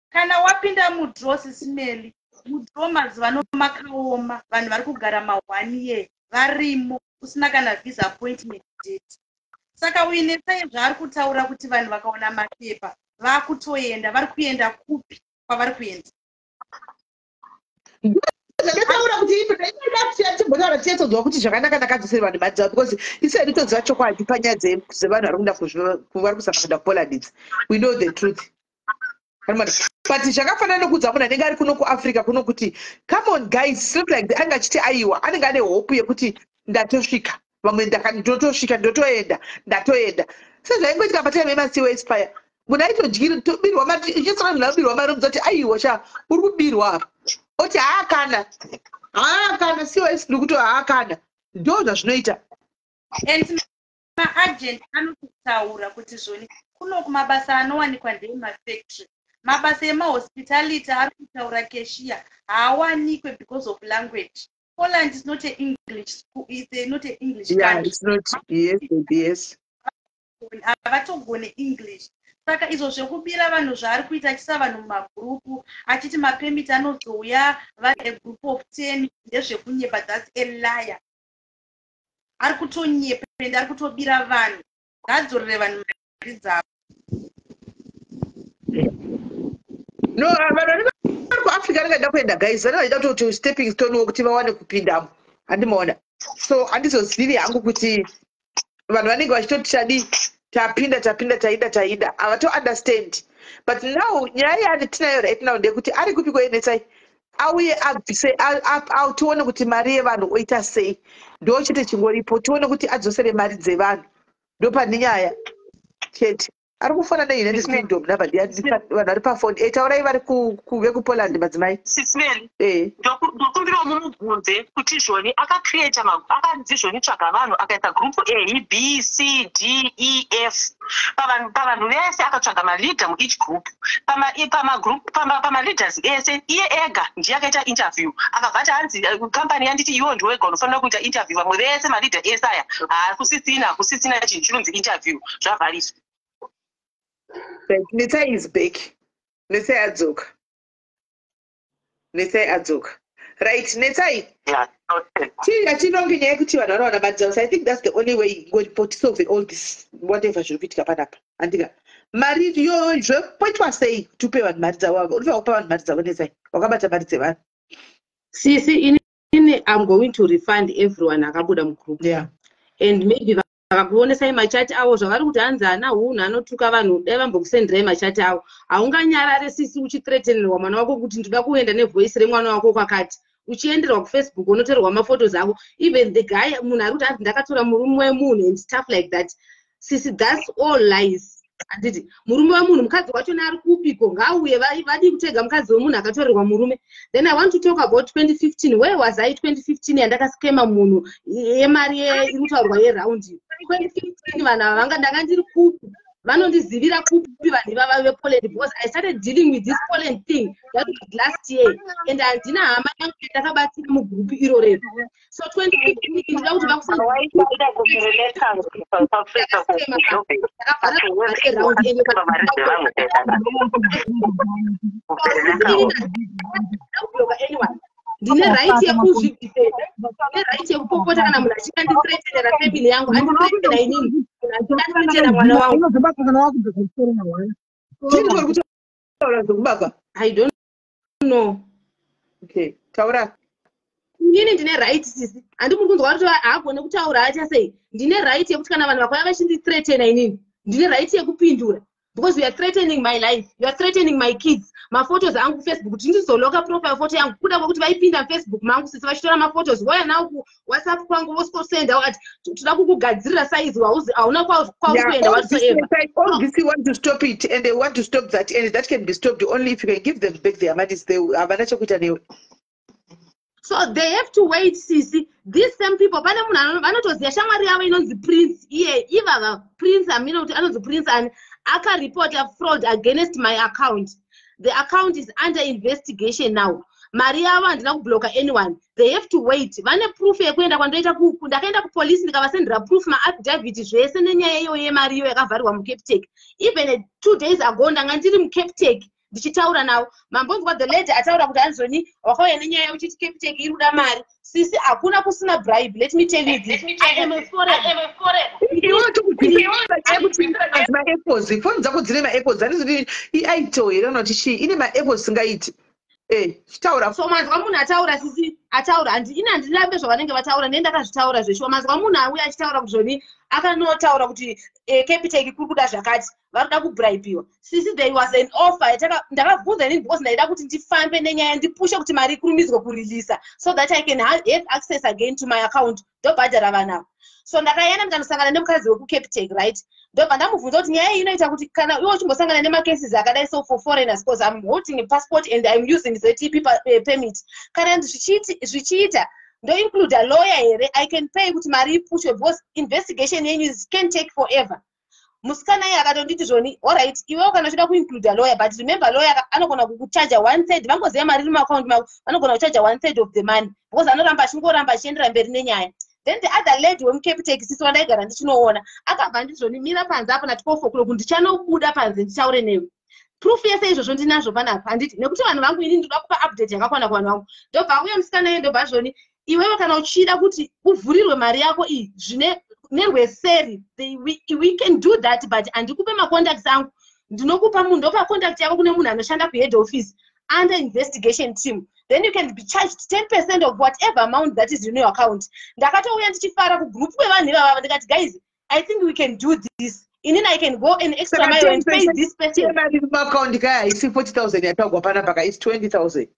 Kana wapinda mudraw Sisimeli, mudraw mazuvano makaoma, vanhu vari kugara ma1 year varimo usina kana visa appointment date. Saka uinetsai zvaari kutaura kuti vanhu vakaona mapepa vakutoenda, vari kuenda kupi kwavari kuenda. Ndataura kuti imbotara tietodzwa kuti zvakanaka ndakadzosera vanhu madzavo, because isai todziva chokwadi panyaya dzevanhu vari kuda vari kusaba kuenda kuPoland idzi. We know the truth. But zvakafanana nokudza munhu anenge ari kuno kuAfrica kuno kuti come on guys, look like anga achiti aiwa anenge ane hope yekuti ndatosvika, vamwe ndotosvika, ndatoenda. Sezvaingoitika patime yemasiwo expire, munhu aitodyiri tobirwa mari, ichitsara munhu abirwa mari kuti aiwa sha uri kubirwa apa. Oti haakana siwo ndiri kuti haakana, ndo zvazvinoita. And maagent anotaura kuti zvoni kuno kumabasa anowanikwa ndeemafactory. Mabasa emahospitality ari kutaura cashier haawanikwe because of language. Poland is not an English school, it's not an English country. It's not. Yes. Havatogone English. Saka izvo zvekubira vanhu zvaari kuita achisa vanhu mumagrupu achiti mapemiti anozouya vari a group of 10 ndezvekunyepa, that's a liar. Ari kutonyepa ende ari kutobira vanhu. Ngadzorere vanhu mari dzavo. No, vanhu vari kuAfrica vanoda kuenda guys, vanoda kuti stepping stone wokuti vawane kupindamo. Handimaona. So handizozivi hangu kuti vanhu vanenge vachitoti chadi tapinda taida avato understand. But now nyaya yatinayo right now ndekuti ari kupi kuenetsai auye abvise tione kuti mari yevanhu oita sei, ndochite chingoripo tione kuti adzosere mari dzevanhu, ndopane nyaya chete. Ari kufanana neUnited Kingdom vanhu vari pafoni. Taurai vari kuve kuPoland madzimai. Sisimeli, ndokumbira mumubvunze kuti zvoni akacreata akanzi zvoni tsvaga vanhu akaita group A, B, C, D, E, pavanhu vese akatsvaga maleader mueach group pamaleaders ese iye ega ndiye akaita interview akabva ati hanzi kambani yanditi iwo ndiwe wega unofanira kuita interview vamwe vese maleader ese aya hakusisina chinhu chinonzi interview zvavhariswa. Netsai is back. Netsai adzoka. Right, Netsai. Yeah. Chinonge nyaya yekuti vanhu vanowana mari dzavo. So I think that's the only way to solve all this whatever zviri kuitika panapa. Andika mari yo zvopoitwa sei tupe vanhu mari dzavo. Unofanira kupa vanhu mari dzavo Netsai. Wakabata mari dzevanhu. Sisi I'm going to refund everyone akabuda mugroup. Yeah. And maybe vakakuonesai machati avo zvavari kuti hanzi ana hunhu anotuka vanhu dai vambokusenderai machati avo. Haunganyarare sisi uchithreatenirwa mwana wako kuti ndoda kuenda nevoice remwana wako kwakati. Uchienderwa kufacebook unotorerwa mafotos avo. Even the guy munhu ari kuti hanzi ndakatora murume wemunhu and stuff like that. Sisi that's all lies. Anditi murume wemunhu mukadzi wachona ari kupiko ngauye vadi kutega mukadzi wemunhu akatorerwa murume. Then I want to talk about 2015. Where was I 2015 yandakaskema munhu yemari irikutaurwa yeround. 2015 vanhu ava vanga ndanga ndiri kupi vanondizivira kupi vanhu ivava vePoland because I started dealing with this Poland thing that was last year and handina hama yangu yandakabatira mugroup iro refu. So 2015 ndida kuti ndine right yekuzvidefenda, ndine right yekupopota kana munhu achikandithreatenera family yangu andithreatena inini andithreatena mwana wangu. I don't know. Okay, taura. Inini ndine right sisi. Handimuri kunzwa kuti haagone kutaura acha sei. Ndine right yekuti kana vanhu vakauya vachindithreatena inini ndine right yekupindura. Because you are threatening my life, you are threatening my kids. Maphotos angu Facebook kuti ndizoloka profile photo yangu kuda kwekuti vaipinda Facebook mangu sisi vachitora maphotos voya nawo ku WhatsApp kwangu vososenda wakati toda kukugadzirira size hauna kwaukuenda whatsoever. All this you want to stop it and they want to stop that and that can be stopped only if you can give them back their money. Havana chokuita newe. So they have to wait, sisi. These same people, pane munhu vanotoziva shamwari yavo inonzi Prince. Iye ivava Prince amina kuti anonzi Prince and aka report a fraud against my account. The account is under investigation now. Mari yavo handina kubloka anyone. They have to wait. Vane proof yekuenda kwandoita ndakaenda kupolisi ndikavasendera proof maaffidavit zvese nenyaya iyo yemari iyo yakavharirwa muCape Tech. Even 2 days ago ndanga ndiri muCape Tech ndichitaura nawo. Mambonzwa the lady ataura kuti anzoni wakauya nenyaya yekuti Cape Tech iri kuda mari. Sisi hakuna kusina bribe. Let me tell you this. I am a foreigner. Phone dzako dzine ma-apples dzanizoti iaito here unoti shi ine ma-apples singaiti. Chitaura. So manzwa munhu ataura sisi ataura handirambe zvavanenge vataura ndendakazvitaura zveshuwa. Manzwa munhu auya achitaura kuti zvoni akanotaura kuti Cape Tech kuri kuda zvakati varikuda kubraibiwa. Sisi there was an offer ndakabvunza inini because ndaida kuti ndifambe nenyaya ndipushe kuti mari ikurumidzwe kureleasa so that I can have access again to my account ndobhadhara vanavo. So ndakaenda ndikandosangana nemukadzi wekuCape Tech, right? Ndobva ndamubvunza kuti nyaya iyi inoita kuti kana iwo uchimbosangana nemacases akadai so for foreigners because I'm holding a passport and I'm using ZTP permit. Kana zvichiita ndo-include a lawyer here, I can pay kuti mari ipushwe because investigation yenyu can take forever. Musikana iye akatonditi zvoni, alright, iwewo kana uchida kuinclude a lawyer, but remember lawyer anogona kukucharja 1/3, vangoziva mari iri muaccount mako, vanogona kucharja 1/3 of the money because anoramba achiendera mberi nenyaya. Then the other lady wemuCape Tech sisi wandaigara ndichinoona akabva ndizvoni mira panze apo na12 o'clock ndichanobuda panze nditaure newe. Proof yese izvozvo ndinazvo panapa handiti nekuti vanhu vangu ini ndoda kupa update yakakwana kuvanhu vangu. Ndobva uye musikana iye ndobva zvoni iwewe kana uchida kuti uvhurirwe mari yako iyi zvine nerweseri we can do that but handikupe macontacts angu. Ndinokupa munhu ndopa contact yako kune munhu anoshanda kuhead office under investigation team. Then you can be charged 10% of whatever amount that is in your account. Ndakatouya ndichifara kugroup kwevanhu ivava ndikati guys, I think we can do this. Inini I can go an extra mile and pay this person. Account kaya isi 40,000 yatagwa panapa is 20,000.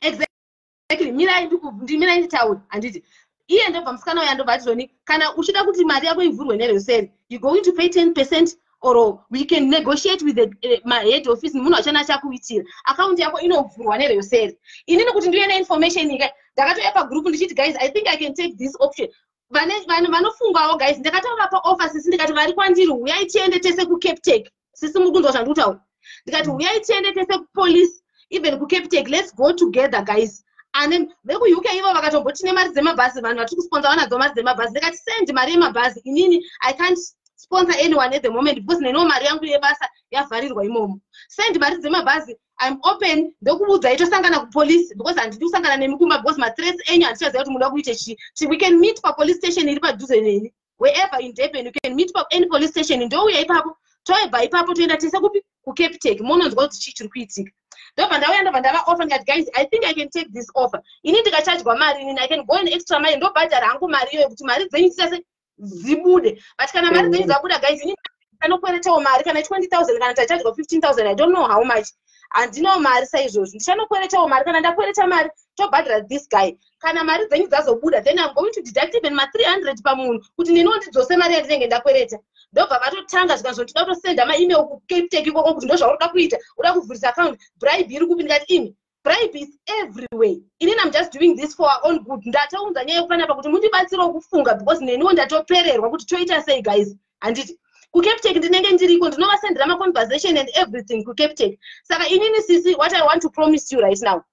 Exactly. Mira nditaura handiti. Iye ndobva musikana uya ndobva zvoni kana uchida kuti mari yako ivhurwe nerweseri you going to pay 10% or we can negotiate with my head office munhu achana chakuitira account yako inovhurwa nerweseri. Inini kuti ndiye neinformation ika ndakatoya pagroup ndichiti guys I think I can take this option. vanhu vanofungawo guys. Ndakataura paoffice ndikati vari kwandiri uyai tiende tese kuCape Tech. Sisi mukunzwa zvandikutaura. Ndikati uyai tiende tese kupolice even kuCape Tech. Let's go together guys. And veku-UK ivo vakatomboti tine mari dzemabhazi, vanhu vatiri kusponsor vanadzo mari dzemabhazi. Ndikati send mari yemabhazi. Inini I can't sponsor anyone at the moment because neno mari yangu yebasa yavharirwa imomo. Send mari dzemabhazi. I'm open. Ndokubudza tosangana kupolice because handidi kusangana nemikumba because mathreats enyu handichaziva kuti munoda kuite chi. We can meet papolice station iri padhuze neni. Wherever in Durban you can meet pa any police station. Ndouya ipapo. Toibva ipapo toenda tese kupi kuCape Tech. Munonzwa kuti chii chiri kuitika. Ndobva ndava offer ndikati guys I think I can take this offer. Ini ndikachargwa mari inini I can go an extra mile ndobhadhara hangu mari iyoyo kuti mari dzenyu dzese zibude. But kana mari dzenyu dzabuda guys ini kanokweretawo mari kana 20,000 kana tachargwa 15,000 I don't know how much. Handinawo mari saizvozvo. Ndichanokweretawo mari kana ndakwereta mari tobhadhara this guy. Kana mari dzenyu dzazobuda then I'm going to deduct even ma300 pamunhu kuti niniwo ndidzose mari yandinenge ndakwereta. Ndobva vatotanga zvikanzoti toda kutosenda maemail kuCape Tech ikoko kuti ndozvauri kuita, uda kuvhurisa account, bribe iri kupi. Ndikati imi bribe is everywhere. Inini I'm just doing this for our own good. Ndataunza nyaya yokufanapa kuti mundibatsirewo kufunga because neniwo ndatopererwa kuti toita sei guys. Handiti kuCape Tech ndinenge ndiriko ndinovasendera maconversation and everything kuCape Tech. Saka inini sisi what I want to promise you right now.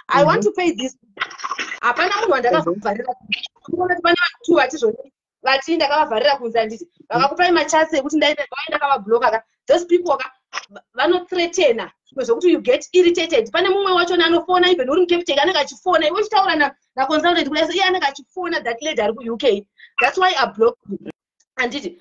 I want to pay this. Hapana munhu wandakavharira. Kuona kuti pane vanhu vatizvoni vati ndakavavharira kunze handiti vakakupai machance ekuti ndaenda kavabloka ka. Those people vanothreatena zvokuti you get irritated. Pane mumwe wachona anofona even uri muCape Tech anenge achifona iwe uchitaura naconsultant kudai iye anenge achifona that lady ari kuUK. That's why I blocked you. Handiti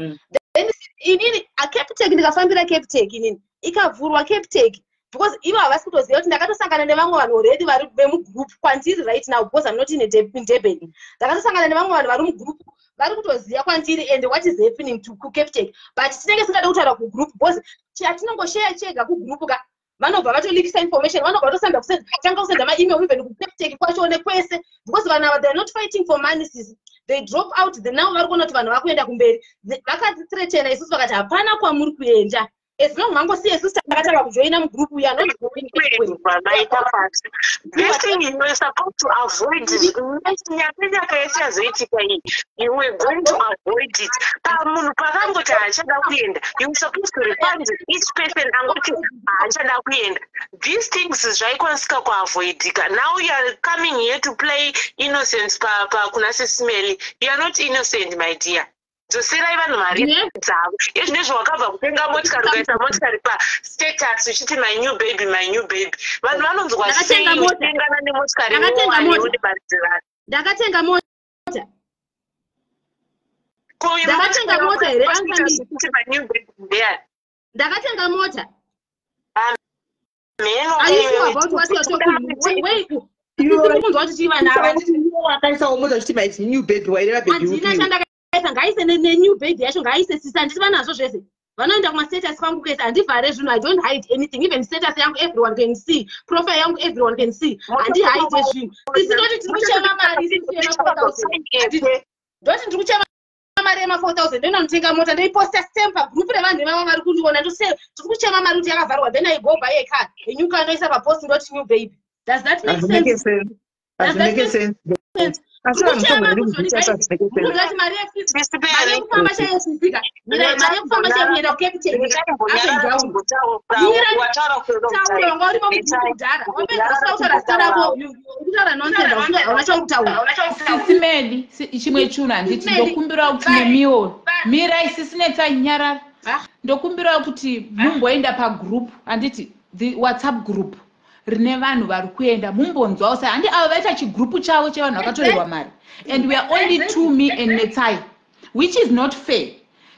then inini aCape Tech ndikafambira Cape Tech inini ikavhurwa Cape Tech because ivo havasi kutoziva kuti ndakatosangana nevamwe vanhu already vari vemugroup kwandiri right now because I'm not in Durban. Ndakatosangana nevamwe vanhu vari mugroup vari kutoziva kwandiri and what is happening to kuCape Tech. But tinenge singada kutaura kugroup because chatinongoshare chega kugroup ka vanobva vatolikisa information vanobva vatosanda tanga kusenda maemail even kuCape Tech kwachone kwese because vanhu ava they're not fighting for money sis. They drop out the now vari kuona kuti vanhu vakuenda kumberi vakatithreatena isusu vakati hapana kwamuri kuenda. As long mangosiya isusu takatanga kujoina mugroup uya not going anywhere. This thing you were supposed to avoid it. You were going to avoid it. You were supposed to refund each person and these things is right to avoid. Now you are coming here to play innocent kunase smelly. You are not innocent, my dear. Dzosera vanhu mari dzavo. Izvi zvawakabva kutenga motikari ukaisa motikari pastatus uchiti my new baby. Vanhu vanonzwa sei uchitengana nemotikari wowani mari dzevana. Ndakatenga mota. Ndakatenga mota here angani. My new baby there. Ndakatenga mota. Meno. Are you sure about what you're talking? Wait. Kunzwa kuti vana ava. Wakaisawo mota uchiti my new baby waireva baby. Ngaise new baby yacho ngaise sisa handiti vanazvo zvese vanoenda kumastatus kwangu kese handivhare zvinhu. I don't hide anything. Even status yangu everyone can see, profile yangu everyone can see. Handihide zvinhu. Tisinoti tiri kuchema mari ema4,000 ndoti ndiri kuchema mari ema4,000 ndoenda kutenga mota ndoiposta stamp pagroup revanhu ivava vari kundiona ndose tiri kuchema mari kuti yakavharwa then I go buy a car enyuka ndoisa papost ndoti new baby. Does that make sense? Does that make sense? Sisimeli chimwe chinhu handiti ndokumbira kuti nemiwo mirai sisinetsa nyarara ndokumbira kuti mumboenda pagroup handiti the WhatsApp group rine vanhu vari kuenda mumbonzwawo sai handi avo vaita chigrupu chavo chevanhu vakatorerwa mari and we are only 2 me and Netsai which is not fair.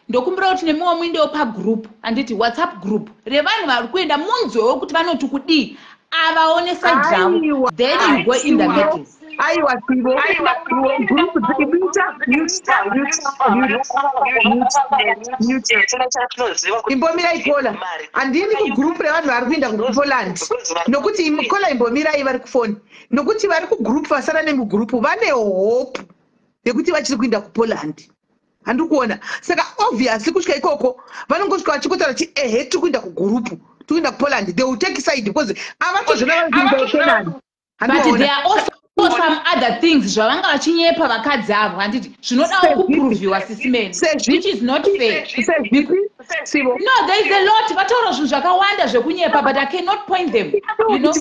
Ndokumbira kuti nemiwo muindewo pagroup handiti WhatsApp group revanhu vari kuenda munzwewo kuti vanoti kudii avaone side dzavo then you go in the middle. Aiwa sivo group dzikibita imbomira ikola handini kugroup revanhu vari kuenda kuPoland nokuti ikola imbomirai vari kufoni nokuti vari kugroup vasara nemugroup vane hope yekuti vachiri kuenda kuPoland. Handikuona saka obviously kusvika ikoko vanongosvika vachikotaura kuti ehe tiri kuenda kugroup tiri kuenda kuPoland they will take side because avatozvona vari kuenda kuPoland. But they are also some other things zvavanga vachinyepa vakadzi avo handiti zvinodawo kupruviwa sisimeni, which is not fair. No, there is a lot. Vataura zvinhu zvakawanda zvekunyepa, but I cannot point them. You know?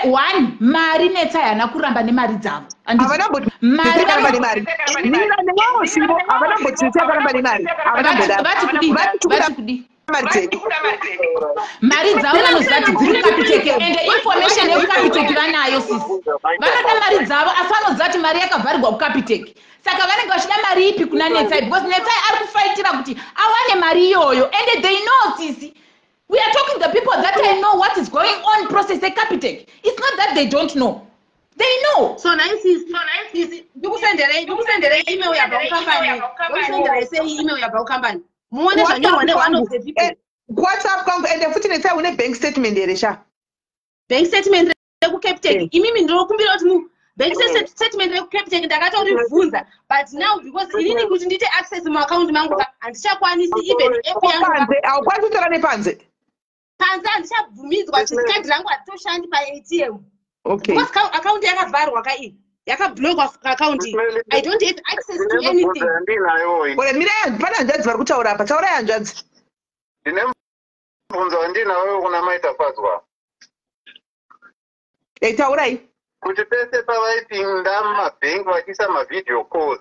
One, mari netsai hana kuramba nemari dzavo. Mari dzavo vanozati dziri Capitec, and information yeCapitec vanayo sisi. Vanoda mari dzavo asi vanozati mari yakavharirwa kuCapitec. Saka vanenge vachida mari ipi kuna Netsai, because Netsai ari kufaitira kuti awane mari iyoyo, and they know sisi. We are talking to the people that they know what is going on process eCapitec. It's not that they don't know. They know. So nice is you send the email about company. You send the email about company. One of the people. WhatsApp and the footing is a bank statement there. Bank statement Capitec. Imimi ndo kumbira kuti mu bank statement Capitec ndakatorivhunza, but now because inini kuti ndite access mu account mangu andichakwanisi even app yangu. Aukwanisi kutora nepanze. Panze andichabvumidzwa kuti card rangu atoshandi pa ATM. Okay. Because account yakavharwa kai. Yakablockwa account. I don't have access to anything. Ore mira pana hanzvadzi vari kutaura apa, taura hanzvadzi. Ndine mubvunzo ndinawo kuna maita fadzwa. Taurai. Kuti pese pavaipinda mumabhengi vachiisa mavidhio calls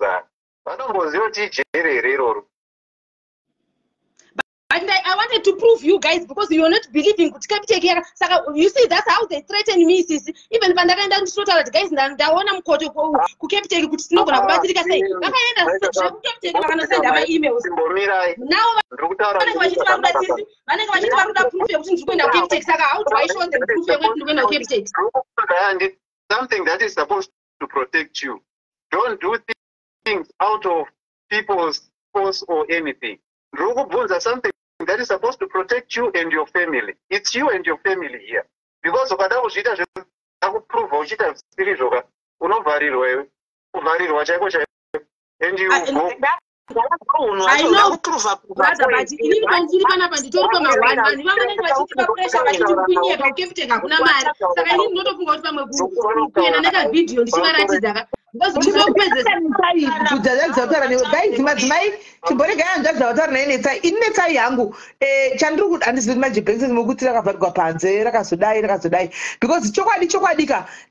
vanomboziva kuti ijerere iroro. And I wanted to prove you guys because you are not believing kuti Capitec here. You see, that's how they threaten me, sis. Even pandakaenda kuchitotara guys ndaona mukoto ku Capitec kuti tinogona kubatsirika sei. Vakaenda ku Capitec vakanosenda ma emails. Now vanenge vachiti varuda proof yekuti ndiri kuenda ku Capitec. Saka how do I show them proof yekuti ndiri kuenda ku Capitec? Something that is supposed to protect you. Don't do things out of people's force or anything. Ndiri something that is supposed to protect you and your family. It's you and your family here. Because ukada kuzvita zvekuprove uchita zvisiri zvoka unovharirwa iwe. Kuvharirwa chaiko chaiko. And you go. I know, brother, but inini pandiri panapa nditori pama1 vanhu vanenge vachitipa pressure vachiti kunyeka Capitec hakuna mari. Saka inini ndinotofunga kuti pamwe kuenda nekavidhio ndichivaratidza because ndinopedzesa madzimai chimborega hanzvadzi vataura naye Netsai. Ini Netsai yangu chandiri kuti handizivi kuti majibhengi mukuti rakavharirwa panze rakazodai because chokwadi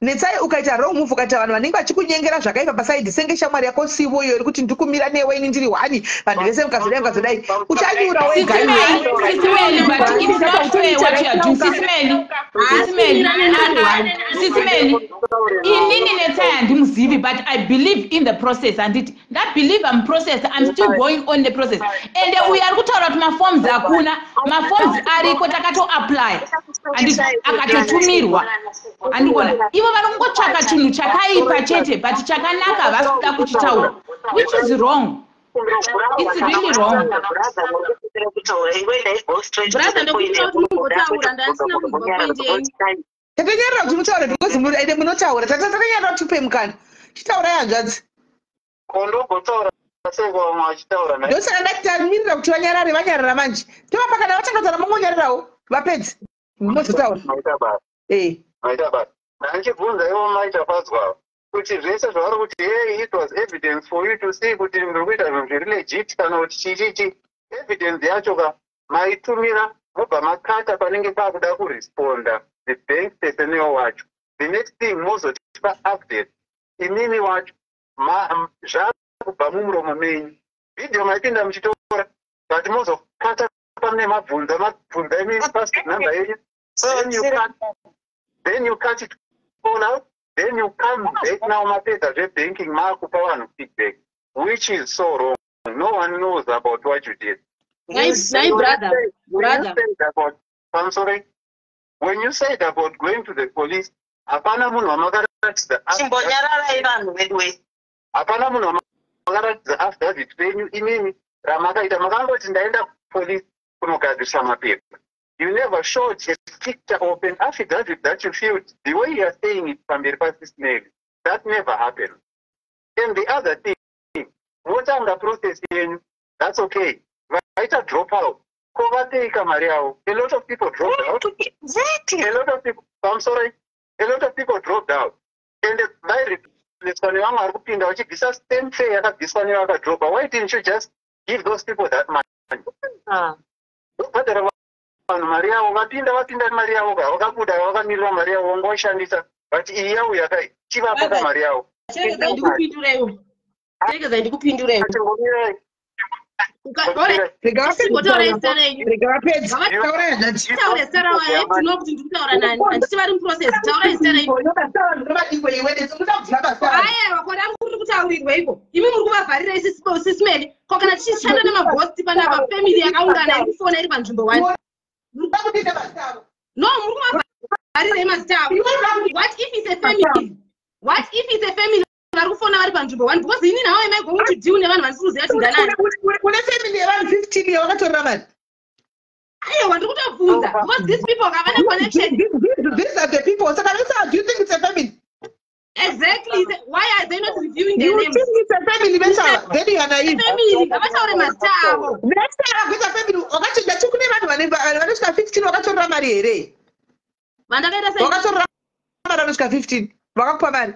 Netsai ukaita wrong move ukaita vanhu vanenge vachikunyengera zvakaipa pasaidi senge shamwari yako sivo iyo iri kuti ndikumira newe ini ndiri wani vanhu vese mukazodai uchanyura wega inini Netsai handimuzivi, but I believe in the process, and that believe I'm process, I'm still going on the process. And we are kutaura kuti maforms akuna, maforms ariko takato apply and akatotumirwa. Andikona ivo vanongotsvaka chinhu chakaipa chete but chakanaka vasikuda kuchitaura, which is wrong. It's really wrong. Tatanyarira kuti mutaure because munotaura tatanyarira kuti tipe mukana. Chitaura hanzvadzi. Kondogotaura seko machitaura naye. Ndosaka ndakutamirira kuti vanyarara manje. Tova pakana vachakataura mongonyarirawo vapedzi. Munozotaura. Maita basa. Nanchibvunza ivo maita fadzwa kuti zvese zvavari kuti hey, it was evidence for you to see kuti muri kuita zvinhu zviri legit kana kuti chichichi. Evidence yacho ka maitumira mobva makata panenge pakuda kuresponda the bank personnel wacho. The next thing mozotipa update. Inini wacho zvakubva mumuromo menyu. Video maipinda muchitora but mozokata pane mabvunza imini passport number yenyu. Then you cut it all out. Then you come back now mapedza zvebanking makupa vanhu feedback, which is so wrong. No one knows about what you did. I'm sorry. When you said about going to the police, hapana munhu wamakaratidza hapana munhu wamakaratidza affidavit penyu imini ramakaita makangoti ndaenda police kunogadzirisa mapepa. You never showed a picture of an affidavit that you filled the way you are saying it from the Mary. That never happened. And the other thing, what on the process in, that's okay. Write a dropout. kovateika mari yavo. A lot of people dropped out. A lot of people, I'm sorry, a lot of people dropped out. And vairipliswa nevamwe vari kupinda vachibvisa same fare yakabviswa nevakadropa. Why didn't you just give those people that money? Vobhadhara vanhu mari yavo, vapinda mari yavo, vakabuda vakamirira mari yavo, vanga vashandisa. But iyi yavo yakai chivapa kamari yavo. Ndikupindurewo. What if it's a family? Varikufona vari panzvimbo 1 because ini now am I going to deal nevanhu vandisimuziva kuti ndanani kune family yevanhu 15 yavakatorera vanhu aiwa ndiri kutobvunza because these people havana connection. These are the people. Saka, do you think it's a family? Exactly. Why are they not reviewing their names? You think it's a family, Besha? Then you are naive. Family. Avataure mazita avo. Next time it's a family. Wakati ndachukune vanhu vanosvika 15 vakatorera mari here. Vandakaita sei? Vakatorera mari vanosvika 15. Vakakupa mari.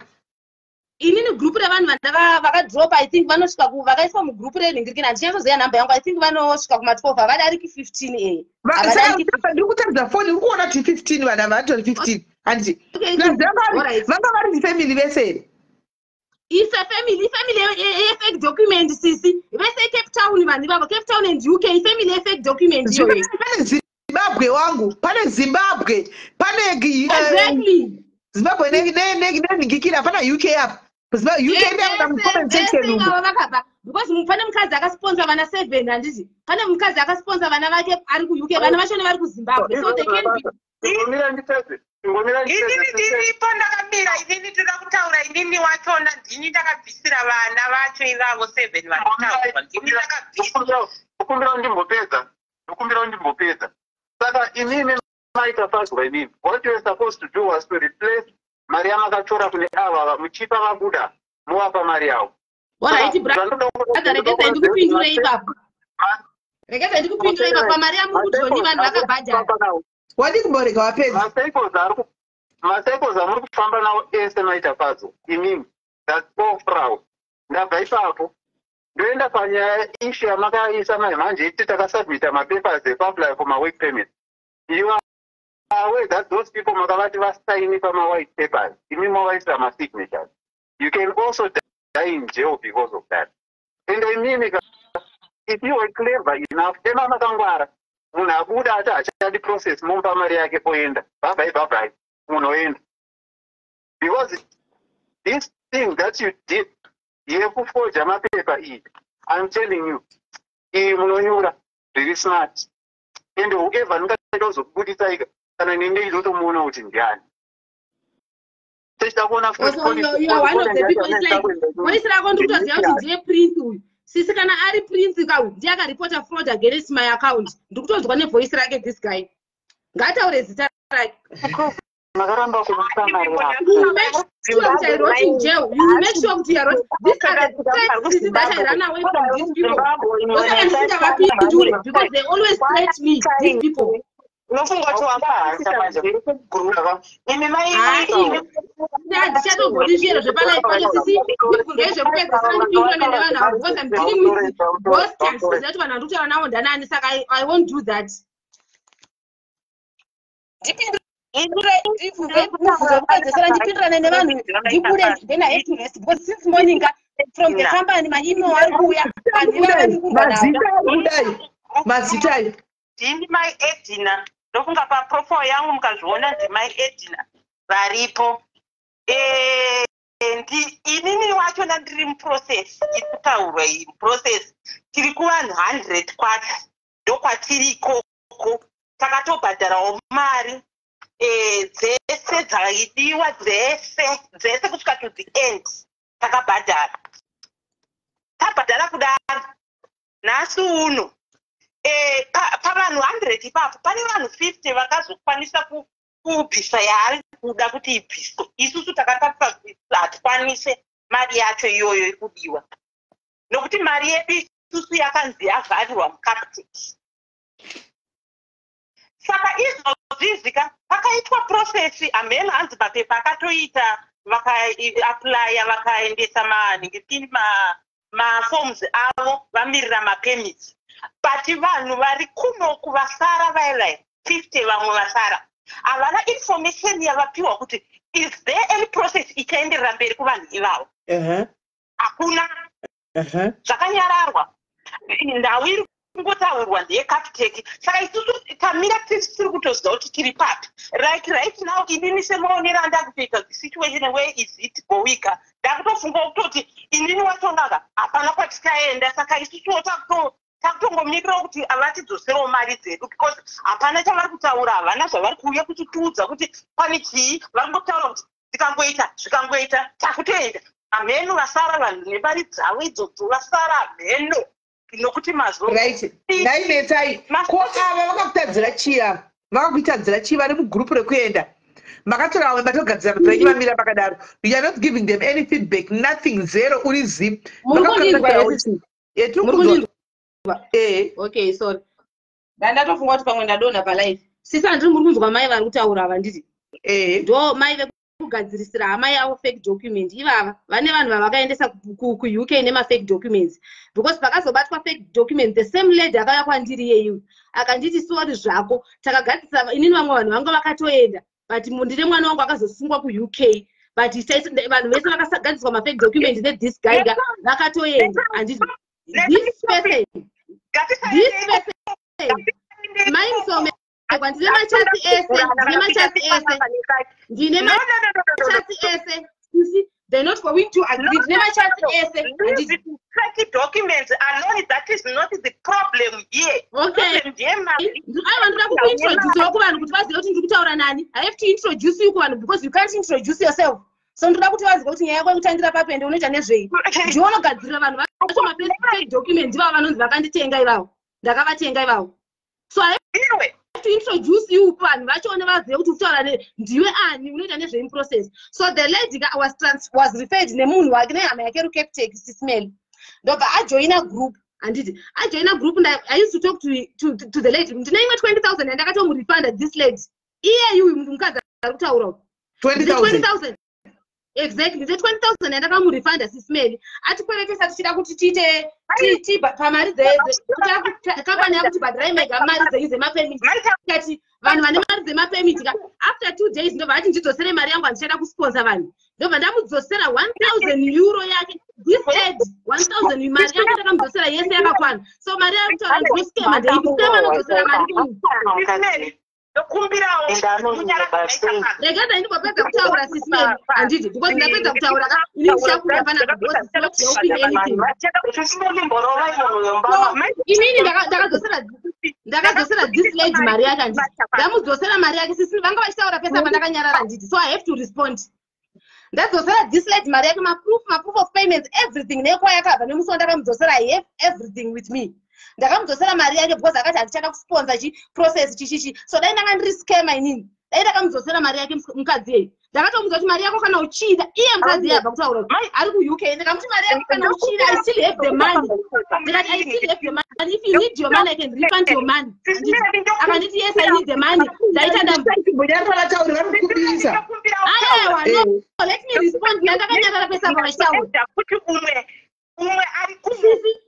Inini group revanhu vakadrop I think vanosvika vakaiswa mugroup renhingirikina handichazoziva nhamba yangu I think vanosvika kuma12 havadariki 15 ndiri kutaridza foni uri kuona kuti 15 vanhu havatori 15 handiti vanga vari family vese It's a family effect document sisi vese Cape Town vanhu ivavo Cape Town and UK family effect document pane Zimbabwe wangu pane Zimbabwe pane exactly Zimbabwe nenhingikira pana UK apa because pane mukadzi akasponsor vana 7 handiti pane mukadzi akasponsor vana vake ari kuuk vana vachona vari kuZimbabwe so they can be ndiripo ndakamira inini toda kutaura inini wachona ndini ndakabvisira vana vacho ivavo 7 varitaurwa ndini ndakabvisira ukumbira ndimbopedza saka inini maita fazwa inini what you were supposed to do was to replace mari yamakatora kune ava muchipa vabuda muvapa mari yavo. Regeza ndikupindura ipapo mari yamukutoni vanhu vakabhadhara wadi kumborega wapedza masaikozi amuri kufamba nawo ese maita fadzo imimi that's all fraud. Ndabva ipapo ndoenda panyaya ishu yamakaisa manje iti takasubmita mapapers ekuapply for mawork permit. You are aware that those people makavati vasaini pamawhite papers imimi mavaisira masignatures. You can also die in jail because of that. And imimi if you were clever enough ema makangwara munhu abuda ati hachadi process mumpa mari yake oenda bye unoenda because this thing that you did yekuforja mapepa iyi I'm telling you iyi munonyura very smart and whoever ndingaita kuzokubudisa kana nenge izotomuona kuti ndiani techida kuona polisi rako ndikutoziva kuti ndiye prince uyu sisi kana ari prince kau ndiye akaripota fraud against my account ndikutozwa nevoice rake this guy ngataure zita rake makaramba kumsamari you make sure that you are these are the threats that I run away from these people because they always threat me these people ndichatobhodizvero zvepalaipane sisi ndibvunzei zvekupedzisira ndipindura nene vanhu avo because I'm dealing with both chances that vanhu vandikutaura navo ndanani saka I won't do that ndipindura nene vanhu ndibude then I have to rest because since morning from the company maemail ari kuuya vanhu ivavanikurwa navo mazitai ndini mai Edina ndokunga paprofile yangu mukazviona ndimai Edina varipo inini wachona ndiri muprocess irikutaurwa iyi process tiri kuvanhu 100 kwacho ndokwatiri ikoko takatobhadharawo mari dzese dzaidiwa dzese kusvika to the end takabhadhara tabhadhara kudaro nhasi uno pavanhu 100 ipapo pane vanhu 50 vakazokwanisa kubvisa yaari kuda kuti ibviswe isusu takatarisa kuti hatikwanise mari yacho iyoyo ikudiwa nokuti mari yedu isusu yakanzi yavharirwa mucapital saka izvozvizika pakaitwa process amene hanzi mapepa akatoita vakaaplya vakaendesa maforms avo vamirira mapermits, but vanhu vari kunoku vasara vailai 50 vamwe vasara havana information yavapiwa kuti is there any process ichaenderera mberi kuvanhu ivavo. Hakuna. Zvakanyararwa. Ndau iri kungotaurwa ndeyecapitec. Saka isusu tamira tiri kutoziva kuti tiri papi. Like right now inini semaonera ndakutoita the situation where is it going. Ndakutofunga kutoti inini watonaka hapana kwatikaenda, saka isusu takutongomirira kuti avatidzoserawo mari dzedu because hapana chavari kutaura, havana zvavari kuuya kutitiudza kuti pane chii. Vari kutaura kuti zvikangoita takutoenda. Ameno vasara vanhu nemari dzavo idzodzo vasara ameno nokuti mazuva. Right. Nainetsai. Ko ava vakakutadzira chia? Vakakuitadzira chia vari mugroup rekuenda? Makatora vamwe matogadzira mapepa vamira pakadaro. You are not giving them any feedback, nothing, zero, uri zip. Okay, sorry. Ndatofunga kuti pamwe ndadonha palive. Sisi handiri muri kunzwa mai vari kutaura ava nditi. Ndo mai kugadzirisira hama yavo fake document ivava vane vanhu vavakaendesa kuuk nemafake documents because pakazobatwa fake document the same lady akauya kwandiri yeyu akanditi sori zvako takagadzisa inini vamwe vanhu vanga vakatoenda but ndine mwana wangu akazosungwa kuuk but vanhu vese vakagadziswa mafake document nethis guy vakatoenda handiti this person mainsome ndine machati ese they're not going to agree. Fake documents alone, that is not the problem here. Okay. I have to introduce you because you can't introduce yourself. So ndoda kuti vazive kuti nyaya kwekutangira papende unoita nezvei. Ndionogadzira vanhu vacho fake documents ivavo vanonzi vakanditenga ivavo. Ndakavatenga ivavo. So I have to introduce you vanhu vacho vazive kuti kutaura ndiwe ani unoita nezvei process. So the lady was referred nemunhu wake nehama yake ruCapitec Sismel. Ndobva ajoina group anditi ajoina group and I used to talk to the lady. Ndine imwe 20,000 ndakatomurefunda this lady. Iye uyu mukadzi ari kutaura 20,000. Exactly. The 20,000 ndakamurefunda Sismel. Atikweretesa tichida kuti tiite pamari kampani yakuti bhadharai mega mari dzemapemiti. Kati vanhu vane mari dzemapemiti after 2 days ndobva ati ndidzosere mari yangu andichada kusponsor vanhu. Ndobva ndamudzosera 1,000 euro yake. This lady 1,000 mari yake ndakamudzosera yese yakakwana. So mari yake kutaura ndinoskema ndeikusema nodzosera mari kumunhu. Regada ndingopedza kutaura Sismel anditi because ndapedza kutaura ini ndichakuda pana inini ndakadzosera this lady mari yake anditi ndamudzosera mari yake Sismel vanga vachitaura pesa pandakanyarara anditi so I have to respond. Ndadzosera this lady mari yake maproof of payments everything nekwa yakabva nemusi wandakamudzosera I have everything with me. Ndakamudzosera mari yake because akati andichada kusponsor process chichichi so dai ndanga ndiri scam inini dai ndakamudzosera mari yake mukadzi yeyu ndakatomuudza kuti mari yako kana uchida iye mukadzi yabva kutaura ari kuuk ndikamuti mari yako kana uchida I still have the money ndikati I still have the money if you need your money I can refund your money akanditi yes I need the money ndaita aiwa no let me respond ndakanyarara pesa pavachitaura umwe ari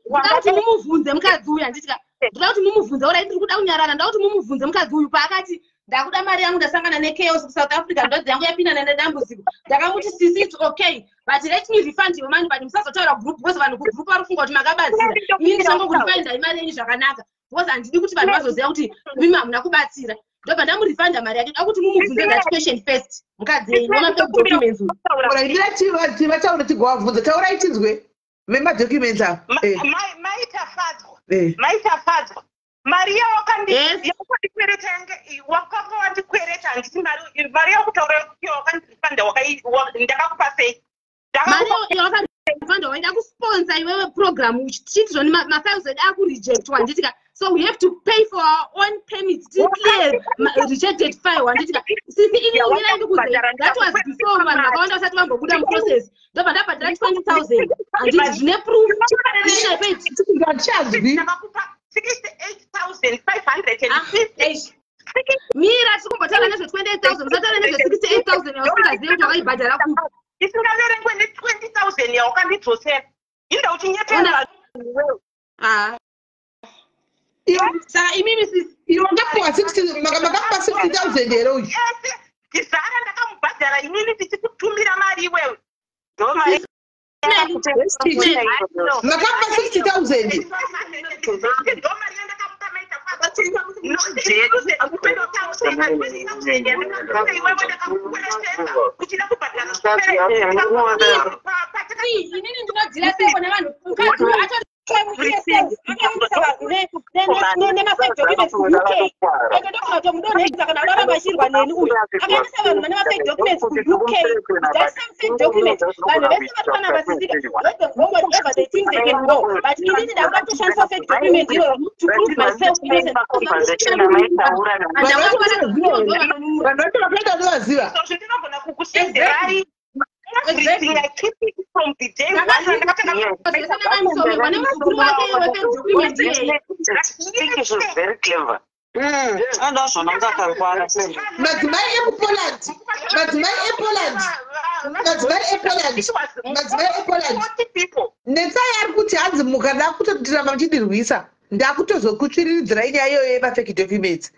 ndauti mumubvunze mukadzi uyu anditi ndoda kuti mumubvunze urai ndiri kuda kunyarara ndoda kuti mumubvunze mukadzi uyu paakati ndakuda mari yangu ndasangana nechaos kuSouth Africa ndodzi yangu yapinda nedambudziko ndakamuti sisi it's okay but let me refund your money but musazotaura group because vanhu kugroup vari kufunga kuti makabatsira ini ndichangokurifanda imari yenyu zvakanaka because handidi kuti vanhu vazoziva kuti mimi hamuna kubatsira ndobva ndamurifanda mari yake ndakuti mumubvunze that question first mukadzi yenyu wamafake documents uyu vataura tigowabvunza taurai tinzwe memadocuments ava maitafadzwa mari yawakandikwereta yange wakanga wandikwereta handiti mari yakutaura kuti wakandifanda ndakakupa sei mari yawakarifanda waida kusponsor iwewe program uchitizvoni ma5,000 akurejectwa nditika so we have to pay for our own permits to clear rejected file wanditika sisi iniira ndikuze that was before vanhu vakawanda vasati vambobuda muprocess ndobva ndabhadhira 20,000 handiti zvine proof ndakakupa 68,550 mira tiri kumbotaura nezve28,000 musataura nezve68,000 yausingazivi kuti wakaibhadhara kupi isingaverengwe ne20,000 yaukandidzosera inda uchinyetera saka imimi makapuwa 60,000 here uyu tizara ndakamubhadhara inini tichikutumira mari iwewe makapa 60,000 inini ndinodzira seko nevanhu nemafake kana urara vashirwa neni uyu akaendesa vanhu vane mafake documents kuuk that same fake document vanhu vese vari kana vasisika let them go whatever they think they can go but inini ndakuvatoshandisa fake document iroyo to prove myself innocent vanhu vacho vakaenda ndovaziva ndinogona kukusenderai everything I keep it from the day one. Think is very clever. madzimai epoland netsai ari kuti hanzi mukada kutotiramba muchidirwisa ndakutozokutsviriridzirai nyaya iyoyo yemafake documents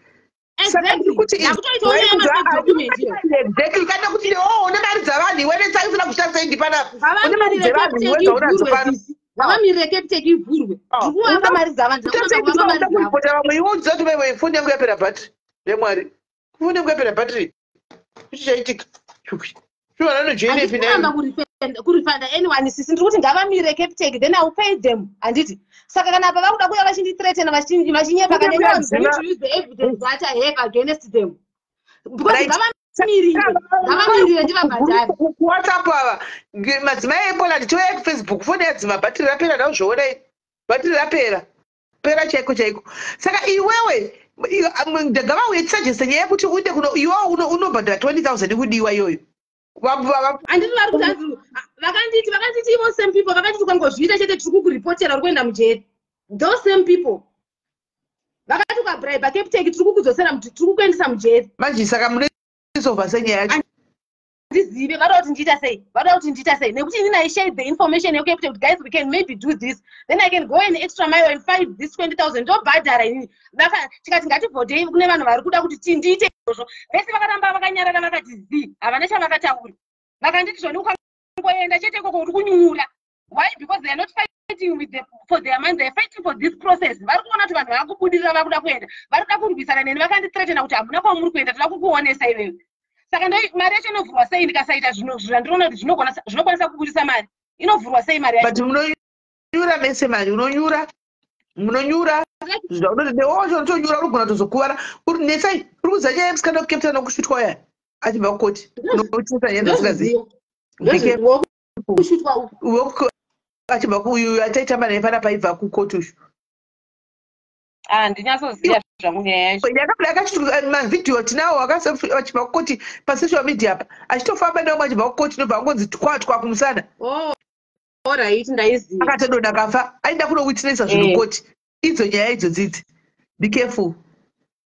exactly kana kuti une mari dzavanhu iwe netsai usina kushandisa indipanapo une mari dzevanhu iwe dzaunadzo pano vamamirire capitec ivhurwe ndikuwapa mari dzavanhukuipota vamwe iwo udziza kuti vaiwe foni yangu yapera bhatiri yemwari foni yangu yapera bhatiri ichichaitika kurifanda anyone sisi ndiri kuti ngavamirire capitec then I will pay them handiti saka kana apa vakuda kuya vachindithreatena vachinyepa kana anyone going to use the evidence that I have against them because ngavamirire ndivabhadhari kuwhatsapp ava madzimai epoland toya kufacebook foni yadzima bhatiri rapera ndauzvoonai bhatiri rapera pera chaiko chaiko saka iwewe ndagavauye tisajesta nyaya yekuti uinde kuno iwewo unobhadhara 20,000 kudiwa iyoyo handiti vari kuti vakanditi ivo same people vakanditi ukangozviita chete tiri kukuripotera uri kuenda mujeri those same people vakati ukabribe capitec tiri kukudzosera tiri kukuendesa mujeri manje saka munoisova senyaya yacho ndizive vada kuti ndiita sei nekuti inini I shared the information yecapitec guys we can maybe do this then I can go an extra mile and find this 20,000 ndobhadhara inini tikati ngativhotei kune vanhu vari kuda kuti ndiite izvozvo vese vakaramba vakanyarara vakati zi havana chavakataura vakanditi zvoni ukangoenda chete ikoko uri kunyura why because they are not fighting with for their mind they are fighting for this process vari kuona kuti vanhu vakubudirira vakuda kuenda vari kuda kurwisana neni vakandithreatena kuti hamuna kwamuri kuenda toda kukuonesa iwewe saka mari yacho inovhurwa sei ndikasaita zvandinoona kuti zvinokwanisa kubudisa mari inovhurwa sei mari yacho but munonyura mese mari munonyura zvaunotoonyura uri kugona kutozokuvara uri netsai uri kuziva nyaya yemusikanda kukeptana nokushutwa uya achibva kukoti unochisa nyaya dzasingazii achibva kuuyu ataitamba naye pana paibva kukoti ushu ndinyasoziva zvangu nyaya yacho yakati mavhidhiyo tinawo achibva kukoti pasocial media apa achitofamba nawo achibva kukoti nobva angonzi twatwa kumusana right ndaiziva akatodonha akafa aida kunowitnesa zvinokoti idzo nyaya idzodzidzi be careful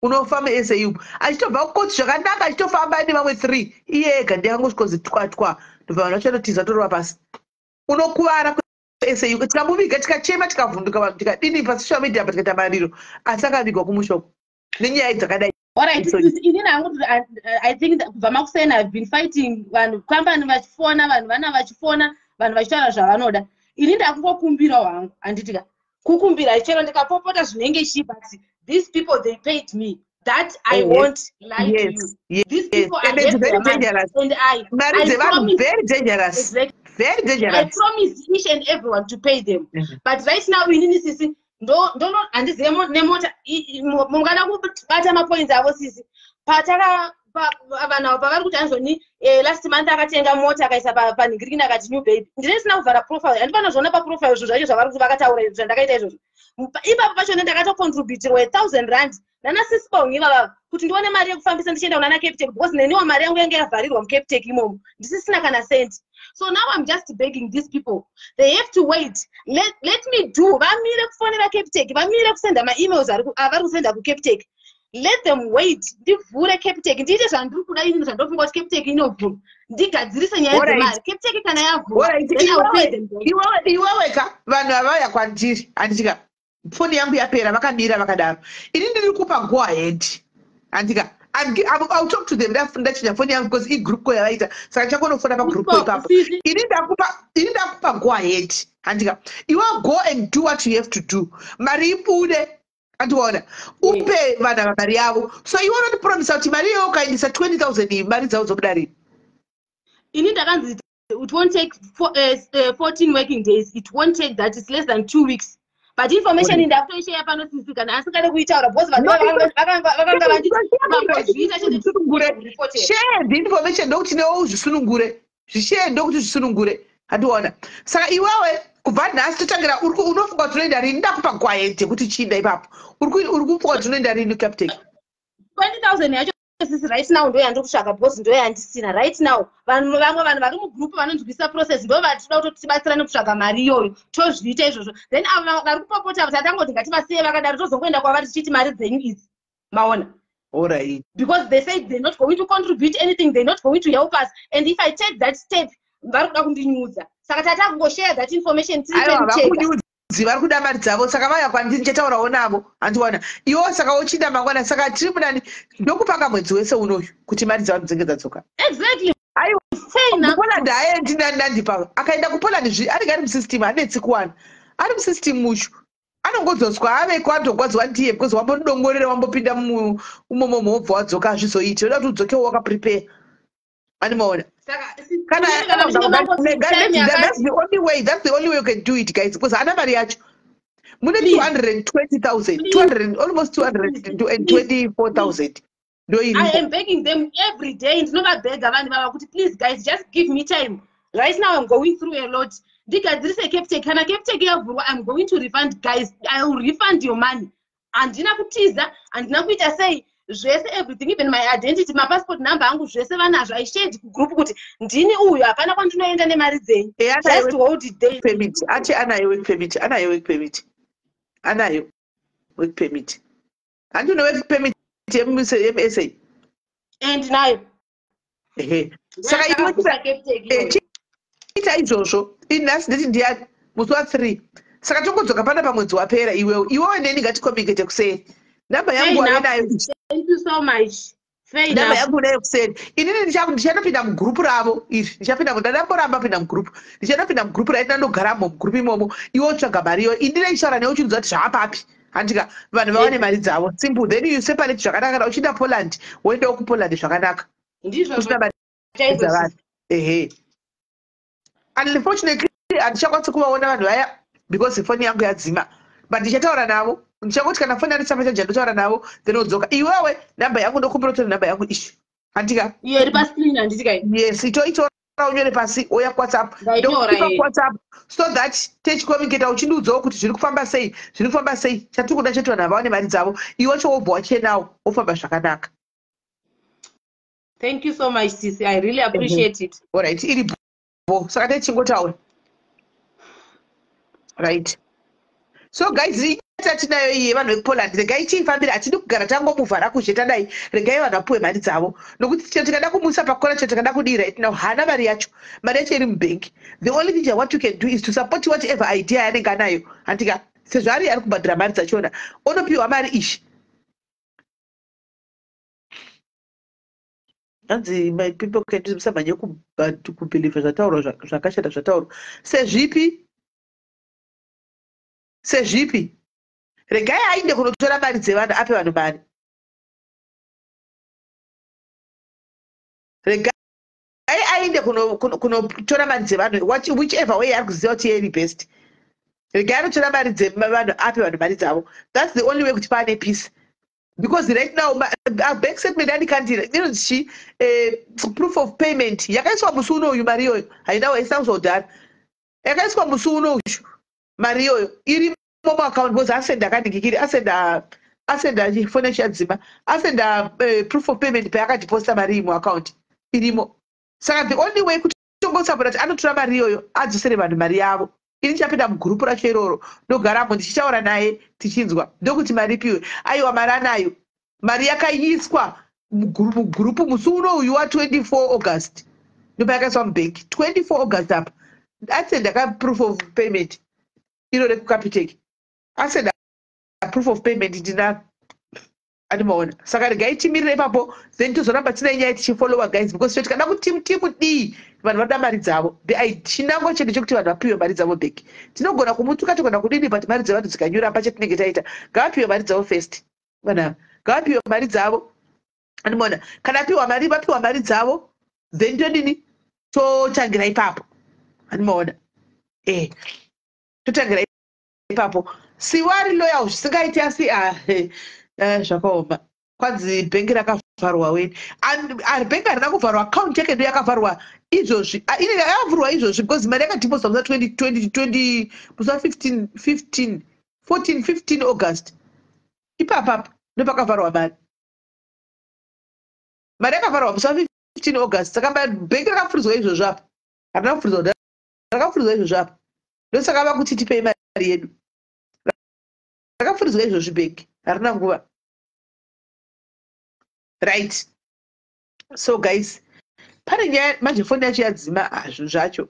unofa muSAU achitobva kukoti zvakanaka achitofamba nevamwe 3 iye ega ndiangosvikozi twatwa ndobva vanhu vachanotiza torova pasi unokuvara SAU tikamuviga tikachema tikavhunduka vanhu tikadini pasocial media apa tikaita mariro asi akavigwa kumushoko nenyaya dzakadai alright inini hangu I think kubva makusena I've been fighting vanhu kambani vachifona vanhu vana vachifona vanhu vachitaura zvavanoda ini ndakungokumbira hwangu handitika kukumbira chero ndikapopota zvinenge shi but these people they paid me that I won't lie to you these people are very dangerous and I promise very dangerous very dangerous I promise each and everyone to pay them but right now inini sisi ndo handizive nemota mungada kubata mapoints avo sisi pataka vanhu avo pavari kuti anzoni last month akatenga mota akaisa panhingirikini akati new baby ndine sina kuvhara profile handifanozviona paprofile zvo zvacho zvavari kuti vakataura zvandakaita izvozvo ipapo pachona ndakatocontributirwa 1,000 rand nana sisibong ivava kuti ndione mari yekufambisa ndichienda kunana capitec because neniwo mari yangu yange yavharirwa mucapitec imomo ndisisina kana senti so now I'm just begging these people they have to wait let me do vamire kufonera capitec vamire kusenda maemails avari kusenda kucapitec let them wait ndivhure Capitec ndiite zvandiri kuda ini zvandofunga kuti Capitec inovhura ndigadzirise nyaya dzemari Capitec kana yavhura then I will pay them iwewe ka vanhu avauya kwandiri handika foni yangu yapera vakamira vakadaro ini ndiri kupa go ahead handika I'll talk to them ndachinja foni yangu because igroup ko yavaita saka chakonofona pagroup ko ipapo ini ndakupa go ahead handika iwe go and do what you have to do mari ibude andiona upe vana mari yavo so you want to promise kuti mari iyo ukaendesa 20,000 mari dzavo dzobuda rini ini ndakanzi it won't take 14 working days it won't take that it's less than 2 weeks but information ndakutoishaya panosisi kana asingade kuitaura because vanhu vakanga vandizviita share the information ndokuti newo zvisunungure zvishare ndokuti zvisunungure handiona saka iwewe kubva nhasi totangira unofunga kuti unoenda rini ndakupa gwayete kuti chinda ipapo uri kufunga kuti unoenda rini Capitec 20,000 yacho sisi right now ndo yandokutsvaga because ndo yandisina right now vamwe vanhu vari mugroup vanonzwisa process ndo vatida kuti tibatsirane kutsvaga mari iyoyo tozviita izvozvo then ava vari kupopota kuti atangoti ngativasiye vakadaro tozongoenda kwavari tichiti mari dzenyu idzi maona alright because they said they're not going to contribute anything they're not going to help us and if I take that step vari kuda kundinyudza saka tata kungoshare that information vari kuda mari dzavo saka vaya kwandiri ndichataurawo navo handiwana iwo saka uchida mangwana saka tiri munani ndokupanga mwedzi wese unoyu kuti mari dzavo dzinge dzadzoka exactly Poland haendi ndandipa akaenda kuPoland anenge ari musystem hanetsi kuwana ari musystem mushu anongodzoswa ave kwandogwadzwa ndiye because wambodongorera wambopinda umomo mobva wadzoka hazvizoiti oda kuti udzokewo wakaprepare animaona that's the only way you can do it guys because ana mari yacho mune 220,000 almost 224,000 I am begging them every day ndinovabhega vanhu vava kuti please guys just give me time right now I'm going through a lot ndigadzirise Capitec kana Capitec yavhurwa I'm going to refund guys I will refund your money handina kutiza handina kuita sei zvese everything even my identity my passport number angu zvese vanazvo I shared kugroup kuti ndini uyu hapana kwandinoenda nemari dzenyu just hold day permit ache anayo work permit anayo work permit handino work permit MSA and nayo saka ita izvozvo inhasi nditi ndiyani musi wa3 saka tongodzoka pana pamwedzi wapera iwewe neni ngatikomikete kuseri namba yangu ainayo thank you so much namba yangu nayo kuseri inini ndichanopinda mugrupu ravo iri ndandamboramba pinda mugrupu ndichanopinda mugrupu raiti ndandogaramo mugrupu imomo iwo tsvaga mari iyo indine ishara neo uchinzwa kuti zvaapapi handika vanhu vawane mari dzavo simple then you separate zvakanaka kana uchida Poland woendawo kuPoland zvakanaka ndizvo ehe unfortunately handichakwanisi kuvaona vanhu vaya because foni yangu yadzima but ndichataura navo ndichangoti kana foni yanisamba chaja ndotaura navo then odzoka iwewe namba yangu ndokumbira kuti namba yangu ishu handika iri pascreen handitika yes itoitora unyore pasi oya WhatsApp so that techicommunicate uchindiudzawo kuti zviri kufamba sei chatiri kuda cheti vanhu vaone mari dzavo iwe chowobva wachenawo wofamba zvakanaka thank you so much sis I really appreciate it alright iripo saka techingotaura right so guys tatinayo iye vanhu vePoland regai chiifambira hatidi kugara tangomuvhara kuzhetadai regai vanhu vapuwe mari dzavo nokuti tikada kumuisa pakona chatakada kudira itinao hana mari yacho iri mubhengi the only thing what you can do is to support whatever idea yanenge anayo handika sezvo ari kubhadhira mari dzachona onopiwa mari ishi hanzi my people can do musamhanye kubhilivha zvataurwa zvakashata zvataurwa sezvipi regai ainde kunotora mari dzevanhu ape vanhu mari regai ainde kunotora mari dzevanhu whichever way ari kuziva kuti iri best regai anotora mari dzevanhu ape vanhu mari dzavo that's the only way kuti paane peace because right now bank statement andikandira inonzi proof of payment yakaiswa musi unoyu mari iyoyo haina waisa kuzodhara yakaiswa musi unoyu mari iyoyo iri momo account because asenda akandikikiri asenda foni yacho yadzima asenda proof of payment paakadiposta mari imo account irimo saka the only way kuti tongosapota kuti anotora mari iyoyo adzosere vanhu mari yavo ini ndichapinda mugrupu racho iroro ndogaramo ndichitaura naye tichinzwa ndokuti mari ipiwe aiwa mari anayo mari yakaiswa mugrupu musi uno uyu wa24 August ndopa yakaiswa mubhengi 24 August apa asenda proof of payment iro rekukapiteki asenda proof of payment ndina animaona saka regai timirire ipapo then tozoramba tina nyaya tichifollowa guys because tikada kuti timu D vanhu vada mari dzavo chinango chedu chekuti vanhu vapiwe mari dzavo back tinogona kumutuka togona kudini but mari dzevanhu dzikanyura pachetinenge taita ngavapiwe mari dzavo first vanhu ngavapiwe mari dzavo animaona kana vapiwa mari dzavo then todini totangira ipapo animaona totangira ipapo siwari loya zvisingaiti asi zvakaoma kwanzi bhengi rakavharwa weni bhengi harina kuvharwa akaunti yake ndo yakavharwa izvozvi yakavhurwa izvozvi because mari yakadhiposita musa 2020 musa 14 August ipapapa ndopakavharwa mari yakavharwa musa 15 August saka bhengi rakafuridzwa izvozvo apa harina kufuridzwa rakafuridzwa izvozvo apa ndosaka va kuti tipei mari yedu rakafuridzwa izvozvi bhengi harina nguva right. So guys, pane nyaya manje foni yacho yadzima zvinhu zvacho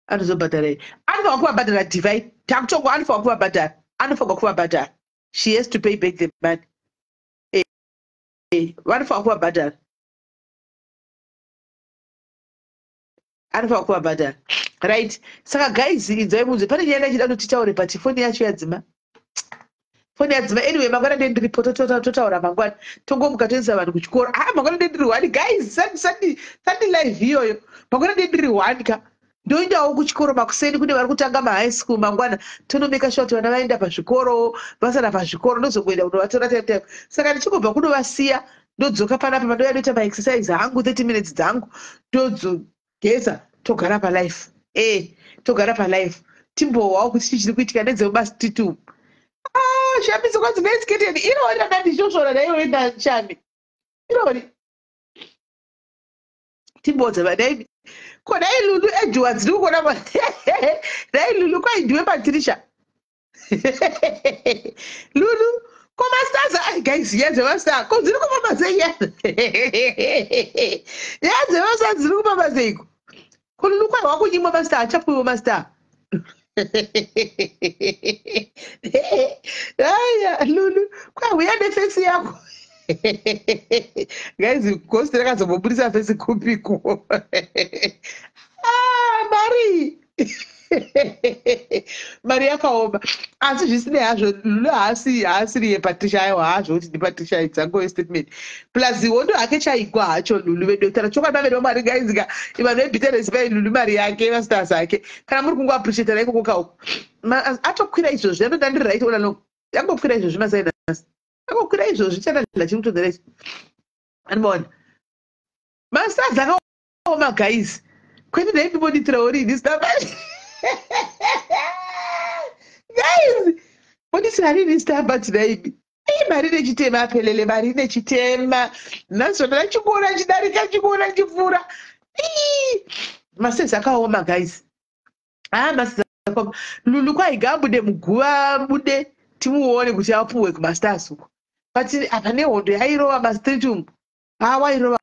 anozobhadhara anofanwa kuvabhadhara divide takutongo anofanwa kuvabhadhara anofanwa kuvabhadhara she has to pay back the money vanofanwa kuvabhadhara anofanwa kuvabhadhara right. Saka guys inzwai munzwe pane nyaya ndachida kuti titaure but foni yacho yadzima anyway mangwana ndendiripo totaura mangwana tongomuka toendesa vanhu kuchikoro mangwana ndendiri 1 guys sandi live iyoyo mangwana ndendiri 1 ka ndoendawo kuchikoro makuseni kune vari kutanga mahigh school mangwana tonomeka sure kuti vana vaenda pazvikoro vasara pazvikoro ndozokuenda kunovatora time saka ndichingobva kunovasiya ndodzoka panapa pandoya ndoita maexercise hangu 30 minutes dzangu ndozogeza togara palife togara palife timbowawo kuti chii chiri kuitika nedzemubasi titumu shambiso kwanzi vesiketeni irori rakandishoshora naiwe ndachani irori timbodza vadai kodai lulu edwards ndiri kuona dai lulu kwaindiwe patirisha lulu komastars guys yazevasta ko dziri kupamba sei yazevasta dziri kupamba seiko ko lulu kwaiwa kunyimwa mastar achapuwiwo mastar lulu kwauya nefesi yako guys ghost rakazomboburisa fesi kupiko mari mari yakaoma asi zvisine hazvo lulu haasiri yepatricia aiwa hazvo kuti ndipatricia idzango statement plus wondo hake chaigwa hacho lulu vedotara chokwadi maveri vamwari gaizika vanhu vebhiteresi vai lulu mari yake masters ake kana muri kungo appreciatera ikoko kauko atokwira izvozvi anoda ndiri right ona no yangokwira izvozvi masainasi yangokwira izvozvi chanadila chiri kutodzera izvo anomaona masters akaoma guys kwete ndaipiboditira orini stamari guys boditira rini stamba tinaibi mari nechitema apelele mari nechitema nazvona nachikuona chidarika chikuona chipfuura masezi akaoma guys masezi akaoma lulu kwaigabude muguva bude timuone kuti apuwe kumasters uko but apa nehondo yairova mastreet umu wairova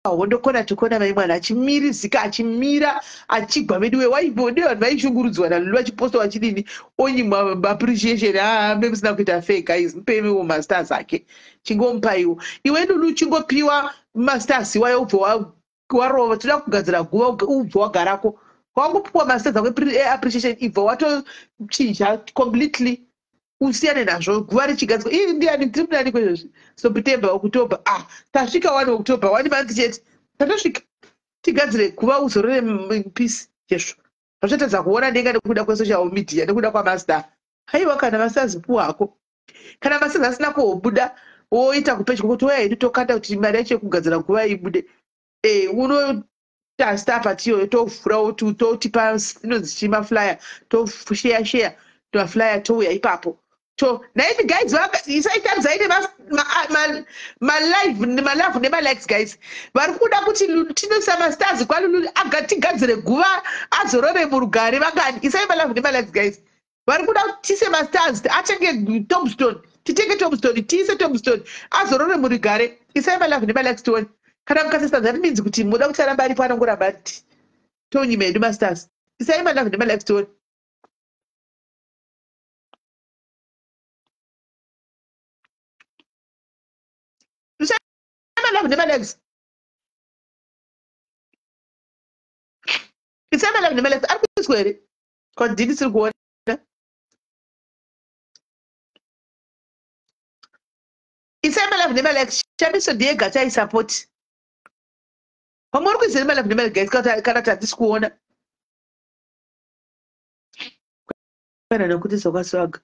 hondo kona tokona mai mwana achimirizika achimira achigwa meduwe waibode vanhu vaishungurudzwa nalulu vachiposta vachidini onyimwa appreciation memusina kuita fake guys mupemewo masters ake chingomupaiwo iwe lulu chingopiwa masters iwayo ubva warova toda kugadzira guva ubva wagarako wangopiwa masters akwe appreciation ibva watochinja completely usiyane nazvo guva richigadzirwa ii ndiani tiri munani kwezvozvi september oktober tasvika 1 october 1 month chete tatosvika tigadzire guva uzorore peace yezvo zvachatadza kuona ndenga nekuda kwesocial media nekuda kwamaster haiwa kana masazipuwako kana masters asina kuobuda woita kupedya kuti oya hedu tokanda kuti mari yacho yekugadzira guva ibude unotastapa tiyoyo tovhura totipa inonzi chimaflyer toshare maflyer touya ipapo naiti guys isaitadzaine malive nemalikes guys vari kuda kuti tinoisa mastars kwalulu tigadzire guva azorore murugare vangani isai malive nemalikes guys vari kuda kuti tise mastars achange tombstone titenge Tombstone tiise Tombstone azorore muri gare isai malove nemalike stone kana mukasesa that means kuti muda kuti aramba aripo anongoramba ati tonyi medu masters isai malove nemalike stone isai malove nemalegs isai malove nemalegs ari kuiswa here because ndini siri kuona isai malove nemalegs shamiso ndiega chaisapoti vamwe uri kuizira malove nemalegs kana tatisi kuona kana nokuti sokwaswaga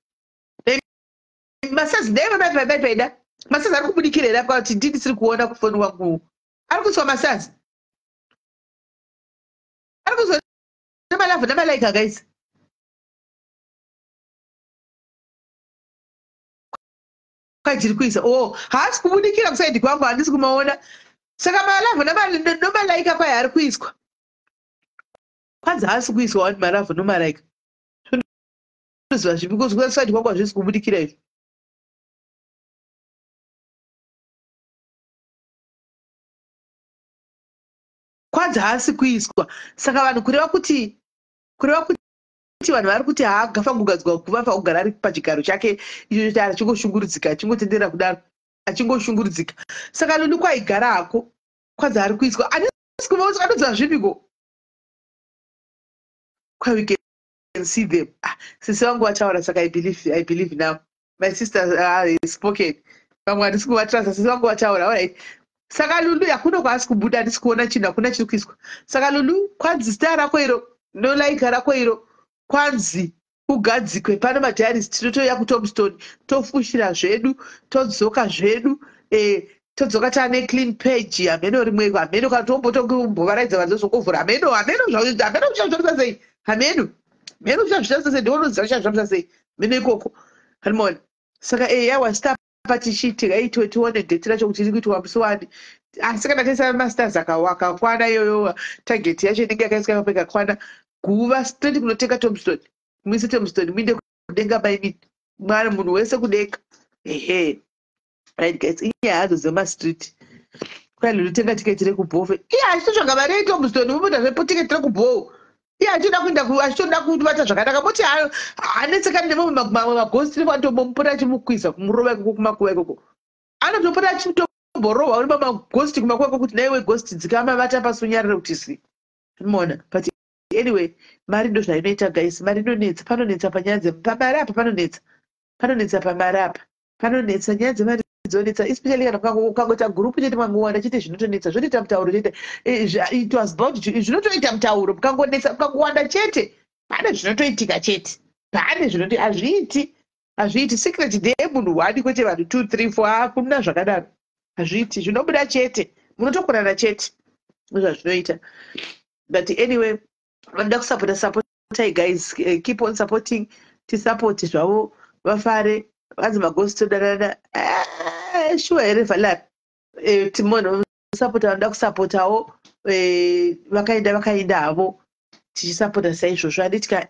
masazi ndevamaipaida masazi ari kubudikira here apa kuti ndini siri kuona kufoni wangu ari kuiswa masazi ari kuiswa nemalove nemalike agaisa kwachiri kuisa haasi kubudikira kusaidi kwangu handisi kumaona saka malove nomalaika kwaye ari kuiswa kwanza haasi kuiswa wani malove nomalaika zva zvipi kusaidi kwangu hazvisi kubudikira izvi kwanza haasi kuiswa saka vanhu kureva kuti vanhu vari kuti haagafa kugadzwa kuvafa kugara ari pachigaro chake icho chati achingoshungurudzika achingotendera kudaro achingoshungurudzika saka Lulu kwaigara hako kwanza ari kuiswa anodzoa zvipiko kwa we can see them sisi vangu vataura saka I believe now my sister is spoken vamwe handisi kuvatrasa sisi vangu vataura alright saka Lulu hakuna kwaasi kubuda handisi kuona chinhu hakuna chiri kuiswa saka Lulu kwanzi zita rako iro nolaika rako iro kwanzi ugadzikwe pano madiarist tinotoya kuTombstone tofushira zvedu todzoka zvedu todzoka taane clean page hameno rimwe hameno kana tombovaraidza vanhu zokovhura hameno uchazvamisa sei hameno uchazvamisa sei ndoonoziva uchazvamisa sei meno ikoko hanimona saka yawa stapa tichiitika tione dheti racho kuti iri kuitwa musi wani asi kana taisa masters akakwana iyoyo tageti yacho inenge yakaiswa peka kwana guva straight kunotenga Tombstone muise Tombstone muinde kudenga maimini mwari munhu wese kudenga right guys inyaya hadzo dzemastreet kwai Lulu tiketi rekubhofe achitotsvaga mari yeTombstone mubota zvepo tiketi rekubhoho achitoda kuvata zvakanaka moti hanetsekani nemamwe magosti nevatomupota achimukwisa kumurova ikoko kumakuva ikoko anotopota achitomborohwa uri mamagosti kumakuva ikoko kuti naiwe gosti dzikamavata pasunyarire kuti si mona but anyway mari ndo zvainoita guys mari inonetsa panonetsa panyaya dzepamari apa panonetsa pamari apa panonetsa nyaya dzemari dzonetsa especially kana ukangoita gurupu chete mangowanda chete zvinotonetsa zvotoita mutauro chete it was about zvinotoita mutauro mukangonetsa mukangowanda chete pane zvinotoitika chete pane zvinoti hazviiti secret day munhu wani kwete vanhu 2 3 4 hakuna zvakadaro hazviiti zvinobuda chete munotokonana chete zvazvinoita but anyway vanoda kusapotai guys keep on supporting tisapoti zvavo vafare vanzi magosi todanana shuwa here valari timono sapota vanoda kusapotawo vakaenda havo tichisapota saizvozvo anditika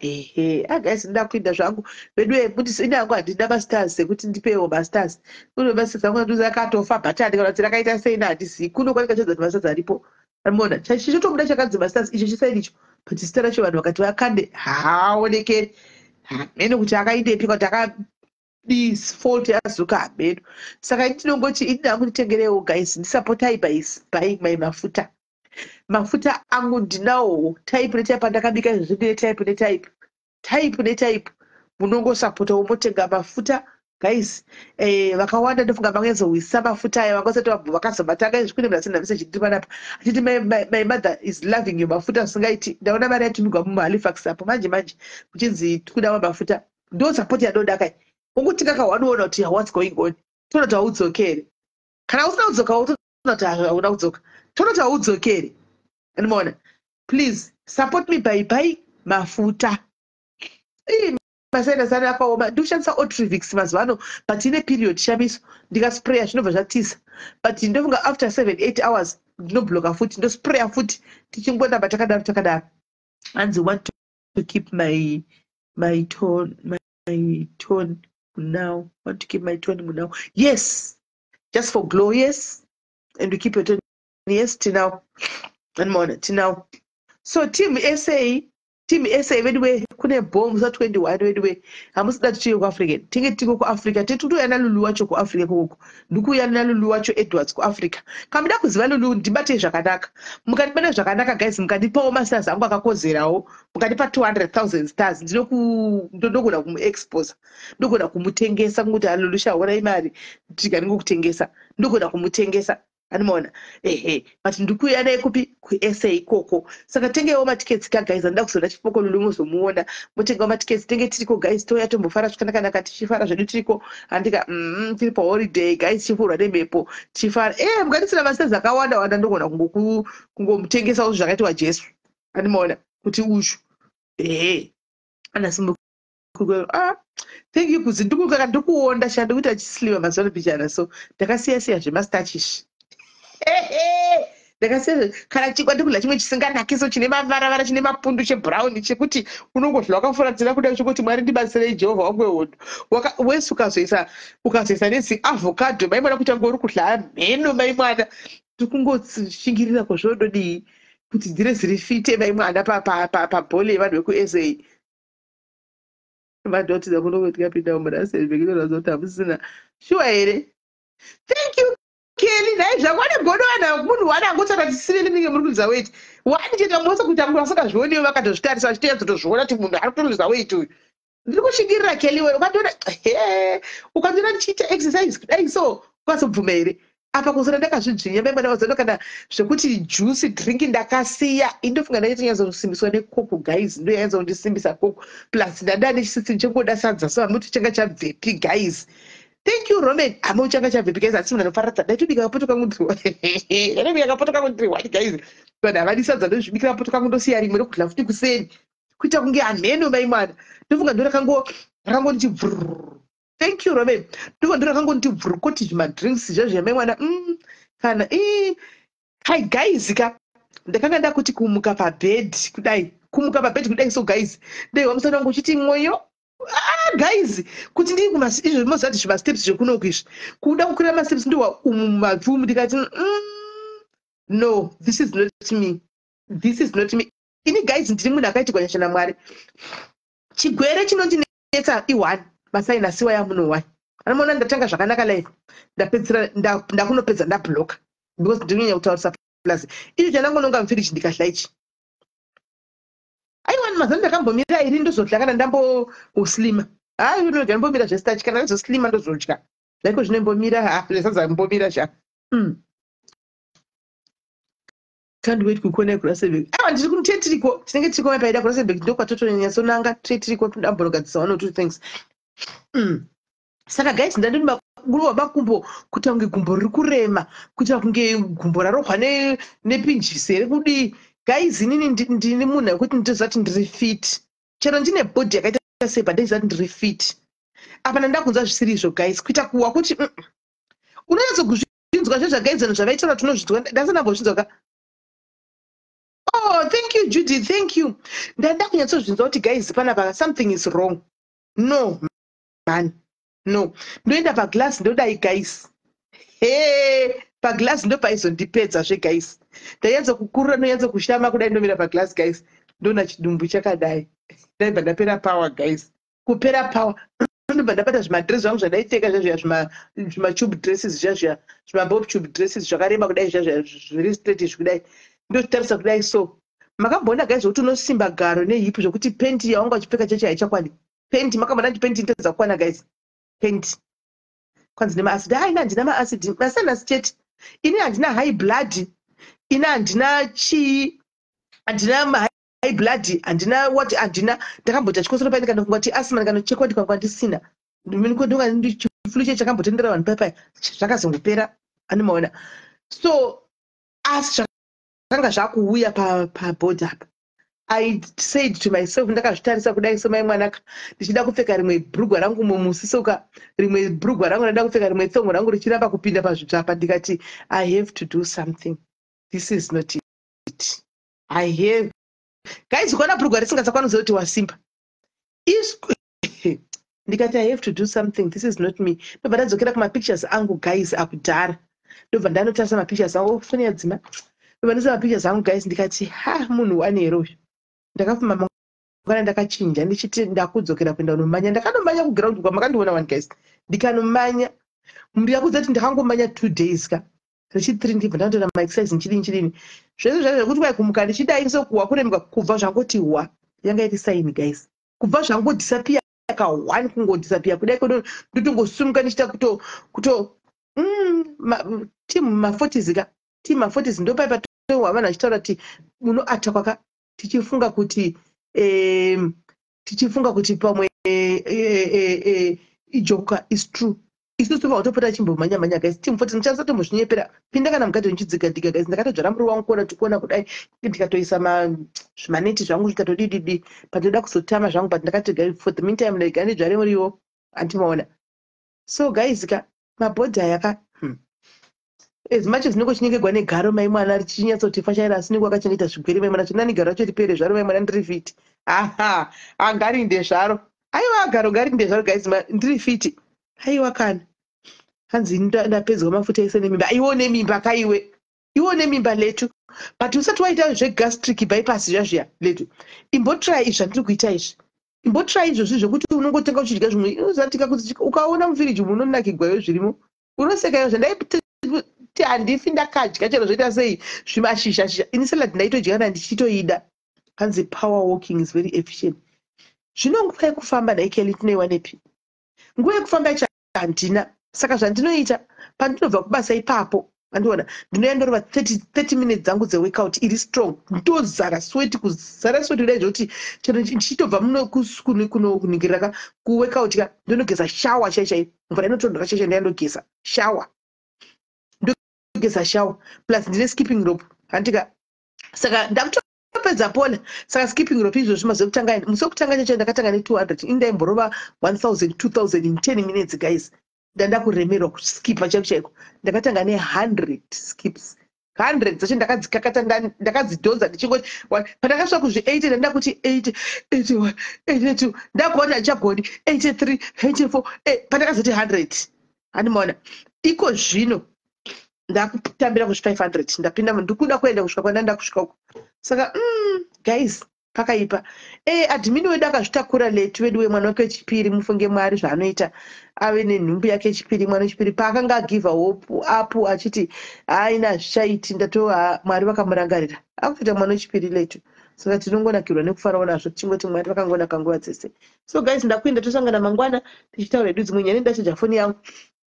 guys ndida kuinda zvangu vedu mundisini yangu handina masters sekuti ndipewo masters kuno masters angu anduzi akatofa bhatani kana kuti rakaita sei nahandizii kuno kwanika chodzati masters aripo amona chichotomuda chakanzi masters icho chisainicho but zita racho vanhu vakati vakande haaonekeri hamene kuti akaindepi kuti akadifault yazuka hameno saka ndinongoti indinangu nditengerewo guys ndisapotai buying my mafuta angu ndinawo type netype andakabika izvozvi type netype munongosapota womotenga mafuta guys vakawanda ndofunga vangezowisisa mafuta aya vangosati vakazomatanga izvi kune mnasina message ndiri panapa achiti my mother is loving you mafuta singaiti ndaona mari yatumigwa muhalifax apo manje kuchinzi kudawa mafuta ndo support yadoda kai unguti kaka wanoona kuti what's going on tonoti haudzokere kana usina kudzoka tonoti hauna kudzoka tonoti haudzokere animona please support me by buying mafuta masaida sana akaoma ndikushandisa Otrivix mazuva ano but ine period shamiso ndikaspraya zvinobva zvatisa but ndofunga after 7-8 hours ndinobloka futi ndospraya futi tichingondamba takadaro hanzi want to keep my tone now. I want to keep my 20 now. Yes, just for glow, yes. And we keep it 20 yes till now. And more till now. So team SA anyway, kune bombs za 21 anyway. Hamusida tichiyo ku Africa. Tinge tiko ku Africa. Tetutu yana Lulu wacho ku Africa koko. Nduku yana Lulu wacho Edwards ku Africa. Kamida kuziva Lulu ndibate zvakanaka. Mukandibata zvakanaka guys, mukandipawo masters angu akakozerawo. Mukandipa 200,000 stars. Ndinogona kumu-expose. Ndogona kumutengesa kuti Lulu shaona imari. Tikaningo kutengesa. Ndogona kumutengesa. Animona but ndikuyana ekupi ku SA ikoko saka tengewo matickets ka guys anda kuzoda chipoko Lulu muzomuona mutengewo matickets tenge tiriko guys toya tombofara zvakanaka naka tichifara zvedu tiriko andika tiri pa holiday guys chifurwa nemhepo chifara mukatisira masters akawanda wanda ndogona kungomutengesawo zvakaitwa Jesu animona kuti ushu anasimba thank you kuzi ndikukaka ndikuonda shanda kuti achisliva mazwana pichana so ndakasiya zvemastachish ndakasiya kana chikwa ndikudya chimwe chisinganakiso chine mavaravara chine mapundu chebrown chekuti unongodya wakafuratira kuda chokuti Mwari ndibatsirei Jehovha wangu wehondo wese ukazoisa neziavocado maimwana kuti angori kudya mheno maimwana tikungotshingirira kozvododii kuti dzire zviri fite maimwana pabhole yevanhu vekuSA madhotiza kunongotika pinda murasebekinorazoti hamusina shuwa here. Thank you Kelly nai zvakwane godwana munhu wanangotsara tisireni minge muri kuliza weight wani cheta mose kuti angu asakazvioniwo vakatozvitarisa vachiteyadzotozviona kuti munhu ari kutoliza weight uyu ndiri kushingirira Kelly we ukatoona ukanzona ndichiita exercise kudai so ukazobvuma here apa kuzora ndakazvidzvinya maimwana wazono kana zvekuti juice drink ndakasiya indofunga ndaiti nyazosimbiswa nekoko guys ndo yaizondisimbisa koko plus ndanda nechisitsi chengoda sadza so amuti changa chabvepi guys. Thank you Roman. Amo changa chabvepi guys asi munhu anofaradza ndaitobika kapoto kangu ndiri kapoto kangu ndiri what guys vanhu havadi sadza ndozvibikira kapoto kangu ndosiya rimwe rokudya futi kuseni kuita kunge amheno maimwana ndofunga ndo rakango ndichibvururu. Thank you Roman. Ndiko kango ndibvurukoti zvimadrinks zvemaimwana kana hai guys ka ndakanga ndakuti kumuka pabed kudai so guys ndeiwa musana wangu uchiti mwoyo guys kuti ndiri izvo mozati zvimasteps zvekunoku izvi kuda kukwira masteps ndowa mumabvumu ndikati no this is not me ini guys ndiri munhu akaitigwa nyasha naMwari chigwere chinondinetsa i1 masainasiwa yamunhu 1 anoona ndatanga zvakanaka life ndapedzira ndakunopedza ndabloka because ndinonyanya kutaurisa plus izvo chandangononga mufiriji ndikadya ichi aiwani mazana ndakambomira iri ndozodya kana ndamboslima unodya ndimbomira zvestachi kana ndizoslima ndozodya zvaiko zvinombomira zvesadza mbomira zva can't wait kukuona kuRustenburg. Aiwa ndiri kutetiriko tinenge tiriko mapaida kuRustenburg ndokwatotonyatsonanga tetiriko ndambonogadzisa one or two things. Saka guys ndandiri maburuwa makumbo kuita kunge gumbo riri kurema kuita kunge gumbo rarohwa nepinjisi here kudii guys inini ndini munhu wekuti ndizati ndiri fit chero ndine bhodhi yakaita sepa ndizati ndiri fit apa ndandakunzwa zvisiri izvo guys kuita kuwa kuti unonyatsokuzvinzwa zvezvagaizano zvavaitaura tinozvinzwa ndasandambozvinzwa ka thank you Judy, thank you. Ndanda kunyatsozvinzwa kuti guys panapa something is wrong. No man, no. Ndoenda paglass ndodai guys. Paglass ndo paizondipedza zve guys. Ndayanza kukurura noyanza kushama kudai ndomira paglass guys. Ndona chidumbu chakadai. Ndaibva ndapera power guys. Kupera power. Ndobva ndapata zvimadress zvangu zvadaiteka zvazvia zvimatube dresses zvazvia zvimabob tube dresses zvakareba kudai zvazvia zviri straight kudai. Ndotarisa kudai so makambona guys kuti unosimba garo nehipu zvokuti penti yaunga uchipfeka chacho haichakwani penti makambona kuti penti intedza kukwana guys penti kwanzi nemaacid ina handina maacid masana state ini handina high blood ina handina chii handina high blood handina what handina ndakambota chikosoro paini kana kungati asima ndikanochekwa ndikanga ndisina ndinondonga ndichiflu che chakambotendera vanhu paipai zvakazongopera animaona so asi zvanga zvakuuya pabhodhi apa I said to myself ndakazvitarisa kudai semai mwanaka ndichida kupfeka rimwe bhurugwa rangu mumusisoka rimwe bhurugwa rangu ndada kupfeka rimwe thongo rangu richiramba kupinda pazvitsvapa ndikati I have to do something, this is not it. I have guys kuona bhurugwa risingatsakwanisa kuti wasimba ndikati I have to do something, this is not me. Ndobva ndadzokera kumapictures angu guys akudhara, ndobva ndanotarisa mapictures angu foni yadzima, ndobva ndoisa mapictures angu guys, ndikati ha munhu wanero uyu. Ndakafuma mangwana ndakachinja ndichiti ndakudzokera kuenda kunomanya, ndakanomanya kuground kwamakandiona one guys, ndikanomanya ndikakuudza kuti ndakangomanya 2 days ka rechi3 ndibva ndandoona maexercise nchidini zvese zvacho zvekuti kwai kumuka ndichidai sokuwa kuremuka kubva zvangoti hwa yanga iri saini guys, kubva zvangodisappear ka1 kungodisappear kudai ndotongosumuka ndichita kuto timu ma40s ka timu ma40s ndopaipa vanhu vachitaura kuti unoatakwa ka tichifunga kuti pamwe ijoka is true. Isusu vautopota chimbomhanya guys, timu 40 nichanisa tombozvinyepera pinda kana mukati nichidzigadhiga guys, ndakatodzvara muri wangu kuona kudai ndikatoisa zvimaneti zvangu zvikatodididi pandoda kuzotama zvangu, but ndakati guys for the meantime like andidzvare muriwo antimaona. So guys ka mabhodha yaka as much as niko chinyengegwa negaro mai mwana richinyatsoti fashaira asi niko akachengeta zvigwere mai mwana chinani garo racho ripere zvaro mai mwana ndiri fiti. Aha angarinde zvaro aiwa garo garinde zvaro guys ndiri fiti aiwa kana hanzi ndapedzwa mafuta ese nemimba aione mimba kaiwe ione mimba letu, but usati waita zvegastric bypass zvazviya letu imbotry izvi zvandiri kuita izvi, imbotry izvozvi zvokuti unongotenga uchidya zvimwe unozatika kuti ukaona muvhiriji unonakigwayo zvirimo unosekayo zvandaiti handifi ndakadya chero zvoita sei zvimashishashisha ini salad ndaitodya kana ndichitoida. Hanzi power walking is very efficient. Zvino nguva yekufamba naikeli tinoiwanepi? Nguva yekufamba yacho handina, saka zvandinoita pandinobva kubasa ipapo andiona ndinoendorova 30 minutes dzangu dzeworkout iri strong, ndozara sweat kuzara sweat kudai zvekuti chero ndichitobva muno kuningirira kuworkout ka ndonogeza shower chaizvo, mvura inotondora chaizvo ndayandogeza shower, ndogeza shower plus ndine skipping rope handika, saka ndakutopedza pola. Saka skipping rope izvozvi mazuva ekutanga musi wekutanga chacho ndakatanga ne200 indaimborova 1000 2000 in 10 minutes guys, ndanda kuremerwa kuskipa chaiko chaiko, ndakatanga ne100 skips 100 dzacho ndakadzikakata ndakadzidhonza ndichingoti pandakasvika kuzvi80 ndanda kuti 80 81 82 ndakuona ndichagoni 83 84 pandakazoti 100 handimaona iko zvino ndakutambira kuzvi500 ndapinda ndikuda kuenda kusvika kwandanda kusvika uko. Saka guys pakaipa admin wedu akazvitakura letu wedu wemwana wake wechipiri, mufunge mwari zvaanoita ave nenhumbi yake yechipiri, mwana wechipiri paakanga agiva hope apo achiti haina zvichaiti ndatoa mwari vakamurangarira akuita mwana wechipiri letu. Saka tinongonakirwa nekufarawo nazvo tichingoti mwari vakangonaka nguva dzese. So guys ndakuinda tosangana mangwana tichitaura hedu dzimwe nyaya, ndachija foni yangu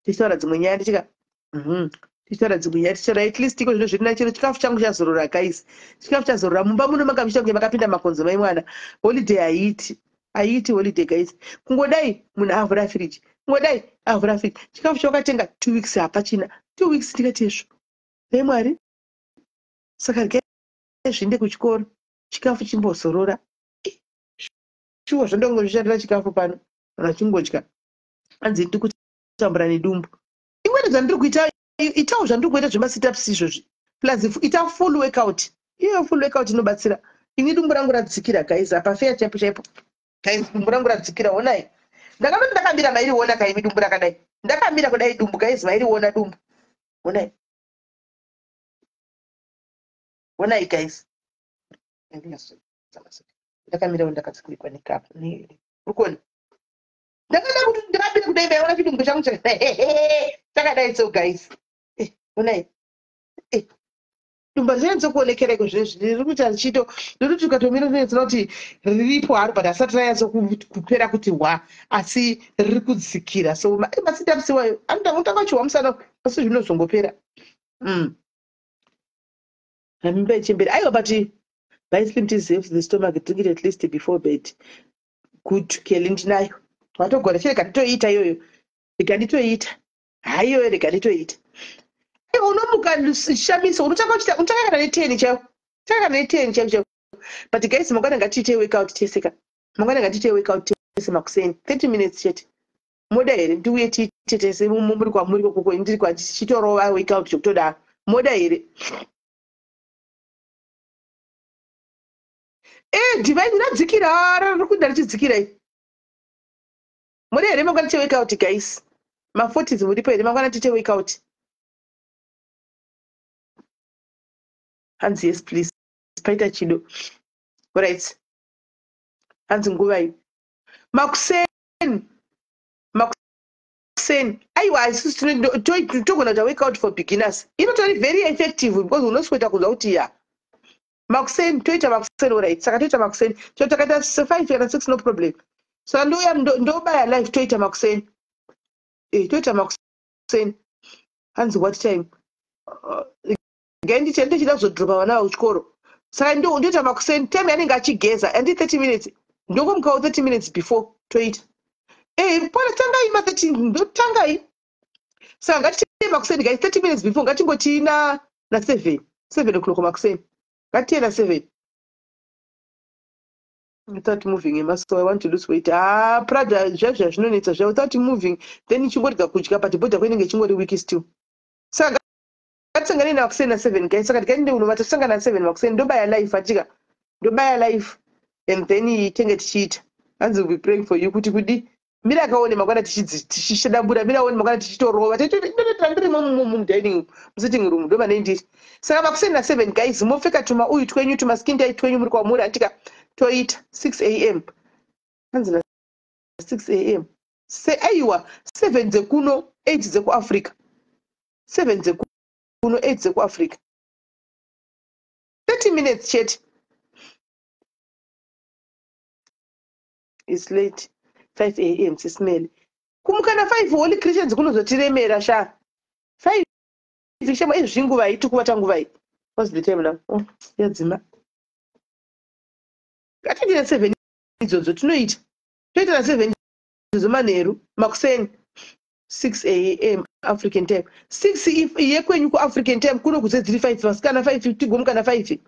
tichitaura dzimwe nyaya tichika tichitaura dzimwe nyaya tichitaura at least iko zvino zviri nachiro chikafu changu chazorora guys, chikafu chazorora mumba muno makamusha kunge makapinda makonzo mai mwana. Holiday haiiti holiday guys, kungodai munhu avhura firiji, kungodai avhura firiji chikafu chawakatenga 2 weeks hapachina 2 weeks tikati izvo mai mwari. Saka regai zvinde kuchikoro chikafu chimbozorora shuwa zvandongozvishandira chikafu pano kana chingodya hanzi ndiri kutambura nedumbu. Imweni zvandiri kuita itawo zvandiri kuita zvemasitups izvozvi plus ita full workout, iyo full workout inobatsira. Ini dumbu rangu radzikira guys apa fair chaipo chaipo guys, dumbu rangu radzikira onai, ndakanoti ndakamira mairiona kaimi dumbu rakadai, ndakamira kudai dumbu guys mairiona dumbu onai onai guys, ndakamira ndakatsikirikwa nekapa urikuona ndakada kuti ndakapinda kudai maiona chidumbu changu chakadai. So guys onai dumba rinatsokuonekera iko zvezvi riri kuita richito riri ukatomira rinotsina kuti riripo hari but asati ranyatso kupera kuti hwa asi riri kudzikira. So masitapsiwayo anotanga chiwa musana asi zvinozongopera mimba ichemberi aiwa but bicycle saves the stomach, drink it at least before bed. Good Kelly ndinayo watogora chiri kanditoita iyoyo rikanditoita haiyoyo rikanditoita unomuka shamisa unotaka kana ne10 chaiwo taka kana ne10 chaiwo. But guys mangwana ngatiite workout teseka, mangwana ngatiite workout tese makuseni 30 minutes chete moda here ndiuye tiite tese muri kwamuri koko ndiri kwatichitorova workout chokutoda moda here. Divine radzikira riri kuda richidzikira muri here mangwana tiche wake out guys ma40s muripo here mangwana tiche wake out hanzi yes please paita chido alright hanzi nguvai makuseni aiwa isusu togona kuita wake out for beginners inotori very effective because unosweta kunzwa kuti ya makuseni toita makuseni alright saka toita makuseni takaita 5 kana 6 no problem so ndobaya live toita makuseni toita makuseni hanzi what time ndichida kuzodropa vana vavo kuchikoro saka ndoita makuseni time yanenge achigeza andi 30 minutes ndongomukawo 30 minutes before toita pana tangai ma30 ndotangai saka ngatiite makuseni guys 30 minutes before ngatingoti na 7 o'clock makuseni ngatiye na 7 without moving so I want to lose weight prada zvazva zvinonetsa zva without moving then ichingorega kudya but body yako inenge ichingori weak still saka ngatisangane na makuseni na 7 guys saka tikaende uno vatasangana na 7 makuseni ndobaya life atika ndobaya life and then tenge tichiita hanzi we praying for you kuti kudi mira kaone mangwana tichishadabura mira one mangwana tichitorova ndiri mudining sitting room ndo manendiri saka makuseni na 7 guys mopfeka tuma uyu twenyu tuma skin tight twenyu muri kwamuri atika toita 6 am hanzi na 6 am aiwa 7 dzekuno 8 dzekuafrica 7 dzekuno 8 dzekuafrica 30 minutes chete it's late 5 am sisimele kumukana 5 holy christians kunozotiremera sha 5 shema izvi nguva iti kuvata nguva iyi what's the time now yadzima ngatiitira 7 idzodzo tinoita toita na 7 idzodzo manheru makuseni 6 am african time 6 yekwenyu kuafrican time kuno kuze dziri 5 vasikana 5 tigomukana 5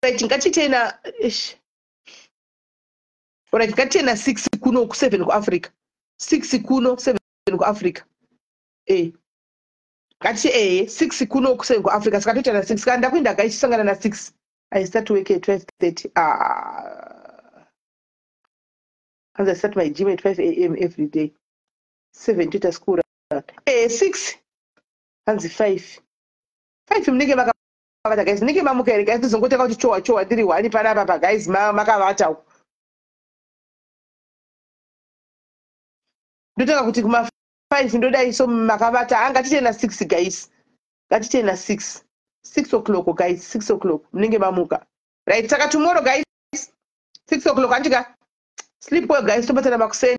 right ngatiite na alright ngatiite na 6 kuno ku7 kuafrica 6 kuno 7 kuafrica ngatiite 6 kuno ku7 kuafrica saka toita na 6 kana ndakuenda gaichisangana na 6 I start work at 12:30 and I start my gym at 5 am every day 7 toita school 6 hanzi 5 munenge makavata guys munenge mamuka here guys tizongoteka kuti chowa ndiri 1 panapa guys makavatawo ndotaka kuti kuma 5 ndodai so makavata ngatiite na 6 guys ngatiite na 6 o'clock guys 6 o'clock munenge mamuka right saka tomorrow guys 6 o'clock andika sleep well guys tobatana makuseni